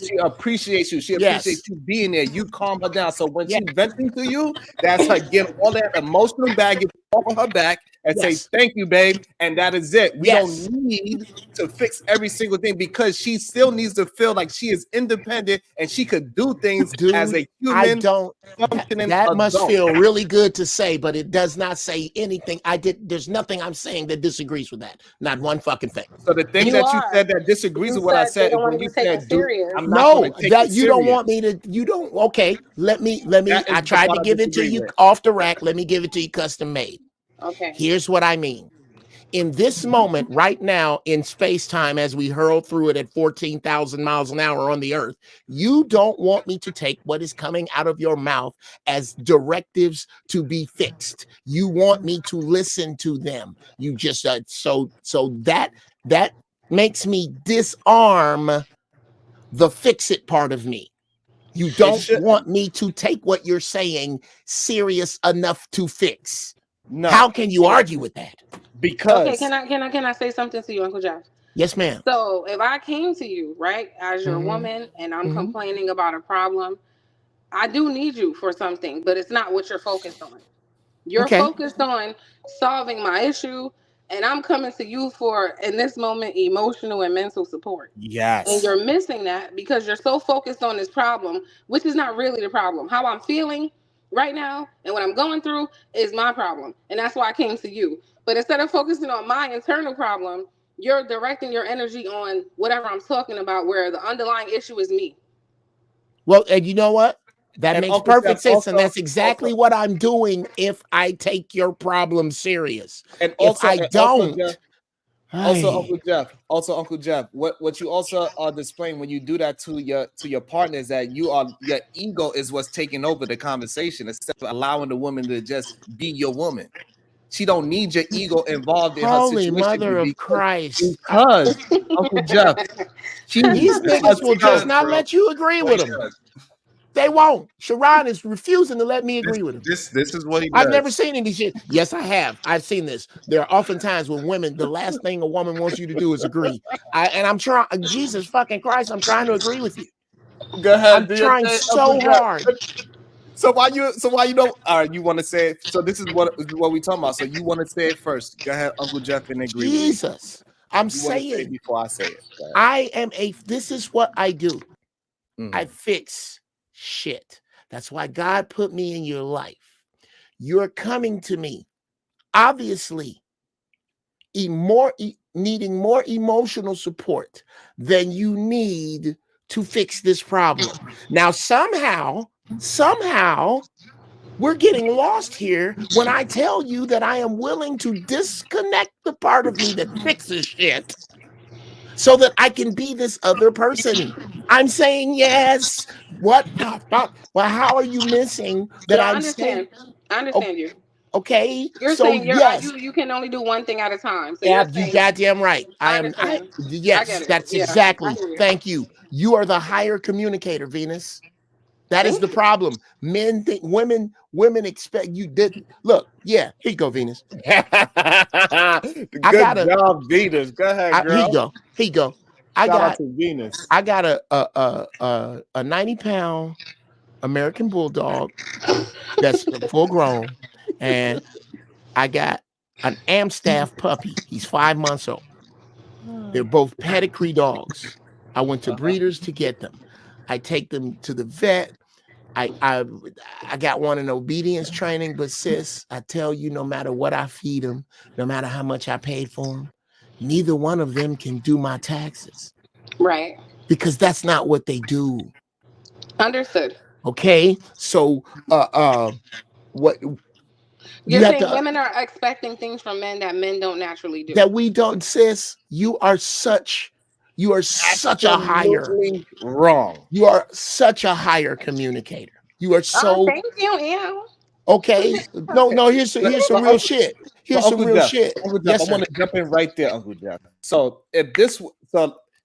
she appreciates you. She appreciates you being there. You calm her down. So when she venting to you, that's her getting all that emotional baggage off of her back and say, thank you, babe. And that is it. We don't need to fix every single thing because she still needs to feel like she is independent and she could do things as a human. That must feel really good to say, but it does not say anything. There's nothing I'm saying that disagrees with that. Not one fucking thing. So the thing you said that disagrees with what I said is when you said, I'm not that you don't want me to, you don't. Okay, let me, I tried to give it to you off the rack. Let me give it to you custom made. Okay. Here's what I mean. In this moment, right now, in space-time, as we hurl through it at 14,000 miles an hour on the Earth, you don't want me to take what is coming out of your mouth as directives to be fixed. You want me to listen to them. You just so that makes me disarm the fix-it part of me. You don't want me to take what you're saying serious enough to fix. No. How can you argue with that? Because can I say something to you, Uncle Jeff? Yes, ma'am. So if I came to you, right, as your woman, and I'm complaining about a problem, I do need you for something, but it's not what you're focused on. You're focused on solving my issue, and I'm coming to you for, in this moment, emotional and mental support. Yes. And you're missing that because you're so focused on this problem, which is not really the problem. How I'm feeling right now and what I'm going through is my problem. And that's why I came to you. But instead of focusing on my internal problem, you're directing your energy on whatever I'm talking about, where the underlying issue is me. Well, and you know what? That makes perfect sense. And that's exactly what I'm doing if I take your problem serious. And if I don't. Also, Uncle Jeff, what you also are displaying when you do that to your partner is that your ego is what's taking over the conversation instead of allowing the woman to just be your woman. She don't need your ego involved in her situation. Holy mother of Christ! Because Uncle Jeff, these niggas will just not let you agree with them. They won't. Sharon is refusing to let me agree with him. This is what he does. I've never seen any shit. Yes, I have. I've seen this. There are often times when women, the last thing a woman wants you to do is agree. I'm trying. Jesus fucking Christ! I'm trying to agree with you. Go ahead. I'm trying so hard. So why you don't? All right, you want to say it? So this is what we talking about. So you want to say it first? Go ahead, Uncle Jeff, and agree. Jesus, I'm saying before I say it. This is what I do. I fix shit. That's why God put me in your life. You're coming to me, obviously, needing more emotional support than you need to fix this problem. Now, somehow, we're getting lost here when I tell you that I am willing to disconnect the part of me that fixes shit so that I can be this other person. I'm saying yes. What the fuck? Well, how are you missing that No, I I'm saying? understand. I understand you. Okay, You're so saying yes, you can only do one thing at a time. So you're Ab, you saying goddamn right. I I understand. I get yes, it. that's Yeah, I exactly. hear you. Thank you. You are the higher communicator, Venus. That is the Thank you. problem. Men think women expect you did look, yeah, here you go, Venus. I Good got job, Venus. Go ahead, here you girl. go. Here you go. I Shout out got to Venus. I got a 90-pound American bulldog that's full grown, and I got an Amstaff puppy. He's 5 months old. They're both pedigree dogs. I went to breeders to get them. I take them to the vet. I got one in obedience training, but sis, I tell you, no matter what I feed them, no matter how much I paid for them, neither one of them can do my taxes Right. because that's not what they do. Understood. Okay, so what you You're have saying to women are expecting things from men that men don't naturally do. that we don't, sis. You are such a higher. Absolutely wrong. You are such a higher communicator. You are so Thank you, Ew. okay. No. Here's some real shit. Here's some Uncle real Jeff, shit. Uncle Jeff, Yes, I sir. want to jump in right there, Uncle Jeff. So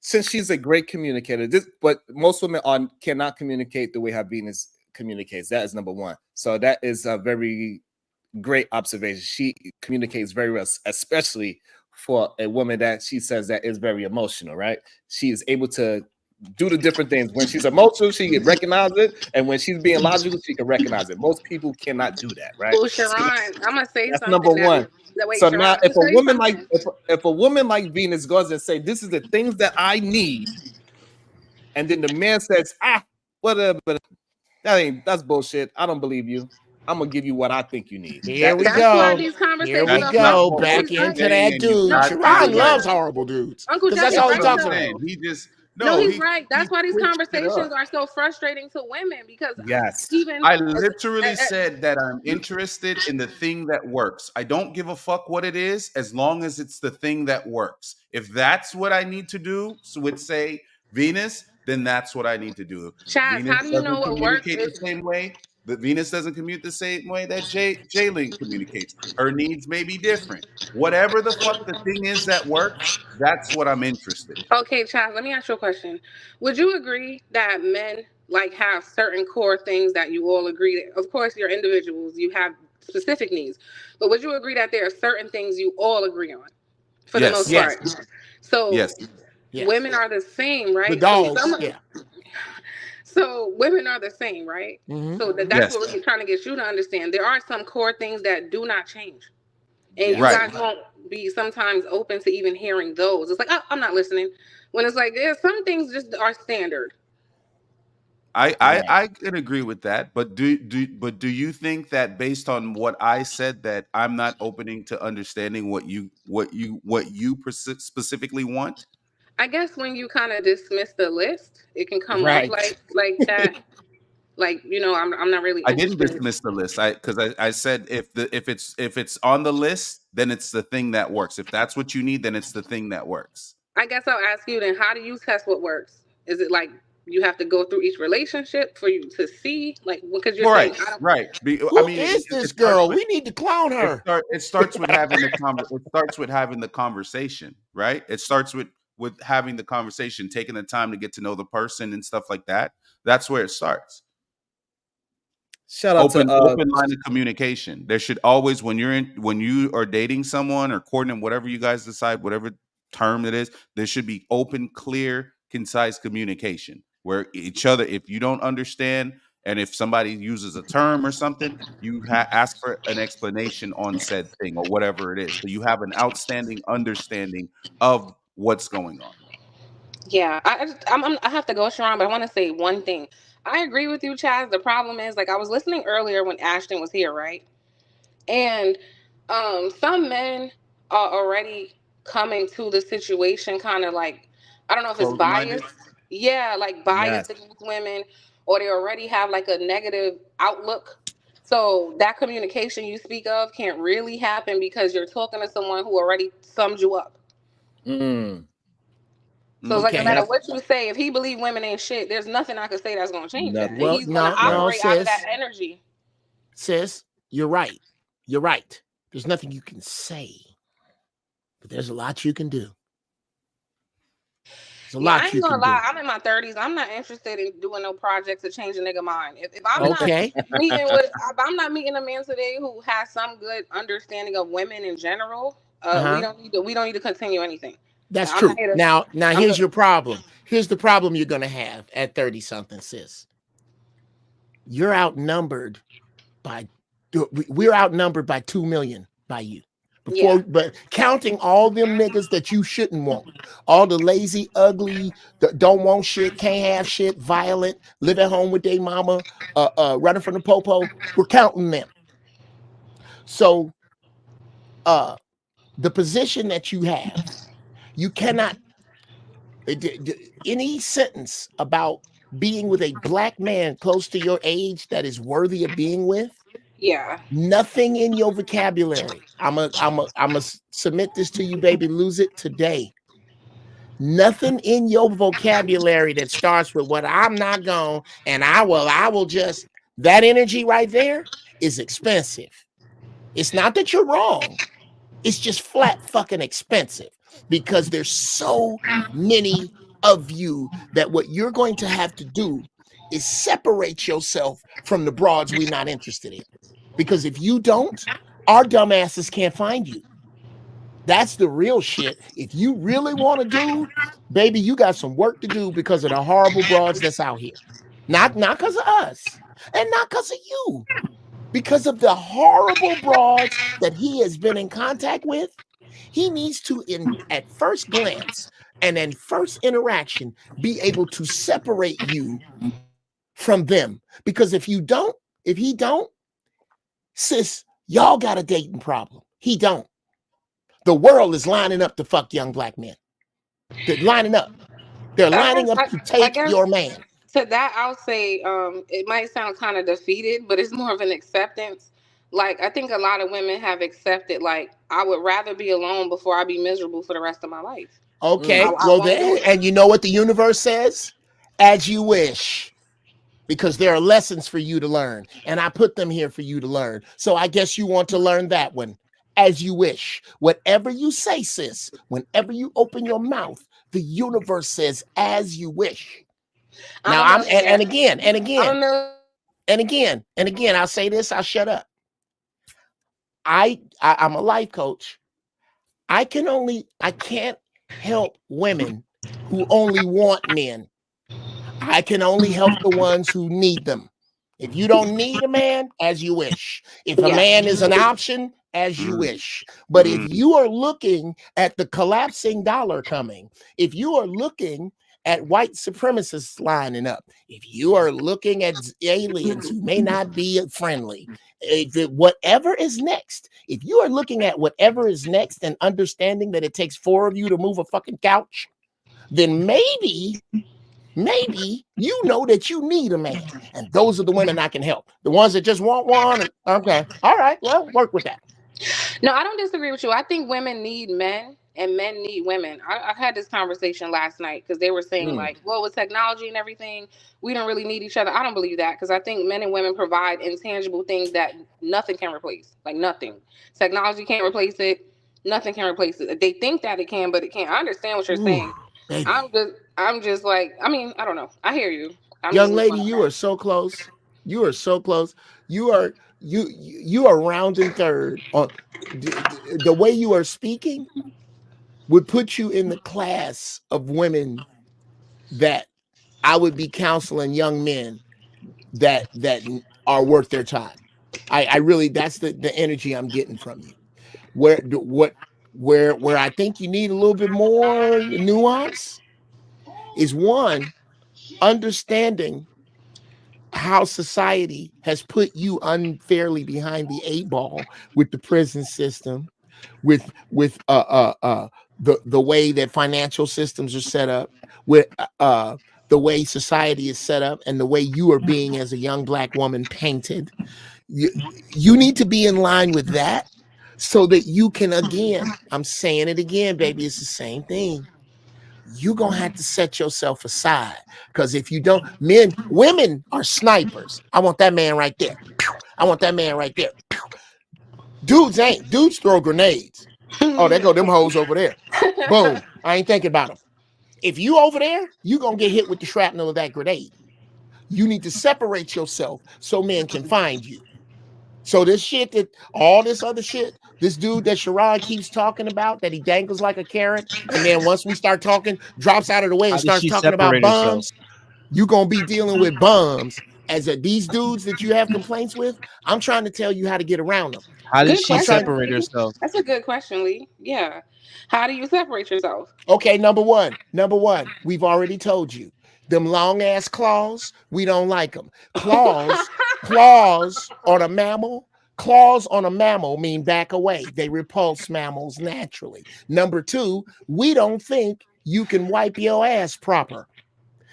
since she's a great communicator, but most women cannot communicate the way how Venus communicates. That is number one. So that is a very great observation. She communicates very well, especially for a woman that she says that is very emotional, right? She is able to do the different things. When she's emotional, she can recognize it, and when she's being logical, she can recognize it. Most people cannot do that, right? Oh, Sharon, I'm gonna say That's something number one. wait, So Sharon, now, let me tell you something. if a woman like Venus goes and say, "This is the things that I need," and then the man says, whatever, that's bullshit. I don't believe you. I'm gonna give you what I think you need. Here we That's why go. these Here we conversations That's are not go. what frustrating. Back He's we're right. into that saying. You dude. No, got to Sharon Uncle hear. loves Jeff. horrible dudes Uncle because Jeff, that's you're That's all he what right I'm talks though. about. saying. He just No, no. he's right. He That's why these switched it conversations up. are so frustrating to women because Yes. even I literally said that I'm interested in the thing that works. I don't give a fuck what it is as long as it's the thing that works. If that's what I need to do, so with say Venus, then that's what I need to do. Chaz, Venus how do you know doesn't what works? communicate the same way. But Venus doesn't commute the same way that Jalen communicates. Her needs may be different. Whatever the fuck the thing is that works, that's what I'm interested in. Okay, Chaz, let me ask you a question. Would you agree that men like have certain core things that you all agree that, of course, you're individuals, you have specific needs, but would you agree that there are certain things you all agree on for the most Yes. Yes. part? So Yes. Yes. women are the same, The right? dogs. Yeah. So women are the same, right? Mm-hmm. So that's Yes. what we're trying to get you to understand. There are some core things that do not change. And you Right. guys won't be sometimes open to even hearing those. It's like, oh, I'm not listening. When it's like, there's some things just are standard. I can agree with that, but do you think that based on what I said that I'm not opening to understanding specifically want? I guess when you kind of dismiss the list, it can come off Right. like that. Like, I'm not really I didn't interested. dismiss the list. I said if it's on the list, then it's the thing that works. If that's what you need, then it's the thing that works. I guess I'll ask you then, how do you test what works? Is it like you have to go through each relationship for you to see? Like, because you're saying, Right, I don't. right. I Who mean, is it this starts girl? with We need to clown her. it starts with having it starts with having the conversation, right? It starts with having the conversation, taking the time to get to know the person and stuff like that. That's where it starts. Shout out to Open line of communication. There should always when you are dating someone or courting whatever you guys decide, whatever term it is, there should be open, clear, concise communication where each other, if you don't understand and if somebody uses a term or something, you ask for an explanation on said thing or whatever it is. So you have an outstanding understanding of what's going on. Yeah, I have to go, Sharon, but I want to say one thing. I agree with you, Chaz. The problem is, like, I was listening earlier when Ashton was here, right? And some men are already coming to the situation kind of like, I don't know if it's Closed minded. biased. Yeah, like yes. biased against women, or they already have like a negative outlook. So that communication you speak of can't really happen because you're talking to someone who already summed you up. Mm. So it's like no Okay. matter what you say, if he believe women ain't shit, there's nothing I could say that's gonna change that. Well, He's gonna no, operate out of that energy. Sis, you're right. You're right. There's nothing you I there's a lot you can do. There's a lot I ain't you gonna can lie. do. I'm in my 30s. I'm not interested in doing no project to change a nigga mind. If I'm Okay. not meeting with, if I'm not meeting a man today who has some good understanding of women in general, we don't need to continue anything. That's I'm not true. here to, Now I'm here's good. your problem. Here's the problem you're gonna have at 30 something, sis. You're outnumbered by we're outnumbered by 2 million by you. But counting all them niggas that you shouldn't want, all the lazy, ugly, don't want shit, can't have shit, violent, live at home with their mama, running from the popo, we're counting them. So the position that you have, you cannot any sentence about being with a black man close to your age that is worthy of being with. Yeah. Nothing in your vocabulary. I'm a submit this to you, baby. Lose it today. Nothing in your vocabulary that starts with what I'm not going and I will just, that energy right there is expensive. It's not that you're wrong. It's just flat fucking expensive because there's so many of you that what you're going to have to do is separate yourself from the broads we're not interested in. Because if you don't, our dumbasses can't find you. That's the real shit. If you really want to do, baby, you got some work to do because of the horrible broads that's out here. Not because of us and not because of you. Because of the horrible broads that he has been in contact with, he needs to, at first glance and then first interaction, be able to separate you from them. Because if he don't, sis, y'all got a dating problem. He don't. The world is lining up to fuck young black men. They're lining up. They're lining up to take your man. To that, I'll say it might sound kind of defeated, but it's more of an acceptance. Like, I think a lot of women have accepted, like, I would rather be alone before I be miserable for the rest of my life. Okay, well then, and you know what the universe says? As you wish. Because there are lessons for you to learn, and I put them here for you to learn. So I guess you want to learn that one. As you wish. Whatever you say, sis, whenever you open your mouth, the universe says, as you wish. Now, and again, I'll say this, I'll shut up. I'm a life coach. I can't help women who only want men. I can only help the ones who need them. If you don't need a man, as you wish. If a man is an option, as you wish. But if you are looking at the collapsing dollar coming, if you are looking at white supremacists lining up, if you are looking at aliens who may not be friendly, whatever is next, if you are looking at whatever is next and understanding that it takes 4 of you to move a fucking couch, then maybe you know that you need a man. And those are the women I can help. The ones that just want one. Okay. All right. Well, work with that. No, I don't disagree with you. I think women need men and men need women. I had this conversation last night because they were saying like, well, with technology and everything, we don't really need each other. I don't believe that because I think men and women provide intangible things that nothing can replace. Like nothing. Technology can't replace it. Nothing can replace it. They think that it can, but it can't. I understand what you're saying. Baby. I'm just like, I mean, I don't know. I hear you. Young lady, you are so close. You are so close. You are rounding third. On the way you are speaking would put you in the class of women that I would be counseling young men that are worth their time. I really, that's the energy I'm getting from you. Where I think you need a little bit more nuance is one, understanding how society has put you unfairly behind the 8 ball with the prison system, with the way that financial systems are set up, with the way society is set up, and the way you are being as a young black woman painted. You need to be in line with that so that you can, again, I'm saying it again, baby, it's the same thing. you're gonna have to set yourself aside. Because if you don't, women are snipers. I want that man right there. I want that man right there. Dudes ain't. Dudes throw grenades. Oh, there go them hoes over there. Boom. I ain't thinking about them. If you over there, you're gonna get hit with the shrapnel of that grenade. You need to separate yourself so men can find you. So this shit all this other shit, this dude that Sharon keeps talking about, that he dangles like a carrot, and then once we start talking, drops out of the way and starts talking about bums, you're going to be dealing with bums. These dudes that you have complaints with, I'm trying to tell you how to get around them. How does she separate herself? That's a good question, Lee. Yeah. How do you separate yourself? Okay, number one, we've already told you. Them long ass claws, we don't like them. Claws on a mammal. Claws on a mammal mean back away. They repulse mammals naturally. Number two, we don't think you can wipe your ass proper.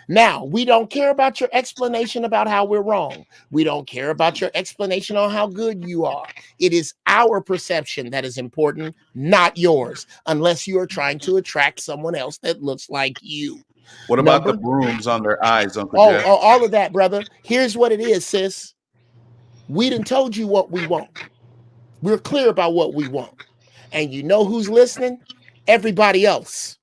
Now, we don't care about your explanation about how we're wrong. We don't care about your explanation on how good you are. It is our perception that is important, not yours, unless you are trying to attract someone else that looks like you. What about the brooms on their eyes, Uncle Jeff? All of that, brother. Here's what it is, sis. We done told you what we want. We're clear about what we want. And you know who's listening? Everybody else.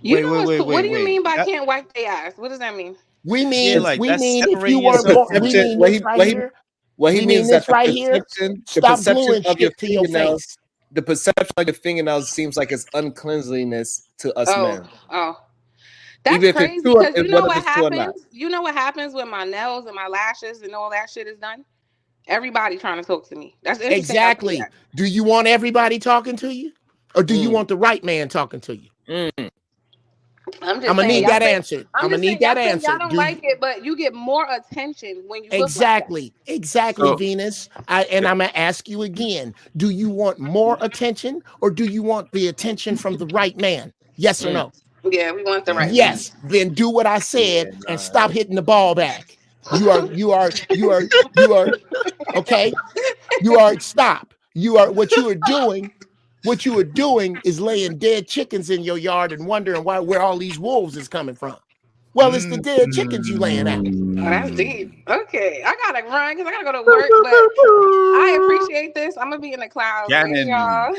What do you mean by can't wipe their ass? What does that mean? We mean if you weren't born, we mean this right here. What he means is that right here. Stop gluing shit to your face. The perception of your fingernails seems like it's uncleanliness to us men. Oh. That's crazy because you know what happens? You know what happens when my nails and my lashes and all that shit is done? Everybody trying to talk to me. That's exactly. Do you want everybody talking to you? Or do you want the right man talking to you? I'm gonna need that answer. I'm gonna need that answer. Y'all don't like it, but you get more attention when you exactly, look like exactly, Venus. I'm gonna ask you again. Do you want more attention, or do you want the attention from the right man? Yes or no? Yeah, we want the right. Yes, then do what I said and stop hitting the ball back. You are okay. Stop. What you are doing is laying dead chickens in your yard and wondering where all these wolves is coming from. Well, it's the dead chickens you laying out. Oh, that's deep. Okay, I gotta run because I gotta go to work, but I appreciate this. I'm gonna be in the clouds. Later, y'all.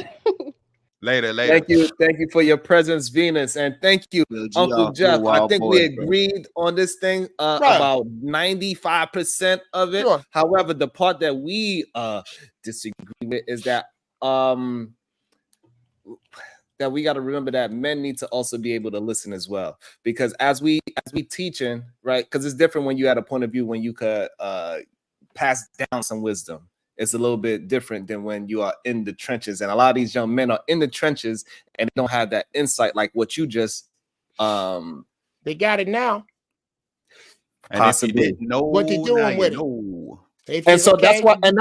Later. Thank you for your presence, Venus, and thank you, Uncle Jeff. I think we agreed on this thing about 95% of it. Sure. However, the part that we disagree with is that that we got to remember that men need to also be able to listen as well, because as we teaching, right? Because it's different when you had a point of view when you could pass down some wisdom. It's a little bit different than when you are in the trenches. And a lot of these young men are in the trenches and don't have that insight like what you just they got it now. And possibly. If you didn't know, what they doing with it. And so that's why, and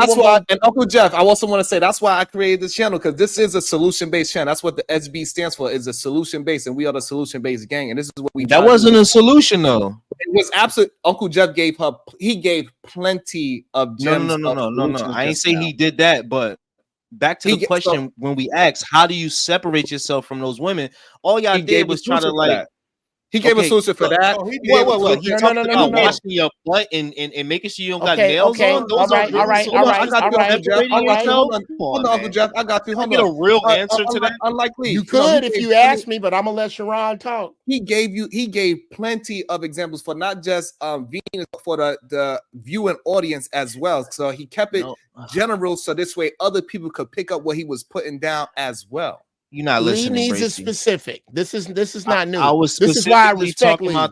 Uncle Jeff, I also want to say that's why I created this channel, because this is a solution-based channel. That's what the SB stands for, is a solution-based, and we are the solution-based gang. And this is what we. That wasn't a solution, though. It was absolute. Uncle Jeff gave plenty of gems. No. I ain't say he did that, but back to the question when we asked, how do you separate yourself from those women? All y'all did was try to like. He gave a solution for that. He talked about washing your butt and making sure you don't got nails on. Those all right. Hold on, Uncle Jeff. I got you. I get a real answer to that. Unlikely. You could if you asked me, but I'm gonna let Sharon talk. He gave plenty of examples for not just Venus, but for the viewing audience as well. So he kept it general, so this way other people could pick up what he was putting down as well. You're not listening. Lee needs a specific. This is not new. I was this is why I respect talking about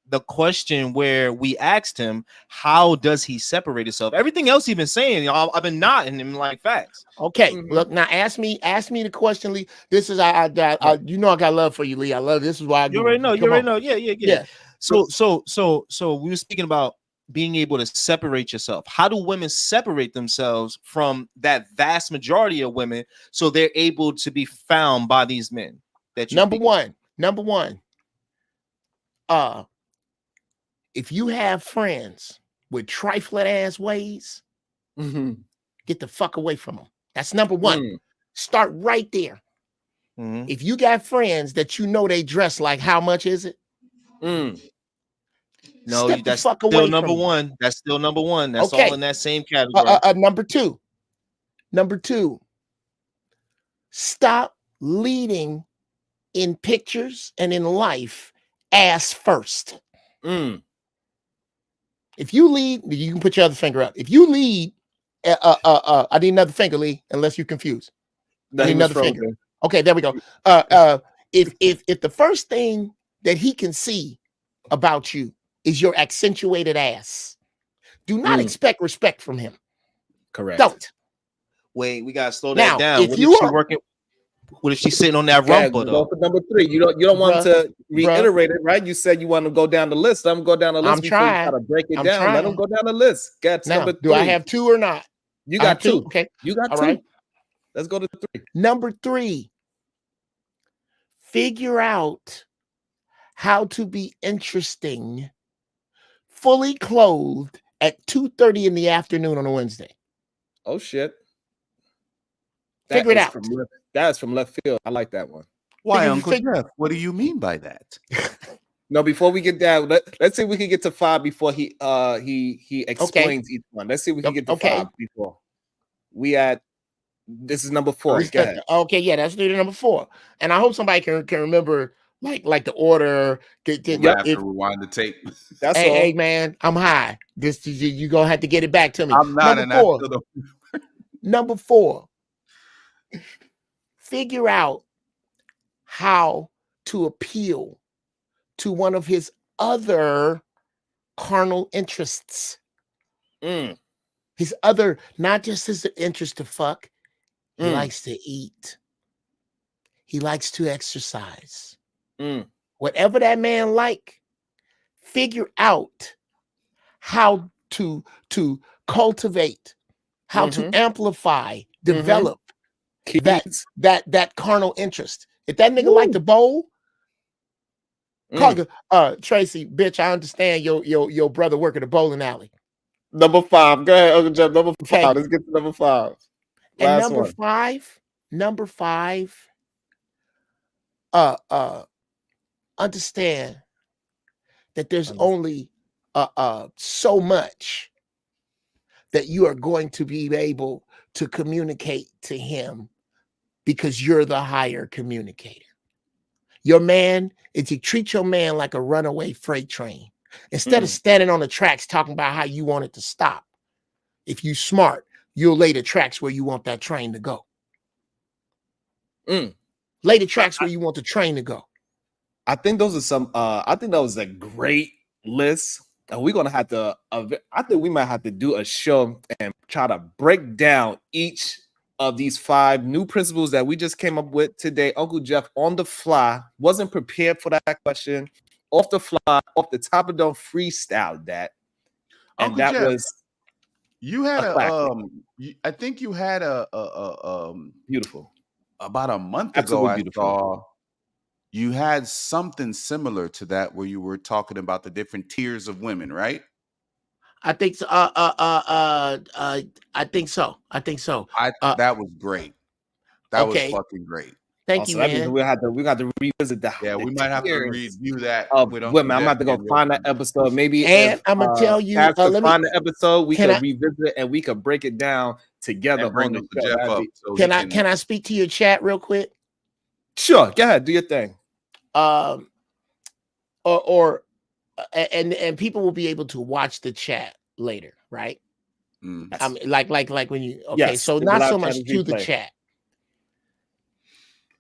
the question where we asked him, how does he separate himself? Everything else he's been saying, I've been nodding him like facts. Okay, look now. Ask me the question, Lee. This is I you know I got love for you, Lee. I love this is why you already know. Yeah. So we were speaking about being able to separate yourself. How do women separate themselves from that vast majority of women so they're able to be found by these men? That number one, if you have friends with trifling ass ways, get the fuck away from them. That's number one. Start right there. If you got friends that you know they dress like, how much is it? No, Step the that's fuck still away number from it. one. That's still number one. That's all Okay. in that same category. Number two, stop leading in pictures and in life ass first. If you lead, you can put your other finger up. If you lead, I need another finger, Lee, unless you're confused. I need another finger. Okay, there we go. If the first thing that he can see about you is your accentuated ass, do not expect respect from him. Correct. Don't. Wait, we gotta slow that Now, down. if What you if she are working? What if she's sitting on that Yeah, rumpa go though? for number 3. You don't want to reiterate it, right? You said you want to go down the list. Let them go down the list I'm before you trying. try to break it I'm down. Let trying. them go down the list. That's Now, number 3. do I have 2 or not? You I have got 2. Okay. You got All 2. right. Let's go to 3. Number 3, figure out how to be interesting, fully clothed at 2:30 in the afternoon on a Wednesday. Oh shit. Figure it out. That's from left field. I like that one. Why, Uncle Jeff? What do you mean by that? No, before we get down, let's see if we can get to 5 before he explains each one. Let's see if we can get to 5 before we at. This is number 4. Go ahead. Okay, yeah, that's number 4. And I hope somebody can remember like the order. Have to rewind the tape. That's hey, all. Hey, man, I'm high. This you gonna have to get it back to me. I'm not, Number 4. Figure out how to appeal to one of his other carnal interests. His other, not just his interest to fuck. He likes to eat. He likes to exercise. Whatever that man like, figure out how to cultivate, how to amplify, develop that carnal interest. If that nigga like to bowl, Tracy, bitch, I understand your brother work at a bowling alley. Number 5. Go ahead, Uncle Jeff. Number 5. Let's get to number 5. And number 5, understand that there's only so much that you are going to be able to communicate to him because you're the higher communicator. Your man, if you treat your man like a runaway freight train, instead of standing on the tracks talking about how you want it to stop, if you smart, you'll lay the tracks where you want that train to go. Lay the tracks where you want the train to go. I think those are some. I think that was a great list, and we're gonna have to. I think we might have to do a show and try to break down each of these 5 new principles that we just came up with today. Uncle Jeff on the fly wasn't prepared for that question, off the fly, off the top of the dome, freestyled that, and Uncle that Jeff, was. You had I think you had beautiful. About a month Absolutely ago, beautiful. I saw you had something similar to that where you were talking about the different tiers of women, right? I think so. I think so. That was great. That was fucking great. Thank you, man. We got to revisit that. Yeah, we might have to review that. Women, I'm about to go find that episode. Maybe, and I'm gonna tell you. Let me find the episode. We can revisit it and we can break it down together. And bring on Jeff up. So can I speak to your chat real quick? Sure, go ahead, do your thing. And people will be able to watch the chat later, right? Like when you so not so much to the chat.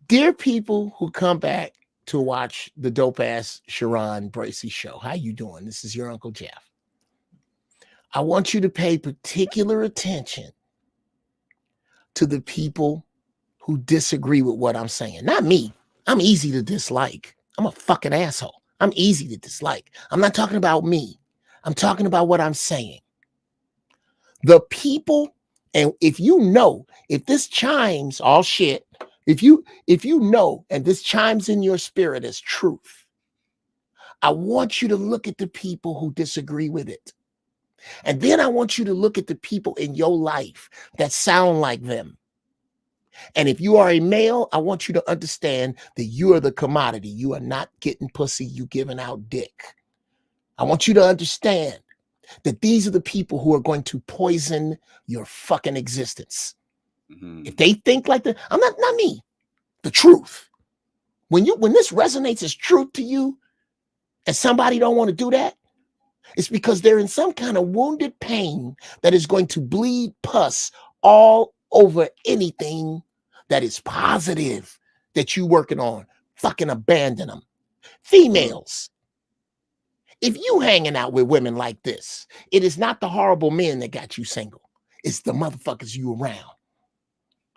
Dear people who come back to watch the dope ass shrnbrcy show, how you doing? This is your Uncle Jeff. I want you to pay particular attention to the people who disagree with what I'm saying. Not me. I'm easy to dislike. I'm a fucking asshole. I'm easy to dislike. I'm not talking about me. I'm talking about what I'm saying. The people, and if this chimes all shit, if you know, and this chimes in your spirit as truth, I want you to look at the people who disagree with it. And then I want you to look at the people in your life that sound like them. And if you are a male, I want you to understand that you are the commodity. You are not getting pussy, you giving out dick. I want you to understand that these are the people who are going to poison your fucking existence. If they think like that, I'm not me, the truth. When this resonates as truth to you, and somebody don't want to do that, it's because they're in some kind of wounded pain that is going to bleed pus all over anything that is positive that you working on. Fucking abandon them. Females, if you hanging out with women like this, it is not the horrible men that got you single. It's the motherfuckers you around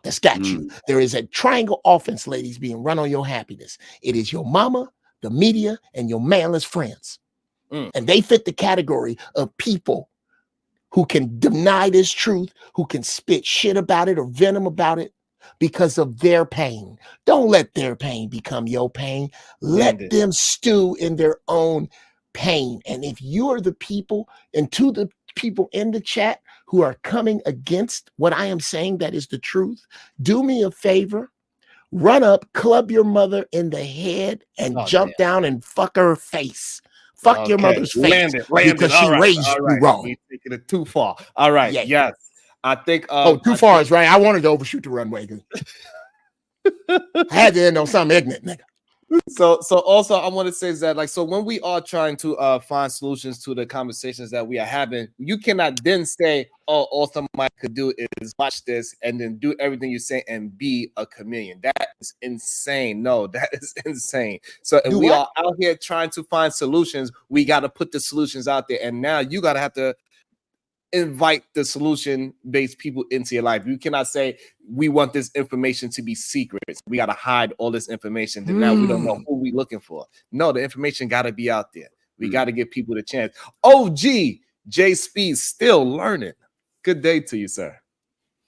that's got you. There is a triangle offense, ladies, being run on your happiness. It is your mama, the media, and your manless friends. And they fit the category of people who can deny this truth, who can spit shit about it or venom about it because of their pain. Don't let their pain become your pain. Let them stew in their own pain. And if you are the people, and to the people in the chat who are coming against what I am saying that is the truth, do me a favor. Run up, club your mother in the head, and jump down and fuck her face. Fuck your mother's face because she raised you wrong. We taking it too far. All right. Yeah. Yes. I think. Too far is right. I wanted to overshoot the runway. I had to end on something ignorant, nigga. So also I want to say is that, like, so when we are trying to find solutions to the conversations that we are having, you cannot then say, oh, all somebody could do is watch this and then do everything you say and be a chameleon. That is insane. No, that is insane. So if we are out here trying to find solutions, we got to put the solutions out there, and now you got to have to invite the solution-based people into your life. You cannot say we want this information to be secret. We got to hide all this information. Then now we don't know who we looking for. No, the information got to be out there. We got to give people the chance. OG J Speed still learning. Good day to you, sir.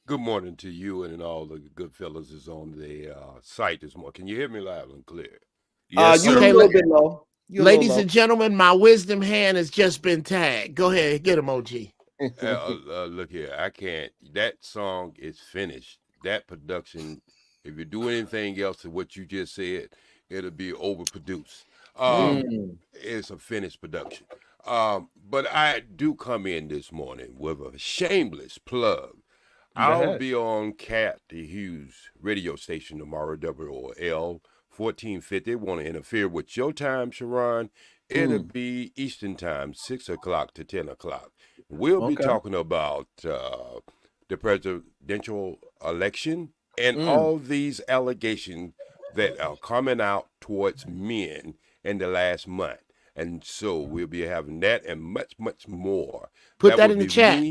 Good morning to you and all the good fellas is on the site this morning. Can you hear me loud and clear? Yes, sir. Okay, a little bit low. Ladies and gentlemen, my wisdom hand has just been tagged. Go ahead, get him, OG. Look here, I can't. That song is finished. That production, if you do anything else to what you just said, it'll be overproduced. It's a finished production. But I do come in this morning with a shameless plug. I'll be on Kathy Hughes radio station tomorrow, WOL 1450. Want to interfere with your time, Sharon? It'll be Eastern time, 6 o'clock to 10 o'clock. We'll be talking about the presidential election and all these allegations that are coming out towards men in the last month. And so we'll be having that and much, much more. Put that in the chat.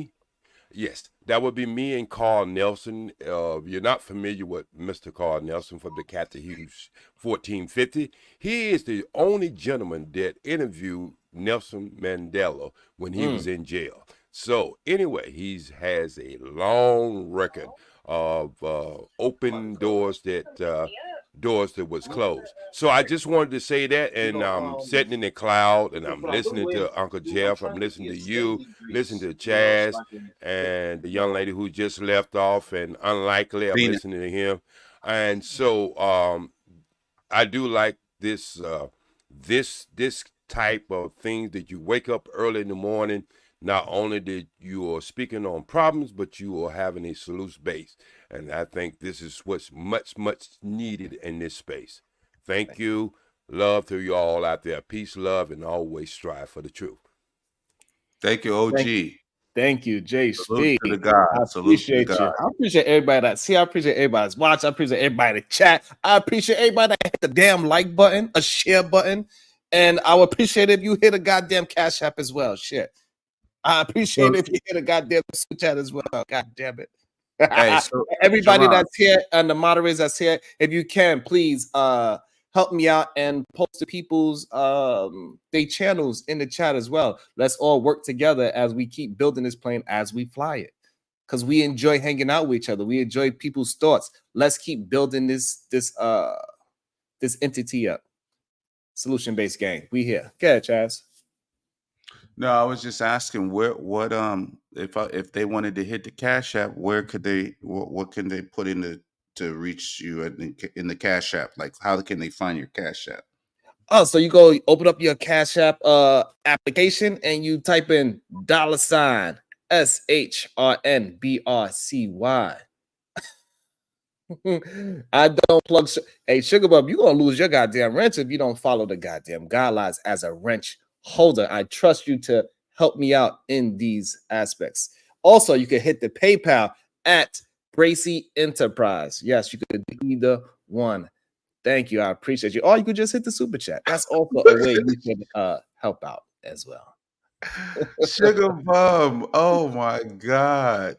Yes, that would be me and Carl Nelson. You're not familiar with Mr. Carl Nelson from the Kathy Hughes 1450. He is the only gentleman that interviewed Nelson Mandela when he was in jail. So anyway, he has a long record of open doors that was closed. So I just wanted to say that, and I'm sitting in the cloud and I'm listening to Uncle Jeff, I'm listening to you, listening to Chaz and the young lady who just left off, and Unlikely, I'm listening to him. And so I do like this this type of things that you wake up early in the morning. Not only that you are speaking on problems, but you are having a solution base. And I think this is what's much, much needed in this space. Thank you. Love to you all out there. Peace, love, and always strive for the truth. Thank you, OG. Thank you, Jay Salute Speed. to the God. I appreciate you. I appreciate everybody that see. I appreciate everybody that's watching. I appreciate everybody that chat. I appreciate everybody that hit the damn like button, a share button. And I would appreciate it if you hit a goddamn cash app as well. Shit. I appreciate it if you hit a goddamn super chat as well. God damn it. Hey, so, everybody that's here and the moderators that's here, if you can, please help me out and post the people's they channels in the chat as well. Let's all work together as we keep building this plane as we fly it. Because we enjoy hanging out with each other. We enjoy people's thoughts. Let's keep building this entity up. Solution-based game. We here. Go ahead, Chaz. No, I was just asking if they wanted to hit the Cash App, where could they what can they put in to reach you in the Cash App? Like, how can they find your Cash App? Oh, so you go open up your Cash App application and you type in $SHRNBRCY. I don't plug. Hey, Sugar Bub, you're gonna lose your goddamn wrench if you don't follow the goddamn guidelines as a wrench holder. I trust you to help me out in these aspects. Also, you can hit the PayPal at Bracy Enterprise. Yes, you could do either one. Thank you. I appreciate you. Or you could just hit the super chat. That's also a way you can help out as well. Sugar Bum. Oh my God.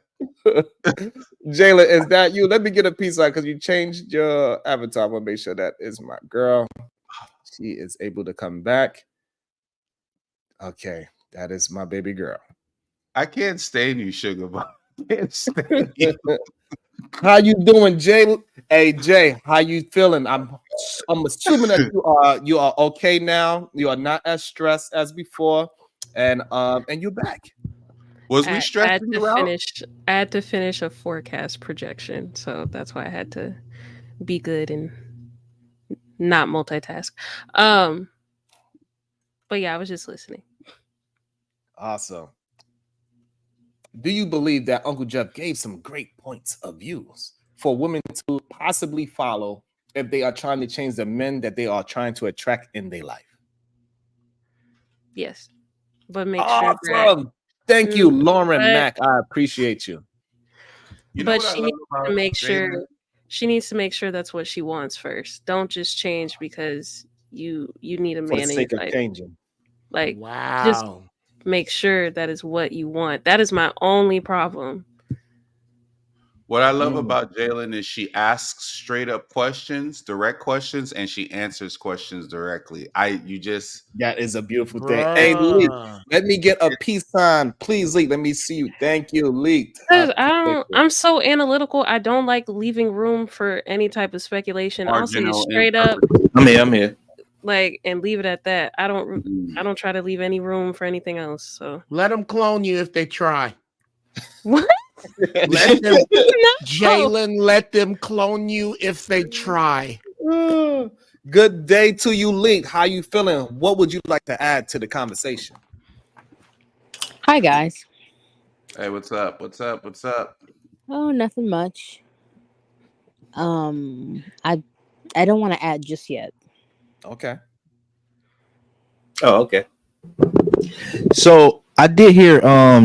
Jayla, is that you? Let me get a piece out because you changed your avatar. I want to make sure that is my girl. She is able to come back. Okay, that is my baby girl. I can't stand you, Sugar Bum. I can't stand you. How you doing, Jay? Hey, Jay, how you feeling? I'm assuming that you are okay now. You are not as stressed as before, and you're back. Was we stressing you out? I had to finish a forecast projection, so that's why I had to be good and not multitask. But yeah, I was just listening. Awesome. Do you believe that Uncle Jeff gave some great points of views for women to possibly follow if they are trying to change the men that they are trying to attract in their life? Yes, but make awesome. sure that. Thank you, Lauren Mack. I appreciate you. But she needs to make sure. She needs to make sure that's what she wants first. Don't just change because you need a man for the sake of changing. Like, wow. Just make sure that is what you want. That is my only problem. What I love about Jalen is she asks straight up questions, direct questions, and she answers questions directly. That is a beautiful thing. Hey, Leak, let me get a peace sign, please, Leak. Let me see you. Thank you, Leak. I'm so analytical. I don't like leaving room for any type of speculation. I'll say it straight up. I'm here. Like, and leave it at that. I don't try to leave any room for anything else. So let them clone you if they try. What? Let them, Jalen, let them clone you if they try. Good day to you, Link. How you feeling? What would you like to add to the conversation? Hi, guys. Hey, what's up? What's up? What's up? Oh, nothing much. I don't want to add just yet. Okay. Oh, okay. So I did hear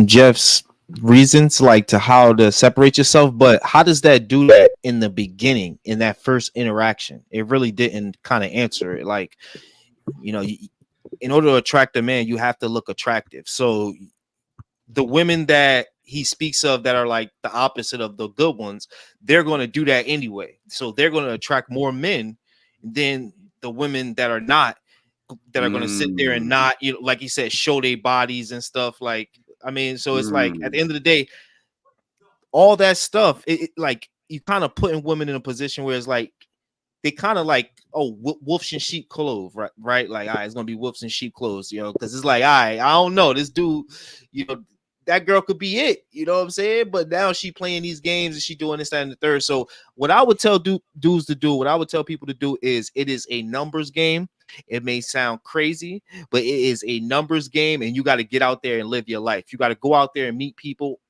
Jeff's reasons like to how to separate yourself, but how does that do that in the beginning, in that first interaction? It really didn't kind of answer it. Like, you know, in order to attract a man, you have to look attractive. So the women that he speaks of that are like the opposite of the good ones, they're going to do that anyway. So they're going to attract more men than the women that are not, that are going to sit there and not, you know, like he said, show their bodies and stuff. Like, I mean, so it's like at the end of the day, all that stuff, it like you kind of putting women in a position where it's like they kind of like, oh, wolves in sheep clothes, right? Like, all right, it's gonna be wolves in sheep clothes, you know, because it's like, all right, I don't know, this dude, you know, that girl could be it, you know what I'm saying? But now she playing these games and she doing this, that, and the third. So what I would tell dudes to do, what I would tell people to do is, it is a numbers game. It may sound crazy, but it is a numbers game, and you got to get out there and live your life. You got to go out there and meet people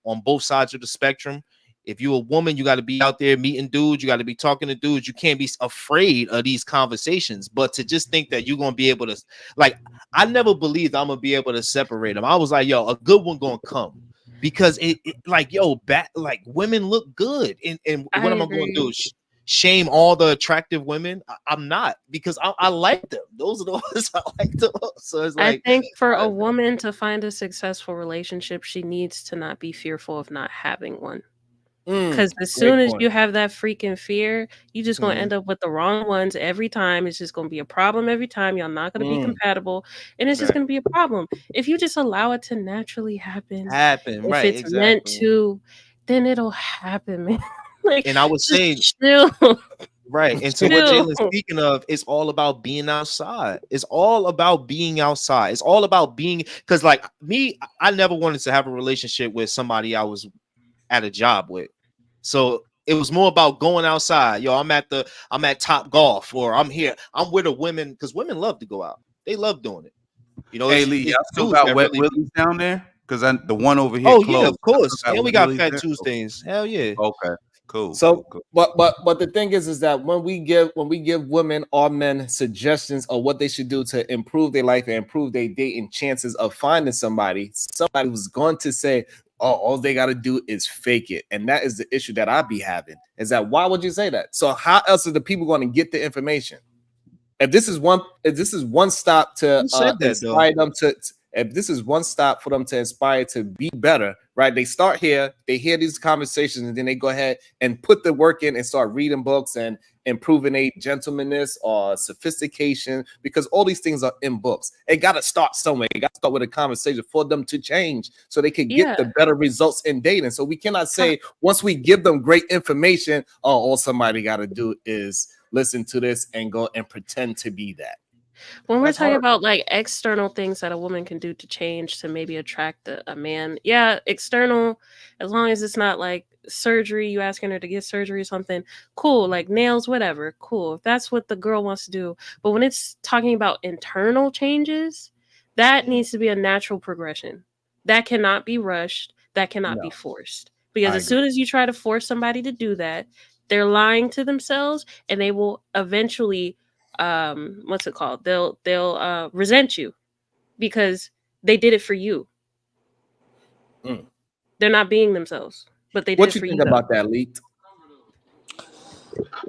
on both sides of the spectrum. If you're a woman, you got to be out there meeting dudes. You got to be talking to dudes. You can't be afraid of these conversations. But to just think that you're going to be able to, like, I never believed I'm going to be able to separate them. I was like, yo, a good one going to come. Because it like, yo, like, women look good. And what am I going to do? Shame all the attractive women? I'm not, because I like them. Those are the ones I like the most. So it's like, I think for a woman to find a successful relationship, she needs to not be fearful of not having one. Because as soon as you have that freaking fear, you just gonna end up with the wrong ones every time. It's just gonna be a problem every time. Y'all not gonna be compatible, and it's just gonna be a problem. If you just allow it to naturally happen, if right? It's meant to, then it'll happen, man. Like, and I was saying, chill. Right. And so what Jalen's speaking of is all about being outside. It's all about being outside. It's all about being, because like me, I never wanted to have a relationship with somebody I was at a job with. So It was more about going outside. Yo, I'm at Top Golf, or I'm here. I'm with a women, because women love to go out. They love doing it. You know, Hey it's, Lee, it's y'all still dudes got that Wet really. Willie's down there? Because the one over here Oh yeah, closed. of course. Y'all still got And we Wet got Willie's Fat there? Tuesdays. Hell yeah. Okay. Cool. So, Cool. but the thing is that when we give women or men suggestions of what they should do to improve their life and improve their dating chances of finding somebody who's going to say, "Oh, all they got to do is fake it," and that is the issue that I be having. Is that why would you say that? So how else are the people going to get the information? If this is one stop to Who said that though? inspire them to, if this is one stop for them to inspire to be better, right? They start here, they hear these conversations, and then they go ahead and put the work in and start reading books and improving a gentlemanness or sophistication, because all these things are in books. It got to start somewhere. It got to start with a conversation for them to change so they can get the better results in dating. So we cannot say once we give them great information, oh, all somebody got to do is listen to this and go and pretend to be that. When we're That's talking hard. about like external things that a woman can do to change to maybe attract a man, yeah, external, as long as it's not like surgery, you asking her to get surgery or something, cool, like nails, whatever, cool. If that's what the girl wants to do. But when it's talking about internal changes, that needs to be a natural progression. That cannot be rushed. That cannot be forced. Because as soon as you try to force somebody to do that, they're lying to themselves, and they will eventually what's it called, they'll resent you because they did it for you. They're not being themselves, but they did What it you for think you though. about that, Leet?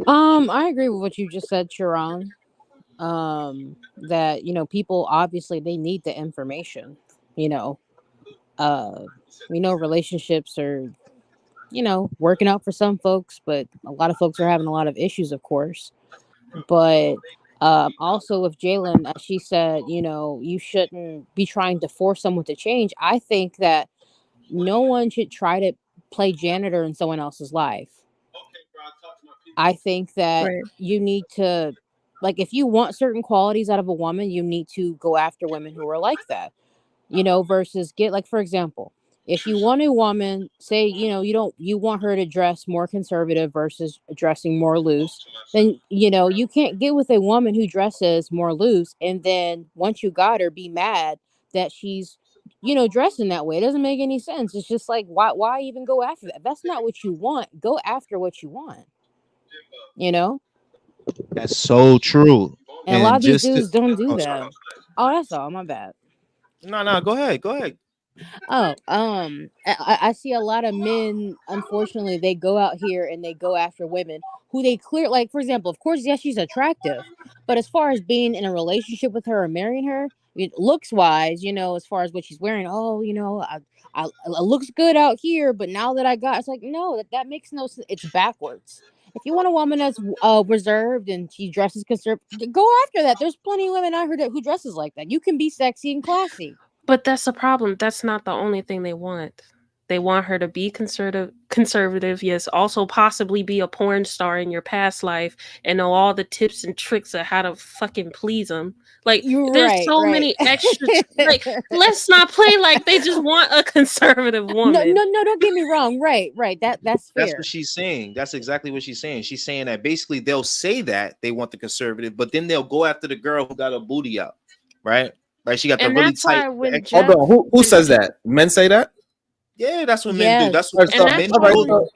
I agree with what you just said, Sharon. That, people obviously they need the information. You know, we know relationships are, working out for some folks, but a lot of folks are having a lot of issues, of course. But also with Jalen, as she said, you shouldn't be trying to force someone to change. I think that no one should try to play janitor in someone else's life. I think that Right. you need to, like, if you want certain qualities out of a woman, you need to go after women who are like that, versus get, like, for example, if you want a woman, say, you want her to dress more conservative versus dressing more loose, then, you can't get with a woman who dresses more loose. And then once you got her, be mad that she's, dressing that way. It doesn't make any sense. It's just like, why even go after that? That's not what you want. Go after what you want, you know? That's so true. And a lot And of these just to, dudes don't do oh, sorry. that. Oh, that's all. My bad. No, go ahead. Oh, I see a lot of men, unfortunately, they go out here and they go after women who they clear, like, for example, of course, yes, she's attractive, but as far as being in a relationship with her or marrying her, looks wise, as far as what she's wearing, oh, I looks good out here, but now that I got, it's like, no, that makes no sense. It's backwards. If you want a woman that's reserved and she dresses conservative, go after that. There's plenty of women out here who dresses like that. You can be sexy and classy. But that's the problem. That's not the only thing they want. They want her to be conservative, yes, also possibly be a porn star in your past life and know all the tips and tricks of how to fucking please them. Like, You're there's right, so right. many extra, like, let's not play like they just want a conservative No, woman. no, don't get me wrong. Right. That's That's fair. what she's saying. That's exactly what she's saying. She's saying that basically they'll say that they want the conservative, but then they'll go after the girl who got her booty out, right? Right? She got the And really that's tight. why when Hold Jeff, on, who says that? Men say that? Yeah, that's what men do. Yes. That's what and men that's All why right, do. when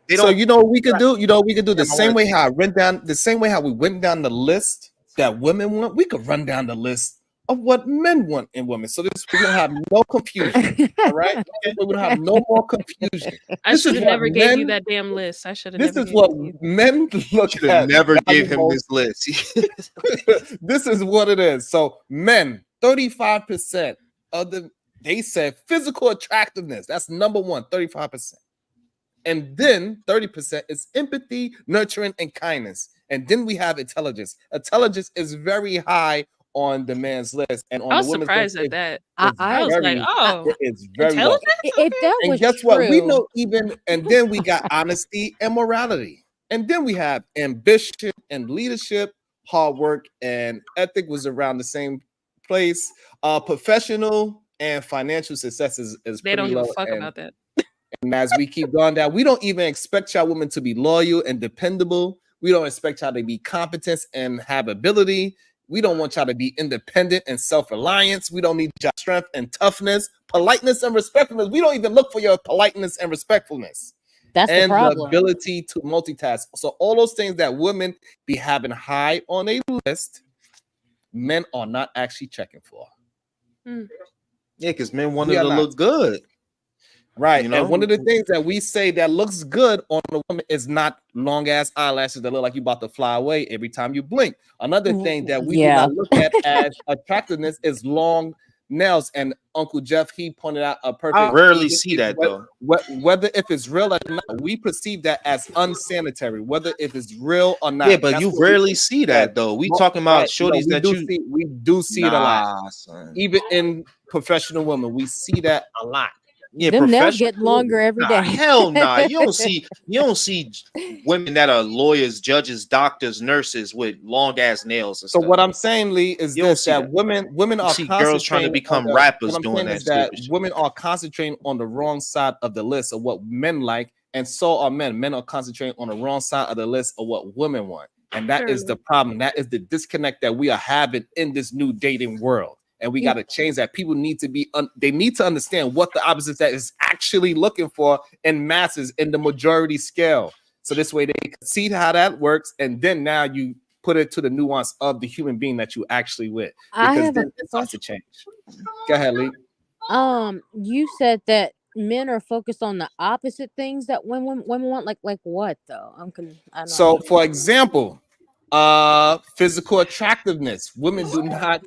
They so don't. you know what we could do? You know what we could do? The Damn, I same wanna- way how I went down, the same way how we went down the list that women want, we could run down the list of what men want in women. So this we don't have no confusion. All right? We don't have no more confusion. I This should is have what never gave you men that damn list. I should have this never is gave what it to you. men look Should have at. never gave him valuable. this list. This is what it is. So men, 35% of they said physical attractiveness. That's number one, 35%. And then 30% is empathy, nurturing, and kindness. And then we have intelligence. Intelligence is very high on the man's list, and on I the was women's list, surprised at that. it's I was like, very, oh, it is very low. intelligence? If Okay. that And was guess what? We true, know even, and then we got honesty and morality. And then we have ambition and leadership, hard work, and ethic was around the same place. Professional and financial success is They don't pretty give a low. fuck And about that. And as we keep going down, we don't even expect y'all women to be loyal and dependable. We don't expect y'all to be competent and have ability. We don't want y'all to be independent and self-reliance. We don't need y'all strength and toughness, politeness and respectfulness. We don't even look for your politeness and respectfulness. That's the And the problem. ability to multitask. So all those things that women be having high on a list, men are not actually checking for. Yeah, because men We wanted are to not. look good. Right. You know? And one of the things that we say that looks good on a woman is not long ass eyelashes that look like you about to fly away every time you blink. Another thing that we do Yeah. not look at as attractiveness is long nails. And Uncle Jeff, he pointed out a perfect. I rarely see that though. Whether if it's real or not, we perceive that as unsanitary, whether if it's real or not. Yeah, but you rarely see that though. We talking about shorties that we do see it a lot. Son. Even in professional women, we see that a lot. Yeah, Them nails professional. get longer every day. Hell nah. You don't see women that are lawyers, judges, doctors, nurses with long ass nails and So stuff. what I'm saying, Lee, is You don't this: see that women You are see girls trying to concentrating become on rappers what I'm doing saying that is that stupid shit. women are concentrating on the wrong side of the list of what men like, and so are men. Men are concentrating on the wrong side of the list of what women want, and that is the problem. That is the disconnect that we are having in this new dating world. And we got to change that. People need to be, they need to understand what the opposite that is actually looking for in masses in the majority scale. So this way they can see how that works. And then now you put it to the nuance of the human being that you actually with. Because then it starts to change. Go ahead, Lee. You said that men are focused on the opposite things that women want. Like what though? So for example, physical attractiveness. Women do not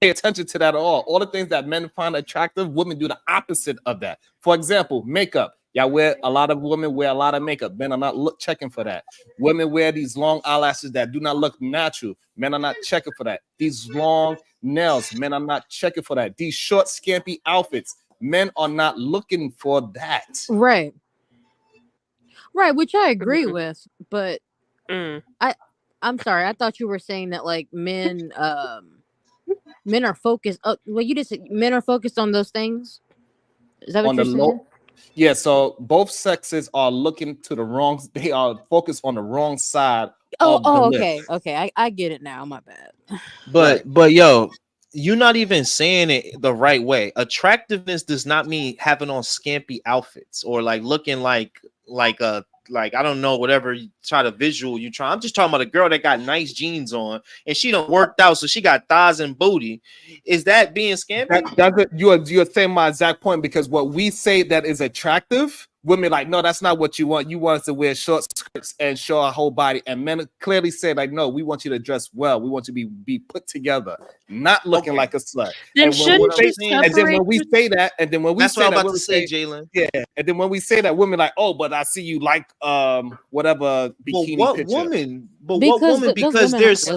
pay attention to that at all the things that men find attractive, women do the opposite of that. For example, makeup. A lot of women wear a lot of makeup. Men are not checking for that. Women wear these long eyelashes that do not look natural. Men are not checking for that. These long nails, men are not checking for that. These short skimpy outfits, men are not looking for that. Right, which I agree with, but I'm sorry, I thought you were saying that like men are focused. Well, you just said men are focused on those things. Is that what you're saying? Yeah, so both sexes are looking to the wrong. They are focused on the wrong side. Okay, I get it now. My bad. But yo, you're not even saying it the right way. Attractiveness does not mean having on skimpy outfits or like looking like I don't know, whatever you try to visual you try. I'm just talking about a girl that got nice jeans on and she done worked out, so she got thighs and booty. Is that being skimpy? You're saying my exact point, because what we say that is attractive, women like, no, that's not what you want. You want us to wear short skirts and show our whole body. And men clearly say like, no, we want you to dress well. We want you to be put together, not looking like a slut. Then when we say that, Jalen. Yeah, and then when we say that, women like, oh, but I see you like whatever bikini picture. What woman? Because there's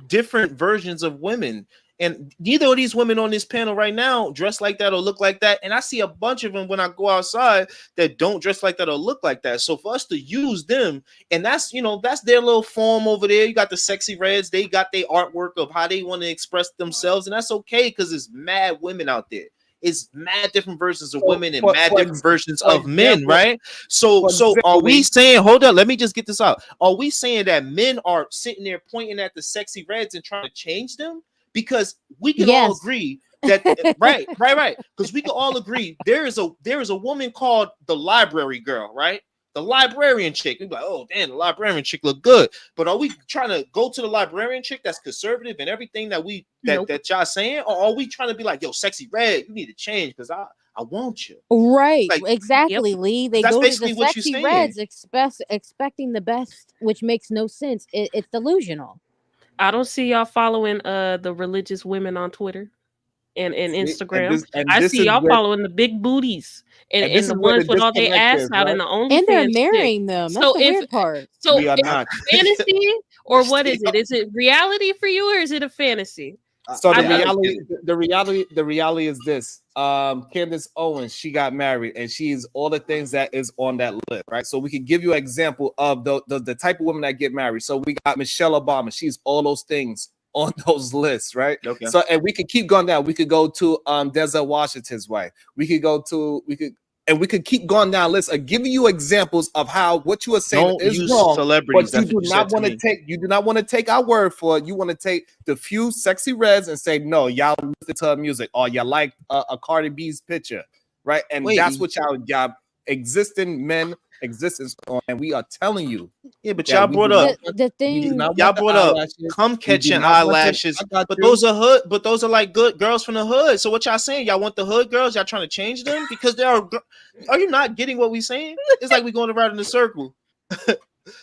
different versions of women. And neither of these women on this panel right now dress like that or look like that. And I see a bunch of them when I go outside that don't dress like that or look like that. So for us to use them, and that's their little form over there. You got the sexy reds, they got their artwork of how they want to express themselves, and that's okay because it's mad women out there. It's mad different versions of women and mad different versions of men, right? So are we saying, hold up, let me just get this out. Are we saying that men are sitting there pointing at the sexy reds and trying to change them? Because we can all agree that right. Because we can all agree there is a woman called the library girl, right? The librarian chick. We're like, oh damn, the librarian chick look good. But are we trying to go to the librarian chick that's conservative and everything that that y'all saying? Or are we trying to be like, yo, sexy red, you need to change because I want you. Right, like, exactly, Lee. They go to the sexy reds expecting the best, which makes no sense. It's delusional. I don't see y'all following the religious women on Twitter and Instagram. I see y'all following the big booties and the ones with all their ass out in the OnlyFans. And they're marrying them. That's the weird part. So is it fantasy or what is it? Is it reality for you or is it a fantasy? So the reality is this. Candace Owens, she got married and she's all the things that is on that list, right? So we can give you an example of the type of women that get married. So we got Michelle Obama, she's all those things on those lists, right? So and we could keep going down. We could go to Denzel Washington's wife. We could and we could keep going down list of giving you examples of how what you are saying Don't is use wrong, celebrities. but you That's do what you not said to want to me. take you do not want to take our word for it. You want to take the few sexy reds and say no, y'all listen to her music or y'all like a Cardi B's picture, right? And Wait, that's what y'all existing men existence on, and we are telling you. Yeah, but Yeah, y'all we brought do not up want, The we do thing, not y'all want the brought up eyelashes. come We do catching not want them. eyelashes, I got but you. those are hood, but those are like good girls from the hood. So what y'all saying? Y'all want the hood girls? Y'all trying to change them because they are? Are you not getting what we saying? It's like we going around in a circle.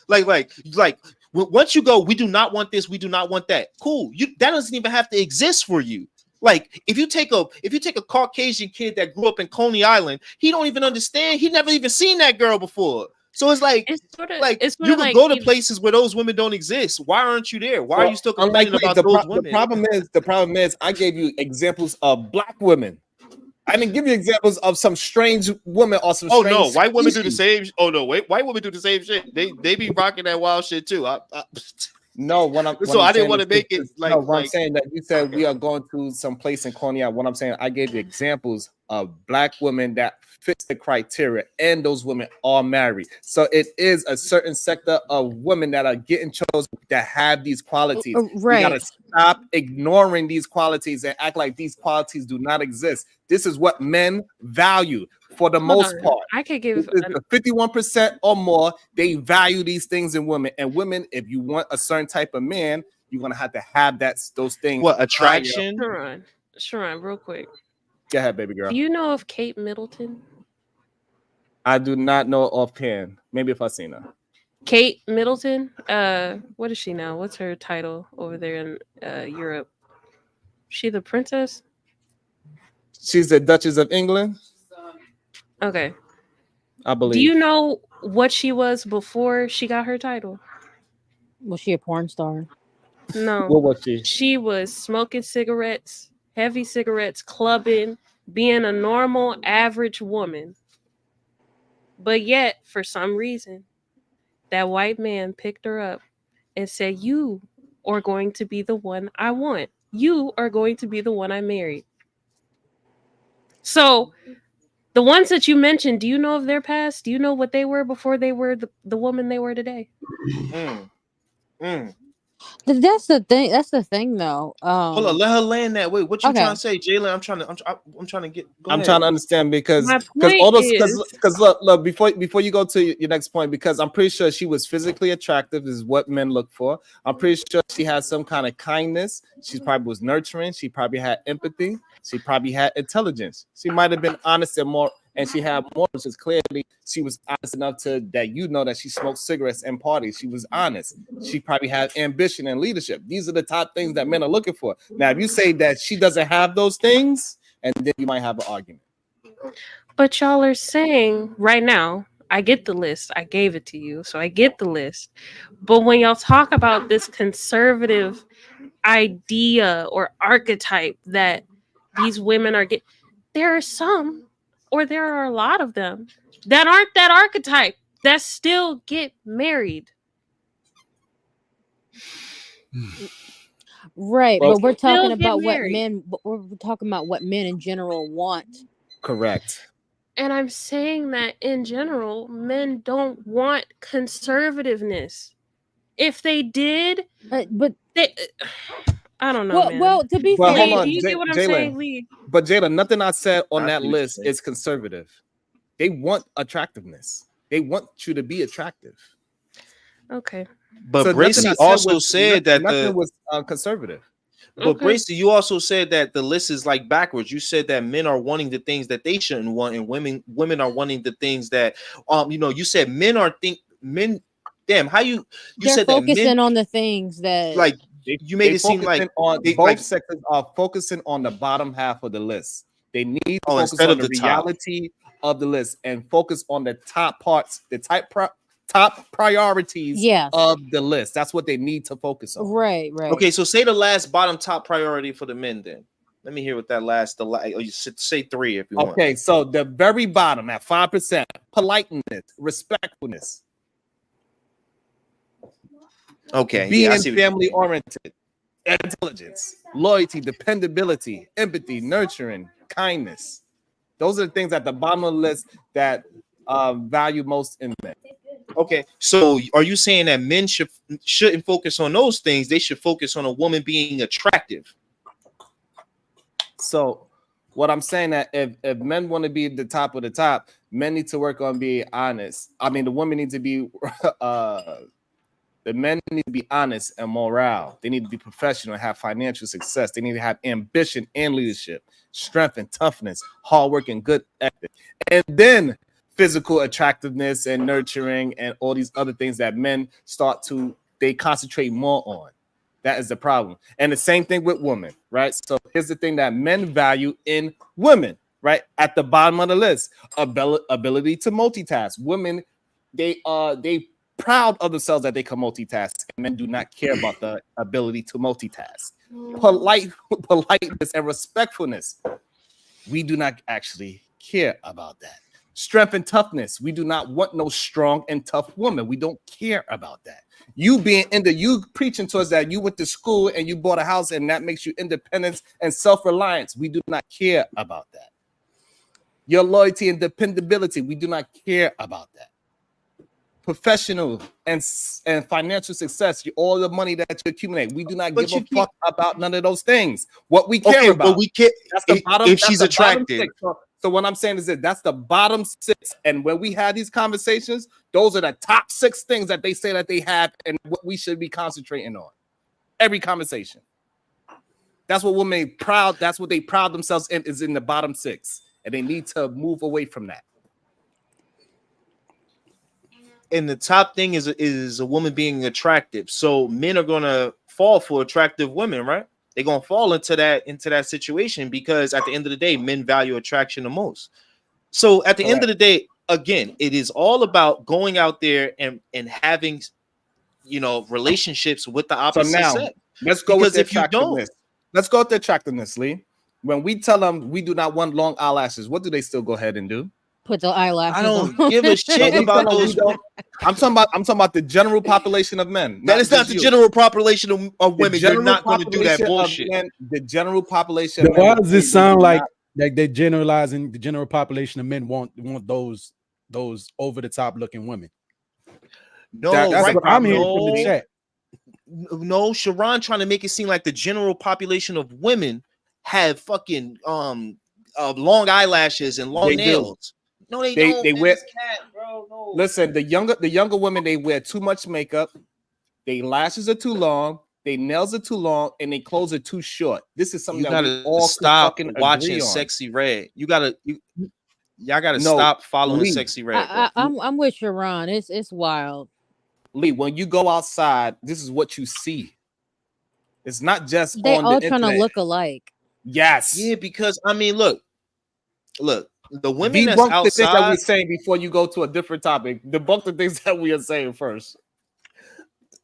like once you go, we do not want this, we do not want that. Cool, you that doesn't even have to exist for you. Like if you take a Caucasian kid that grew up in Coney Island, he don't even understand. He never even seen that girl before. So it's like you could go to places where those women don't exist. Why aren't you there? Why are you still complaining about those women? The problem is I gave you examples of black women. I didn't give you examples of some strange women or some strange. No, white women do the species. same. Oh no, wait, white women do the same shit. They be rocking that wild shit too. No, what I'm I didn't saying want to is, make it no, what I'm saying that you said we are going to some place in Coney Island. What I'm saying, I gave you examples of black women that fits the criteria, and those women are married. So it is a certain sector of women that are getting chosen that have these qualities. We gotta right? stop ignoring these qualities and act like these qualities do not exist. This is what men value for the most part. I could This give is the 51% or more. They value these things in women. And women, if you want a certain type of man, you're gonna have to have those things. What attraction? Sharon, real quick. Go ahead, baby girl. Do you know of Kate Middleton? I do not know offhand. Maybe if I seen her. Kate Middleton. What is she now? What's her title over there in Europe? She the princess? She's the Duchess of England. Okay. I believe. Do you know what she was before she got her title? Was she a porn star? No. What was she? She was smoking cigarettes, heavy cigarettes, clubbing, being a normal, average woman. But yet, for some reason, that white man picked her up and said, "You are going to be the one I want. You are going to be the one I married." So, the ones that you mentioned, do you know of their past? Do you know what they were before they were the woman they were today? That's the thing. That's the thing, though. Hold on, let her land that way. What you Okay. trying to say, Jalen? I'm trying to get. Go I'm ahead. trying to understand because My point all those is, because look before you go to your next point, because I'm pretty sure she was physically attractive is what men look for. I'm pretty sure she has some kind of kindness. She probably was nurturing. She probably had empathy. She probably had intelligence. She might have been honest and more, and she had more. Because clearly she was honest enough to that that she smoked cigarettes and parties. She was honest. She probably had ambition and leadership. These are the top things that men are looking for. Now, if you say that she doesn't have those things, and then you might have an argument. but y'all are saying right now, I get the list. I gave it to you, so I get the list. But when y'all talk about this conservative idea or archetype that these women are getting, there are some, or there are a lot of them, that aren't that archetype that still get married. Right, Well, but we're Still talking get about what married. men. But we're talking about what men in general want. correct. And I'm saying that in general, men don't want conservativeness. If they did, But they, I don't know, man. well, to be Well, fair, hold Lee, on, do you get what I'm saying, Jalen. Lee? But Jalen, nothing I said on I that see what you're list saying. is conservative. They want attractiveness. They want you to be attractive. Okay. But So nothing I Bracy said also was said that nothing was conservative. But Okay. Bracy, you also said that the list is like backwards. You said that men are wanting the things that they shouldn't want, and women are wanting the things that you said men. Damn, how you they're said that men focusing on the things that like you made They it seem like focusing on they both like sectors are focusing on the bottom half of the list. They need to focus instead on of the the top. reality of the list and focus on the top parts, the top priorities yes, of the list. That's what they need to focus on. right. Okay, so say the last bottom top priority for the men then. Let me hear what that you say 3 if you want. Okay, so the very bottom at 5%, politeness, respectfulness. Okay, Being yeah, I see. family oriented, intelligence, loyalty, dependability, empathy, nurturing, kindness. Those are the things at the bottom of the list that value most in men. Okay, so are you saying that men shouldn't focus on those things? They should focus on a woman being attractive. So what I'm saying that if men want to be the top of the top, men need to work on being honest. I mean, the women need to be the men need to be honest and moral. They need to be professional and have financial success. They need to have ambition and leadership, strength and toughness, hard work and good ethic. And then physical attractiveness and nurturing and all these other things that men they concentrate more on. That is the problem. And the same thing with women, right? So here's the thing that men value in women, right? At the bottom of the list, ability to multitask. Women, they proud of themselves that they can multitask, and men do not care about the ability to multitask. Politeness and respectfulness, we do not actually care about that. Strength and toughness, we do not want no strong and tough woman. We don't care about that. You preaching towards that, you went to school and you bought a house and that makes you independence and self-reliance. We do not care about that. Your loyalty and dependability, we do not care about that. Professional and financial success, all the money that you accumulate, we do not give a fuck about none of those things. What we care about, but we care that's the bottom. If she's attractive. So what I'm saying is that that's the bottom 6. And when we had these conversations, those are the top 6 things that they say that they have and what we should be concentrating on. Every conversation. That's what women proud. That's what they proud themselves in, is in the bottom 6. And they need to move away from that. And the top thing is a woman being attractive. So men are gonna fall for attractive women, right? They're gonna fall into that situation because at the end of the day, men value attraction the most. So at the end of the day, again, it is all about going out there and having, relationships with the opposite sex. Let's go with the attractiveness. Let's go with the attractiveness, Lee. When we tell them we do not want long eyelashes, what do they still go ahead and do? Put the eyelashes. I don't give a shit about those. I'm talking about the general population of men. That is not the general population of women. You're not going to do that bullshit. The general population. Why does this sound like they're generalizing? The general population of men want those over the top looking women. No, that's what I'm hearing from the chat. No, Sharon trying to make it seem like the general population of women have fucking long eyelashes and long nails. No, they don't. They wear. Bro, no. Listen, the younger women, they wear too much makeup. Their lashes are too long. Their nails are too long, and their clothes are too short. This is something that we all stop watching Sexy Red. Y'all gotta stop following Lee, Sexy Red. I'm with Sharon. It's wild. Lee, when you go outside, this is what you see. It's not just they on all the trying internet. to look alike. Yes. Yeah, because I mean, look. The women that's outside. The things that we're saying before you go to a different topic. Debunk the things that we are saying first.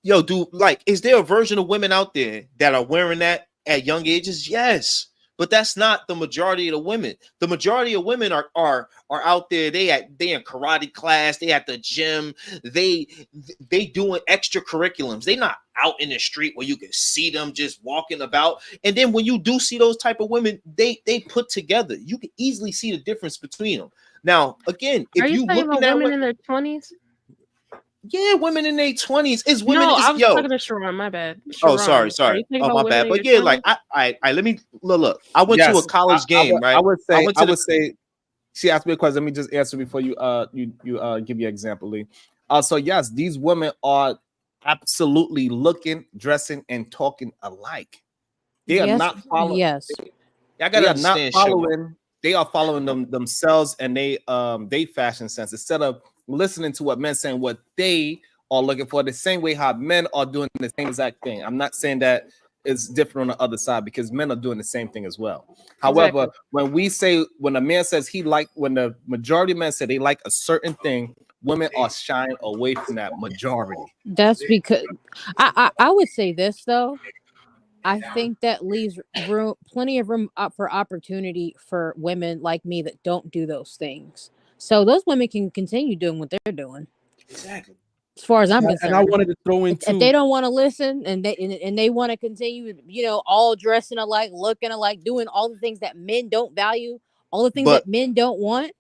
Yo, dude, is there a version of women out there that are wearing that at young ages? Yes, but that's not the majority of the women. The majority of women are out there. They in karate class. They at the gym. They doing extracurriculums. They not out in the street where you can see them just walking about. And then when you do see those type of women, they put together. You can easily see the difference between them. Now, again, if are you talking about women in their 20s? Yeah, women in their 20s is women. No, I was talking to Sharon. My bad. Sharon. Oh, sorry. Oh, my bad. But yeah, let me look. I went to a college game, right? I would say. She asked me a question. Let me just answer before you give your example, Lee. So yes, these women are absolutely looking, dressing, and talking alike. They are not following. Yes, I gotta understand. They are following themselves and they fashion sense instead of listening to what men saying what they are looking for. The same way how men are doing the same exact thing. I'm not saying that it's different on the other side because men are doing the same thing as well. However, when a man says when the majority of men say they like a certain thing, women are shying away from that majority. That's because I would say this though. I think that leaves plenty of room up for opportunity for women like me that don't do those things. So those women can continue doing what they're doing. Exactly. As far as I'm concerned. And I wanted to throw in if they don't want to listen and they want to continue, all dressing alike, looking alike, doing all the things that men don't value, all the things But that men don't want,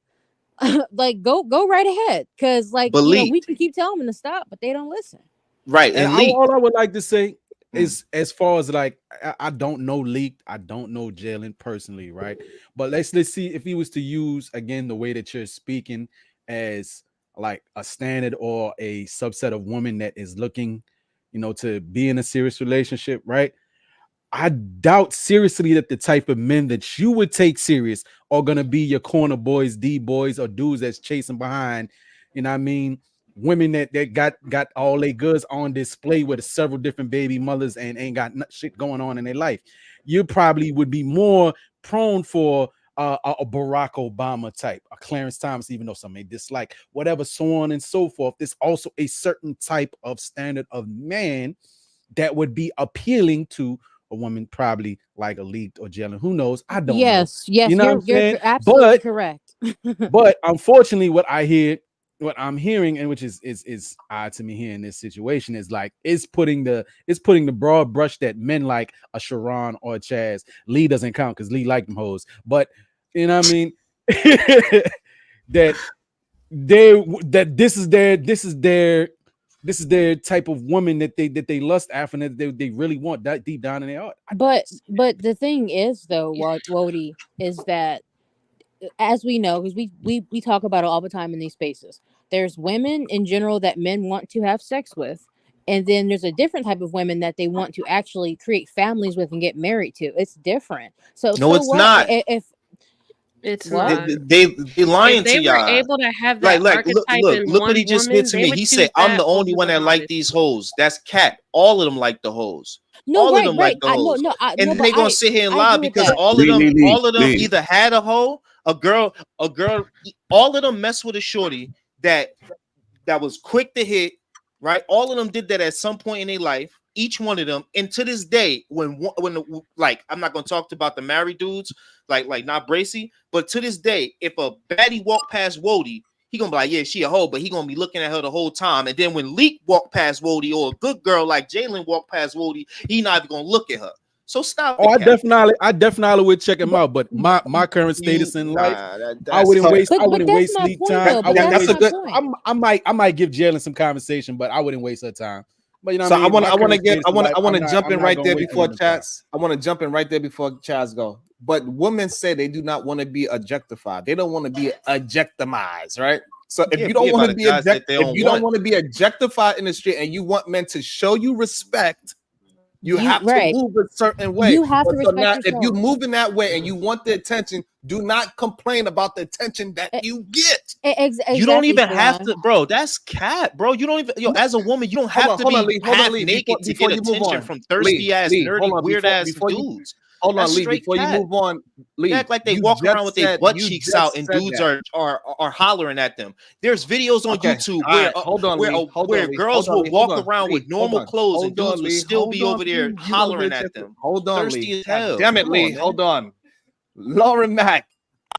like go right ahead, because like but Lee, we can keep telling them to stop, but they don't listen. right, And and Lee, all I would like to say Mm. is, as far as like, I don't know Leak, I don't know Jalen personally, right? But let's see if he was to use again the way that you're speaking as like a standard or a subset of women that is looking, to be in a serious relationship, right? I doubt seriously that the type of men that you would take serious are gonna be your corner boys, D boys, or dudes that's chasing behind. You know what I mean? Women that got all their goods on display with several different baby mothers and ain't got shit going on in their life. You probably would be more prone for a Barack Obama type, a Clarence Thomas, even though some may dislike, whatever, so on and so forth. There's also a certain type of standard of man that would be appealing to a woman, probably like a Leaked or Jalen. Who knows? I don't know. Yes, You know what I'm you're saying? absolutely correct. But unfortunately, what I'm hearing, and which is odd to me here in this situation, is like it's putting the broad brush that men like a Sharon or a Chaz. Lee doesn't count because Lee like them hoes. But you know what I mean? that this is their type of woman that they lust after, and that they really want that deep down in their heart. But the thing is, though, Wody, is that, as we know, because we talk about it all the time in these spaces, there's women in general that men want to have sex with, and then there's a different type of women that they want to actually create families with and get married to. It's different. So no, it's what not. if It's what? not. They If lying they to were y'all. able to have Like, that look, archetype in what one he just woman, did to they me. would He choose said, "I'm that the only over one the that like hottest. these hoes." That's cat. All of them like the hoes. No, All of right, them like right. the I no hoes. no And no, then but they gonna sit here and I lie agree with because that. all of them, Lee. either had a hoe, a girl. All of them mess with a shorty that was quick to hit, right? All of them did that at some point in their life. Each one of them, and to this day, like, I'm not gonna talk about the married dudes, like not Bracy, but to this day, if a baddie walk past Wody, he gonna be like, yeah, she a hoe, but he gonna be looking at her the whole time. And then when Leak walk past Wody, or a good girl like Jalen walk past Wody, he not even gonna look at her. So stop Oh, it, Cap. I definitely would check him out. But my current status in life, I That's wouldn't tough. waste But that's my Leak point, time. though. I But wouldn't that's waste. my point. I might give Jalen some conversation, but I wouldn't waste her time. But you know So what I mean? My I want to current get status in life, I want to jump I'm in not right gonna there waste before Jalen's time. Chaz. I want to jump in right there before Chaz go. But women say they do not want to be objectified. They don't want to be objectimized, right? So if Yeah, you don't be want about to the be guys that they if don't you don't want. want to be objectified in the street and you want men to show you respect, you have to right. move a certain way. You have to But so respect now, if you yourself. move in that way and you want the attention, do not complain about the attention that you get. You don't Exactly, even have Shalon. to, bro. That's cat, bro. You don't even, as a woman, you don't have to Hold on, be Lee. Hold on, half Lee. naked to Before get you move attention on, from thirsty ass, Hold nerdy, on. weird ass Before you dudes. hold That's on, Lee. straight Before you cat. move on, They Lee. act like they walk around with their butt You cheeks out, just and said dudes that. are hollering at them. There's videos on Okay. YouTube All right. Hold on, Lee. Hold where on, Lee. girls Hold on, will Lee. Hold walk on, around with Lee. Hold normal on. clothes, and Hold dudes on, will Lee. still Hold be on. over there You gonna hollering get at your them. hold on, Thirsty Lee. as God hell. damn it, Come Lee. on, man. Hold on. Lauren Mack.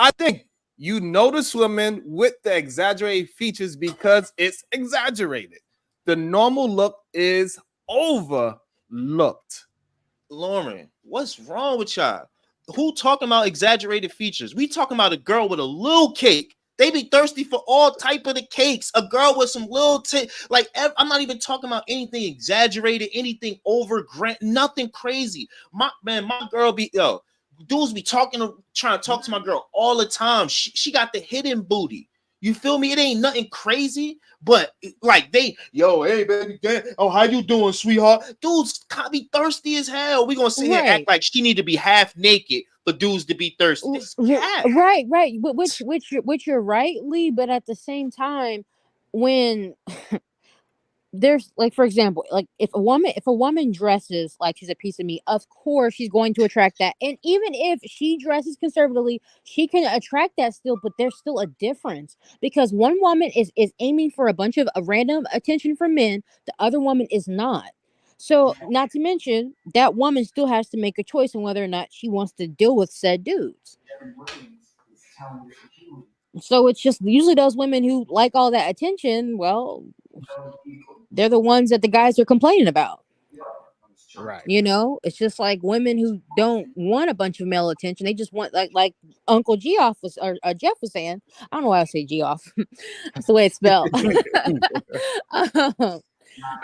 I think you notice women with the exaggerated features because it's exaggerated. The normal look is overlooked. Lauren, what's wrong with y'all? Who talking about exaggerated features? We talking about a girl with a little cake. They be thirsty for all type of the cakes. A girl with some little I'm not even talking about anything exaggerated, anything over nothing crazy. My girl be dudes be trying to talk to my girl all the time. She got the hidden booty. You feel me? It ain't nothing crazy, but like hey baby, oh how you doing, sweetheart? Dudes can't be thirsty as hell. We gonna sit here and act like she need to be half naked for dudes to be thirsty. This cat. Right. Which you're right, Lee. But at the same time, when there's, like, for example, like if a woman dresses like she's a piece of meat, of course she's going to attract that. And even if she dresses conservatively, she can attract that still, but there's still a difference, because one woman is aiming for a bunch of random attention from men, the other woman is not. So, not to mention, that woman still has to make a choice on whether or not she wants to deal with said dudes. So it's just usually those women who like all that attention, well, they're the ones that the guys are complaining about. Right. You know, it's just like women who don't want a bunch of male attention. They just want like Uncle Geoff was or Jeff was saying. I don't know why I say Geoff. That's the way it's spelled.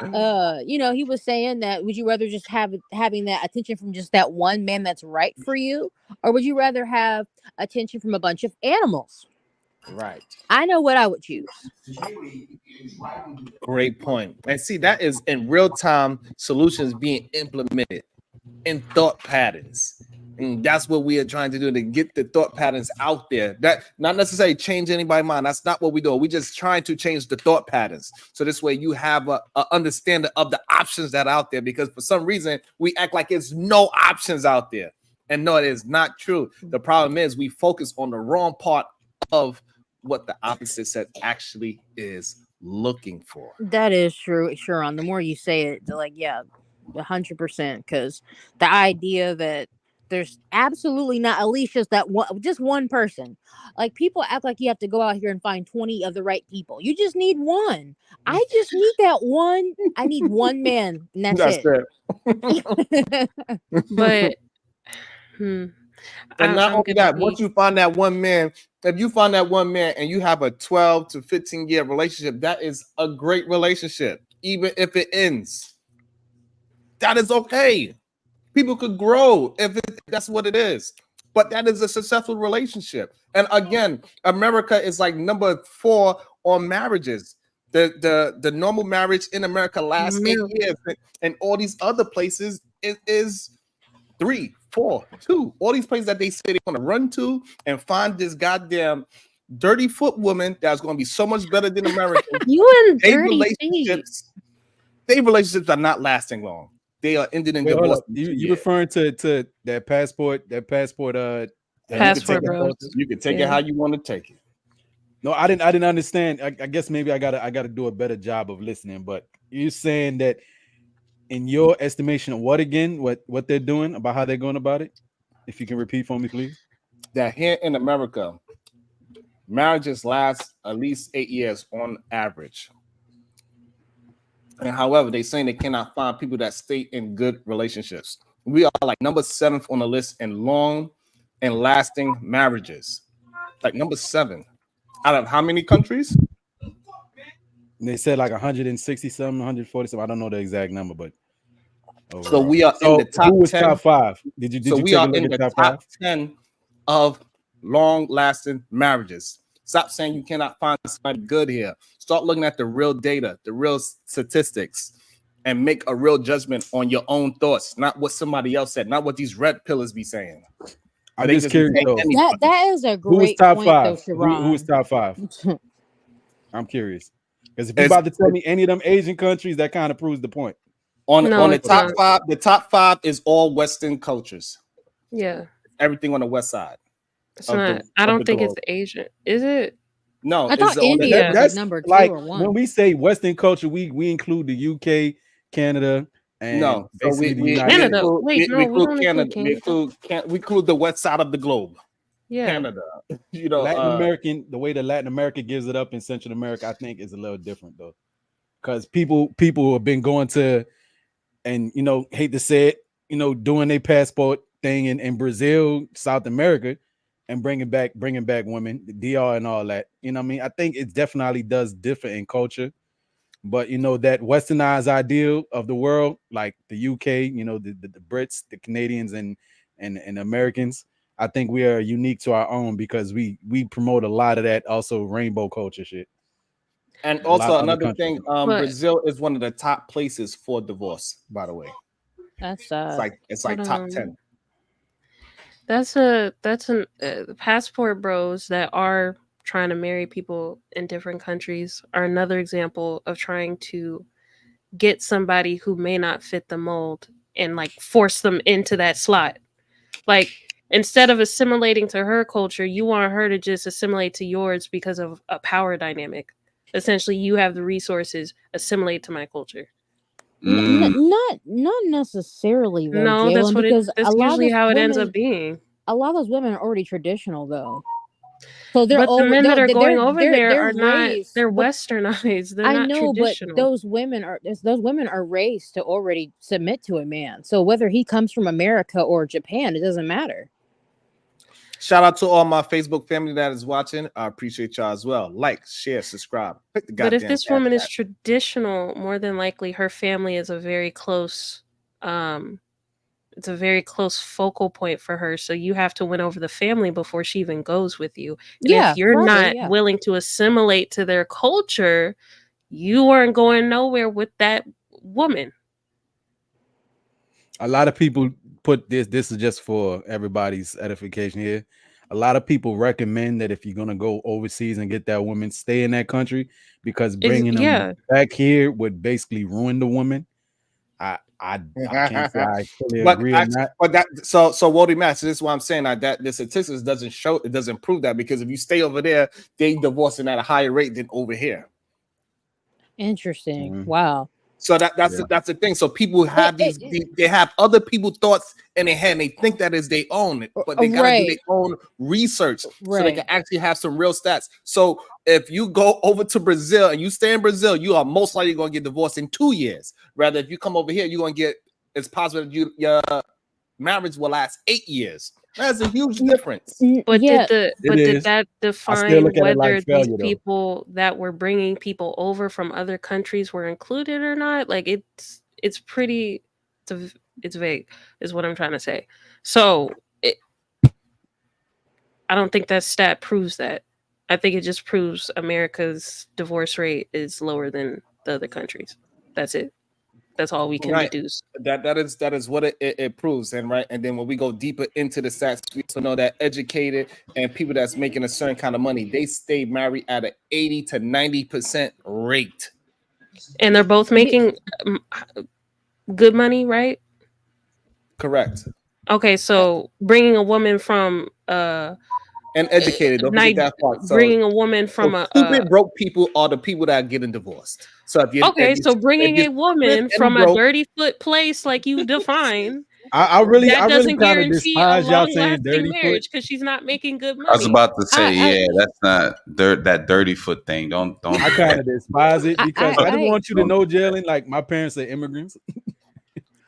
Um, you know, he was saying that would you rather just having that attention from just that one man that's right for you, or would you rather have attention from a bunch of animals? Right. I know what I would choose. Great point. And see, that is in real time solutions being implemented in thought patterns. And that's what we are trying to do to get the thought patterns out there. That not necessarily change anybody's mind. That's not what we do. We're just trying to change the thought patterns. So this way you have a understanding of the options that are out there, because for some reason we act like it's no options out there. And no, it is not true. The problem is we focus on the wrong part of what the opposite sex actually is looking for. That is true, Sharon. The more you say it, like, yeah, 100%. Because the idea that there's absolutely not, at least just one person. Like, people act like you have to go out here and find 20 of the right people. You just need one. I just need that one. I need one man, and that's it. But and not only that, once you find that one man, if you find that one man and you have a 12 to 15-year relationship, that is a great relationship, even if it ends. That is okay. People could grow if that's what it is. But that is a successful relationship. And again, America is like number 4 on marriages. The normal marriage in America lasts 8 years, and all these other places is 3, 4, 2. All these places that they say they want to run to and find this goddamn dirty foot woman that's going to be so much better than America. You and dirty feet. Their relationships are not lasting long. They are ended in divorce. You referring to that passport? Passport, bro. You can take it how you want to take it. No, I didn't understand. I guess maybe I gotta do a better job of listening. But you're saying that, in your estimation, what again? What they're doing, about how they're going about it? If you can repeat for me, please. That here in America, marriages last at least 8 years on average. And however, they're saying they cannot find people that stay in good relationships. We are like number 7th on the list in long and lasting marriages. Like number 7 out of how many countries? They said like 160 something, 140 something. I don't know the exact number, but overall. So we are in the top 10. Who was top 5? Did you we are in the top 10 of long-lasting marriages. Stop saying you cannot find somebody good here. Start looking at the real data, the real statistics, and make a real judgment on your own thoughts, not what somebody else said, not what these red pillars be saying. I'm just curious. That is a great Who was top point, 5? Though, who was top 5? I'm curious. Because if you're about to tell me any of them Asian countries, that kind of proves the point. On the top 5, the top 5 is all Western cultures. Yeah. Everything on the west side. It's not. I don't think it's Asian. Is it? No, I thought India was number 2 like, or 1. when we say Western culture, we include the UK, Canada, and no. So we include Canada. We include the west side of the globe. Yeah, Canada. You know, Latin American. The way that Latin America gives it up in Central America, I think, is a little different though, because people have been going to, and hate to say it, doing their passport thing in Brazil, South America, and bringing back women, the DR and all that. You know what I mean? I think it definitely does differ in culture, but that westernized ideal of the world, like the UK, the Brits, the Canadians, and Americans, I think we are unique to our own because we promote a lot of that also rainbow culture shit. And also another thing, Brazil is one of the top places for divorce, by the way. That's it's like top 10. That's an passport bros that are trying to marry people in different countries are another example of trying to get somebody who may not fit the mold and like force them into that slot. Like, instead of assimilating to her culture, you want her to just assimilate to yours because of a power dynamic. Essentially, you have the resources, assimilate to my culture. Not necessarily though. No, Jalen, that's usually how it ends up being. A lot of those women are already traditional though. So they're But the over. men that are going over there They're are not. raised. They're But westernized. They're I not know, but traditional. those women are raised to already submit to a man. So whether he comes from America or Japan, it doesn't matter. Shout out to all my Facebook family that is watching. I appreciate y'all as well. Like, share, subscribe. Click the But if goddamn this cash woman is app. traditional, more than likely her family is a very close it's a very close focal point for her. So you have to win over the family before she even goes with you. And Yeah, if you're probably, not yeah. willing to assimilate to their culture, you aren't going nowhere with that woman. A lot of people put this is just for everybody's edification here. A lot of people recommend that if you're gonna go overseas and get that woman, stay in that country because bringing them Yeah. back here would basically ruin the woman. I can't say I fully But agree on that. but that so Wody Match, this is why I'm saying that the statistics doesn't prove that, because if you stay over there, they divorcing at a higher rate than over here. Interesting. Wow. So that's the thing. So people have they have other people's thoughts in their head and they think that is their own, but they gotta do their own research so they can actually have some real stats. So if you go over to Brazil and you stay in Brazil, you are most likely gonna get divorced in 2 years. Rather, if you come over here, you're gonna get, it's possible that your marriage will last 8 years. That's a huge difference. But Yeah, did that I still define look at it like whether these failure, though. people that were bringing people over from other countries were included or not? Like it's pretty it's vague is what I'm trying to say. So I don't think that stat proves that. I think it just proves America's divorce rate is lower than the other countries. That's it. That's all we can deduce. That is what it proves, and right. And then when we go deeper into the stats, we also know that educated and people that's making a certain kind of money, they stay married at an 80 to 90% rate. And they're both making good money, right? Correct. Okay, so bringing a woman from and educated. Don't forget that part. So bringing a woman from stupid broke people are the people that are getting divorced. So if you so bringing a woman from a dirty foot place like you define, I really doesn't kind of guarantee a despise y'all saying long-lasting dirty marriage foot. because she's not making good money. I was about to say, that's not that dirty foot thing. Don't. I kind of despise it because I just want you to know, Jalen. Like my parents are immigrants.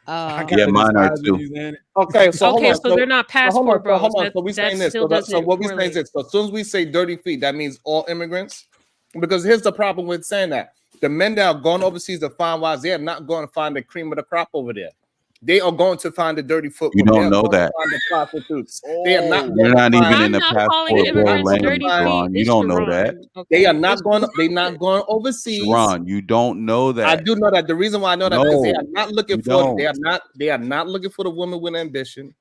Yeah, mine are too. Okay, so so they're not passport bros. Hold on. So we saying this. So what we saying is this. So as soon as we say dirty feet, that means all immigrants. Because here's the problem with saying that: the men that are going overseas to find wives, they are not going to find the cream of the crop over there. They are going to find the dirty foot. You don't know that. They are not. You're not even in the passport bro lane, Ron. You don't know that. They are not going. They're not going overseas. Ron, you don't know that. I do know that. The reason why I know that because they are not looking for. They are not looking for the woman with ambition.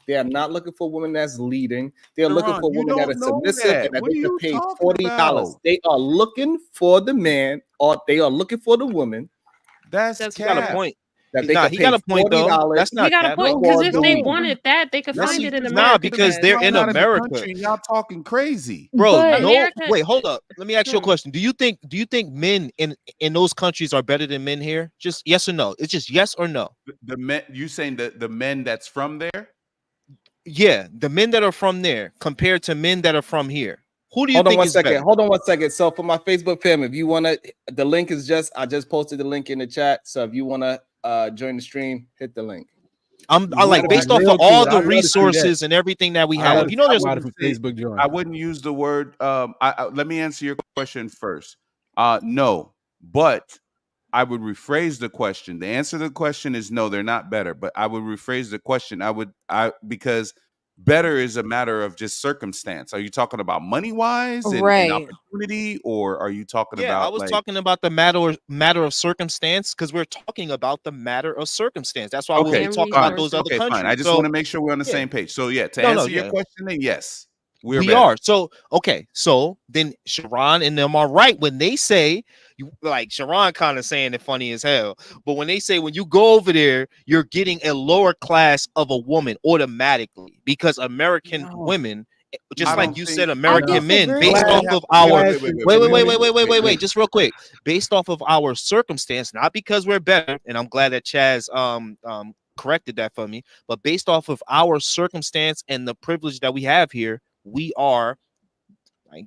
They are not looking for a woman that's leading. They are looking for a woman that is submissive and that they can pay $40. They are looking for the man, or they are looking for the woman. That's got a point. That they he got a point though. That's not. He got a point because if they wanted that, they could find it in America. Nah, because they're in America. Y'all talking crazy, bro. No, wait, hold up. Let me ask you a question. Do you think men in those countries are better than men here? Just yes or no. It's just yes or no. The men. You saying that the men that's from there? Yeah, the men that are from there compared to men that are from here. Who do you think is better? Hold on one second. So for my Facebook family, if you want to, the link is I just posted the link in the chat. So if you want to join the stream, hit the link. I like based off of all the resources and everything that we have. You know, there's Facebook join. I wouldn't use the word. Let me answer your question first. No, but I would rephrase the question. The answer to the question is no, they're not better. But I would rephrase the question. Because better is a matter of just circumstance. Are you talking about money wise and opportunity, or are you talking about? I was talking about the matter of circumstance because we're talking about the matter of circumstance. That's why we talk about those other countries. Fine. I just want to make sure we're on the same page. So to answer your question, then yes. We are. So then Sharon and them are right when they say, like Sharon kind of saying it funny as hell, but when they say when you go over there, you're getting a lower class of a woman automatically because American women, just like you said, American men, based off of our wait, just real quick, based off of our circumstance, not because we're better, and I'm glad that Chaz corrected that for me, but based off of our circumstance and the privilege that we have here. We are, like,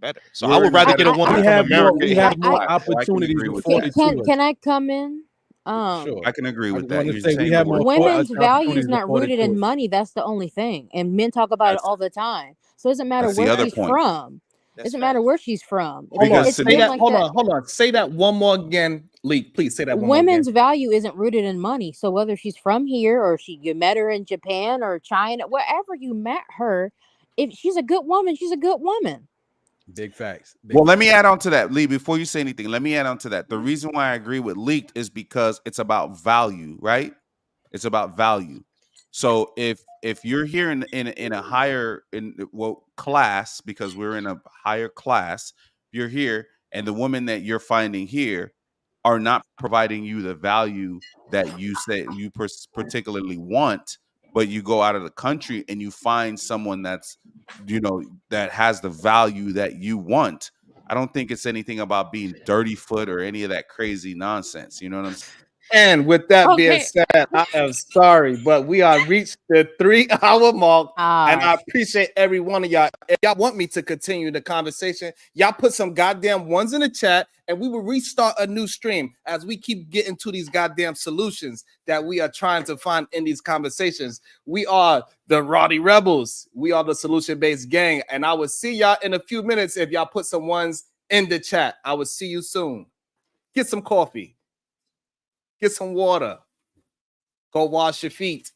better. So We're I in would a rather better get a woman We from have more. America We and have get more black. so I can opportunities agree with afforded that. to us. Can I come in? Sure. I can agree I with just that. want to You're say we saying the have word. more Women's value is opportunities not afforded rooted to in us. money. That's the only thing. And men talk about it That's all the time. So it doesn't matter that's the where other she's point. from. That's Doesn't fact. matter where she's from. Hold on. Because It's to Say been me, that. like Hold that. on. Hold on. Say that one more again, Leak. Please say that one more again. Women's value isn't rooted in money. So whether she's from here or you met her in Japan or China, wherever you met her, if she's a good woman, she's a good woman. Big facts. Big well, let facts. me add on to that, Lee. Before you say anything, let me add on to that. The reason why I agree with Leaked is because it's about value, right? It's about value. So if you're here in a higher class, because we're in a higher class, you're here, and the women that you're finding here are not providing you the value that you say you particularly want, but you go out of the country and you find someone that's that has the value that you want. I don't think it's anything about being dirty foot or any of that crazy nonsense. You know what I'm saying? And with that being Okay. said, I am sorry, but we are reached the 3-hour mark. And I appreciate every one of y'all. If y'all want me to continue the conversation, y'all put some goddamn ones in the chat and we will restart a new stream as we keep getting to these goddamn solutions that we are trying to find in these conversations. We are the Roddy Rebels. We are the solution-based gang. And I will see y'all in a few minutes if y'all put some ones in the chat. I will see you soon. Get some coffee. Get some water. Go wash your feet.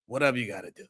Whatever you got to do.